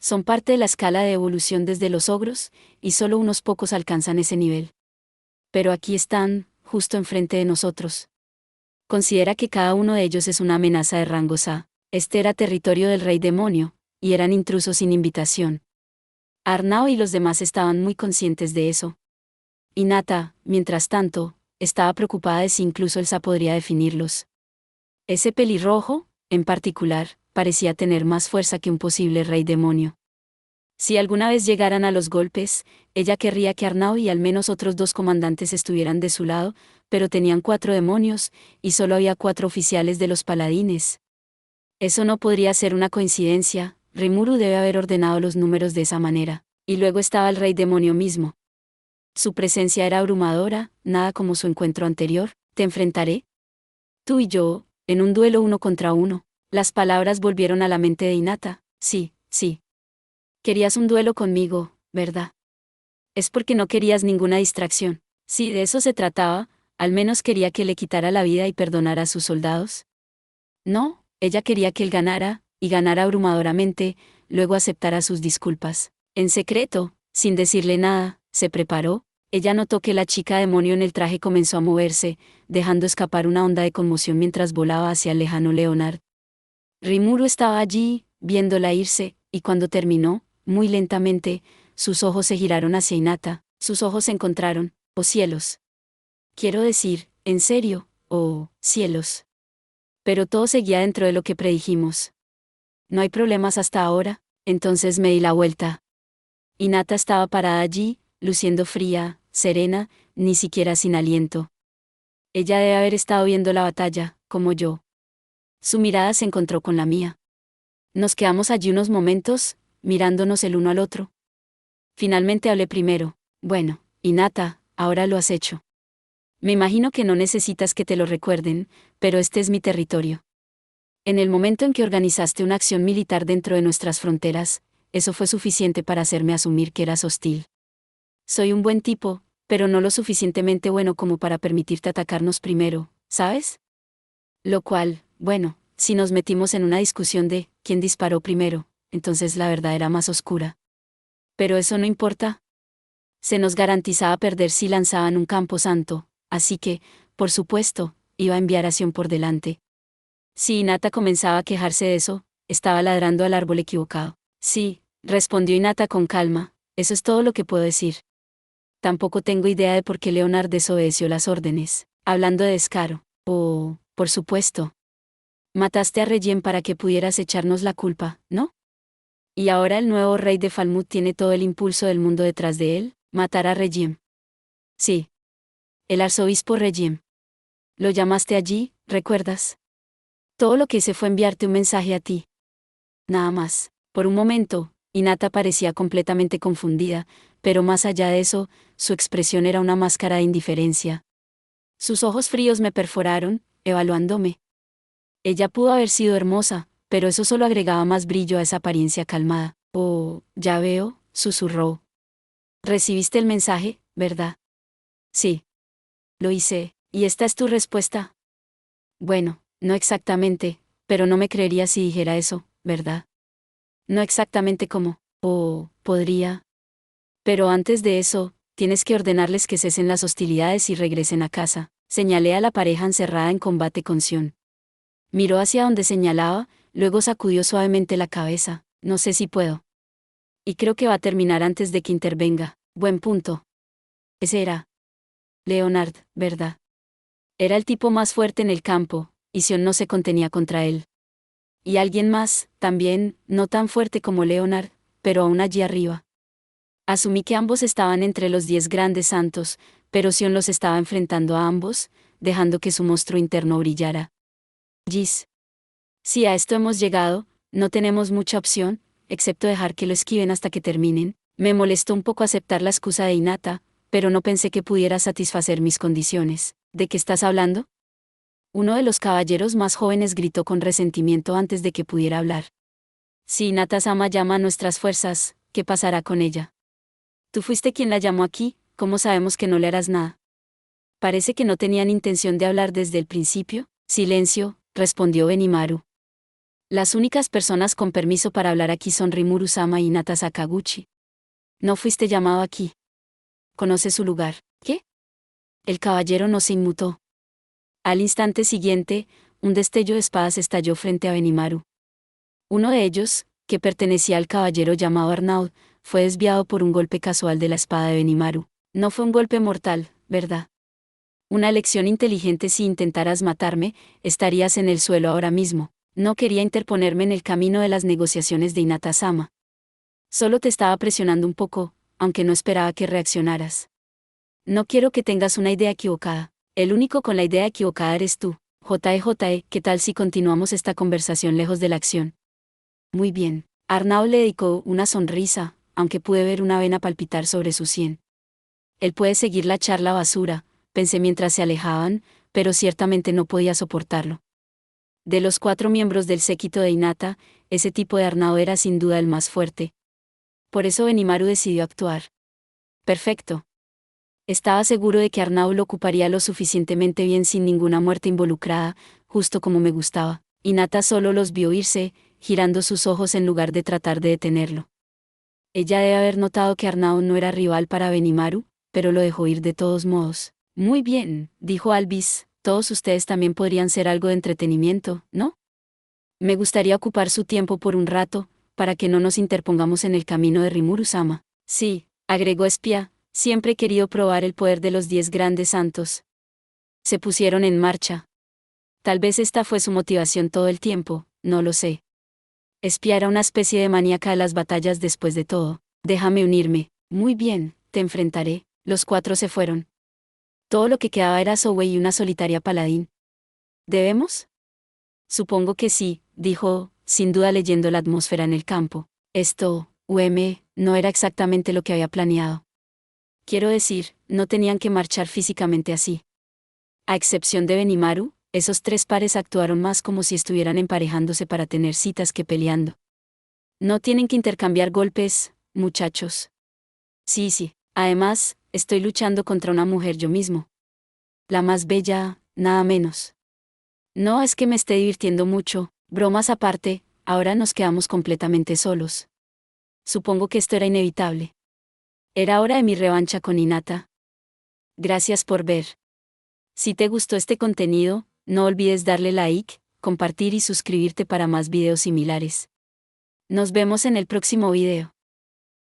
S1: Son parte de la escala de evolución desde los ogros, y solo unos pocos alcanzan ese nivel. Pero aquí están, justo enfrente de nosotros. Considera que cada uno de ellos es una amenaza de rango SA. Este era territorio del rey demonio, y eran intrusos sin invitación. Arnao y los demás estaban muy conscientes de eso. Hinata, mientras tanto, estaba preocupada de si incluso Elsa podría definirlos. Ese pelirrojo, en particular, parecía tener más fuerza que un posible rey demonio. Si alguna vez llegaran a los golpes, ella querría que Arnau y al menos otros 2 comandantes estuvieran de su lado, pero tenían 4 demonios, y solo había 4 oficiales de los paladines. Eso no podría ser una coincidencia, Rimuru debe haber ordenado los números de esa manera, y luego estaba el rey demonio mismo. Su presencia era abrumadora, nada como su encuentro anterior. ¿Te enfrentaré? Tú y yo, en un duelo 1 contra 1. Las palabras volvieron a la mente de Hinata. Sí, sí. Querías un duelo conmigo, ¿verdad? Es porque no querías ninguna distracción. Si de eso se trataba, al menos quería que le quitara la vida y perdonara a sus soldados. No, ella quería que él ganara, y ganara abrumadoramente, luego aceptara sus disculpas. En secreto, sin decirle nada, se preparó. Ella notó que la chica demonio en el traje comenzó a moverse, dejando escapar una onda de conmoción mientras volaba hacia el lejano Leonard. Rimuru estaba allí, viéndola irse, y cuando terminó, muy lentamente, sus ojos se giraron hacia Hinata, sus ojos se encontraron. ¡Oh cielos! Quiero decir, en serio, ¡oh, cielos! Pero todo seguía dentro de lo que predijimos. No hay problemas hasta ahora, entonces me di la vuelta. Hinata estaba parada allí, luciendo fría, serena, ni siquiera sin aliento. Ella debe haber estado viendo la batalla, como yo. Su mirada se encontró con la mía. Nos quedamos allí unos momentos, mirándonos el uno al otro. Finalmente hablé primero. Bueno, Hinata, ahora lo has hecho. Me imagino que no necesitas que te lo recuerden, pero este es mi territorio. En el momento en que organizaste una acción militar dentro de nuestras fronteras, eso fue suficiente para hacerme asumir que eras hostil. Soy un buen tipo, pero no lo suficientemente bueno como para permitirte atacarnos primero, ¿sabes? Lo cual, bueno, si nos metimos en una discusión de quién disparó primero, entonces la verdad era más oscura. Pero eso no importa. Se nos garantizaba perder si lanzaban un camposanto, así que, por supuesto, iba a enviar a Sion por delante. Si Hinata comenzaba a quejarse de eso, estaba ladrando al árbol equivocado. Sí, respondió Hinata con calma, eso es todo lo que puedo decir. Tampoco tengo idea de por qué Leonard desobedeció las órdenes. Hablando de descaro. Oh, por supuesto. Mataste a Regien para que pudieras echarnos la culpa, ¿no? Y ahora el nuevo rey de Falmouth tiene todo el impulso del mundo detrás de él, matar a Regien. Sí. El arzobispo Regien. Lo llamaste allí, ¿recuerdas? Todo lo que hice fue enviarte un mensaje a ti. Nada más. Por un momento, Hinata parecía completamente confundida, pero más allá de eso, su expresión era una máscara de indiferencia. Sus ojos fríos me perforaron, evaluándome. Ella pudo haber sido hermosa, pero eso solo agregaba más brillo a esa apariencia calmada. Oh, ya veo, susurró. Recibiste el mensaje, ¿verdad? Sí. Lo hice, ¿y esta es tu respuesta? Bueno, no exactamente, pero no me creería si dijera eso, ¿verdad? No exactamente como, oh, podría. Pero antes de eso, tienes que ordenarles que cesen las hostilidades y regresen a casa. Señalé a la pareja encerrada en combate con Sion. Miró hacia donde señalaba, luego sacudió suavemente la cabeza. No sé si puedo. Y creo que va a terminar antes de que intervenga. Buen punto. Ese era Leonard, ¿verdad? Era el tipo más fuerte en el campo, y Sion no se contenía contra él. Y alguien más, también, no tan fuerte como Leonard, pero aún allí arriba. Asumí que ambos estaban entre los 10 grandes santos, pero Sion los estaba enfrentando a ambos, dejando que su monstruo interno brillara. Gis. Si a esto hemos llegado, no tenemos mucha opción, excepto dejar que lo esquiven hasta que terminen. Me molestó un poco aceptar la excusa de Hinata, pero no pensé que pudiera satisfacer mis condiciones. ¿De qué estás hablando? Uno de los caballeros más jóvenes gritó con resentimiento antes de que pudiera hablar. Si Hinata-sama llama a nuestras fuerzas, ¿qué pasará con ella? Tú fuiste quien la llamó aquí, ¿cómo sabemos que no le harás nada? Parece que no tenían intención de hablar desde el principio. Silencio, respondió Benimaru. Las únicas personas con permiso para hablar aquí son Rimuru-sama y Hinata Sakaguchi. No fuiste llamado aquí. ¿Conoce su lugar? ¿Qué? El caballero no se inmutó. Al instante siguiente, un destello de espadas estalló frente a Benimaru. Uno de ellos, que pertenecía al caballero llamado Arnaud, fue desviado por un golpe casual de la espada de Benimaru. No fue un golpe mortal, ¿verdad? Una elección inteligente. Si intentaras matarme, estarías en el suelo ahora mismo. No quería interponerme en el camino de las negociaciones de Hinata-sama. Solo te estaba presionando un poco, aunque no esperaba que reaccionaras. No quiero que tengas una idea equivocada. El único con la idea equivocada eres tú. JE, ¿qué tal si continuamos esta conversación lejos de la acción? Muy bien. Arnaud le dedicó una sonrisa, aunque pude ver una vena palpitar sobre su sien. Él puede seguir la charla basura, pensé mientras se alejaban, pero ciertamente no podía soportarlo. De los 4 miembros del séquito de Hinata, ese tipo de Arnaud era sin duda el más fuerte. Por eso Benimaru decidió actuar. Perfecto. Estaba seguro de que Arnaud lo ocuparía lo suficientemente bien sin ninguna muerte involucrada, justo como me gustaba. Hinata solo los vio irse, girando sus ojos en lugar de tratar de detenerlo. Ella debe haber notado que Arnaud no era rival para Benimaru, pero lo dejó ir de todos modos. Muy bien, dijo Albis, todos ustedes también podrían ser algo de entretenimiento, ¿no? Me gustaría ocupar su tiempo por un rato, para que no nos interpongamos en el camino de Rimuru-sama. Sí, agregó Espía, siempre he querido probar el poder de los 10 grandes santos. Se pusieron en marcha. Tal vez esta fue su motivación todo el tiempo, no lo sé. Espía era una especie de maníaca de las batallas después de todo. Déjame unirme. Muy bien, te enfrentaré. Los 4 se fueron. Todo lo que quedaba era Souei y una solitaria paladín. ¿Debemos? Supongo que sí, dijo, sin duda leyendo la atmósfera en el campo. Esto, no era exactamente lo que había planeado. Quiero decir, no tenían que marchar físicamente así. A excepción de Benimaru, esos tres pares actuaron más como si estuvieran emparejándose para tener citas que peleando. No tienen que intercambiar golpes, muchachos. Sí, sí. Además, estoy luchando contra una mujer yo mismo. La más bella, nada menos. No es que me esté divirtiendo mucho, bromas aparte, ahora nos quedamos completamente solos. Supongo que esto era inevitable. Era hora de mi revancha con Hinata. Gracias por ver. Si te gustó este contenido, no olvides darle like, compartir y suscribirte para más videos similares. Nos vemos en el próximo video.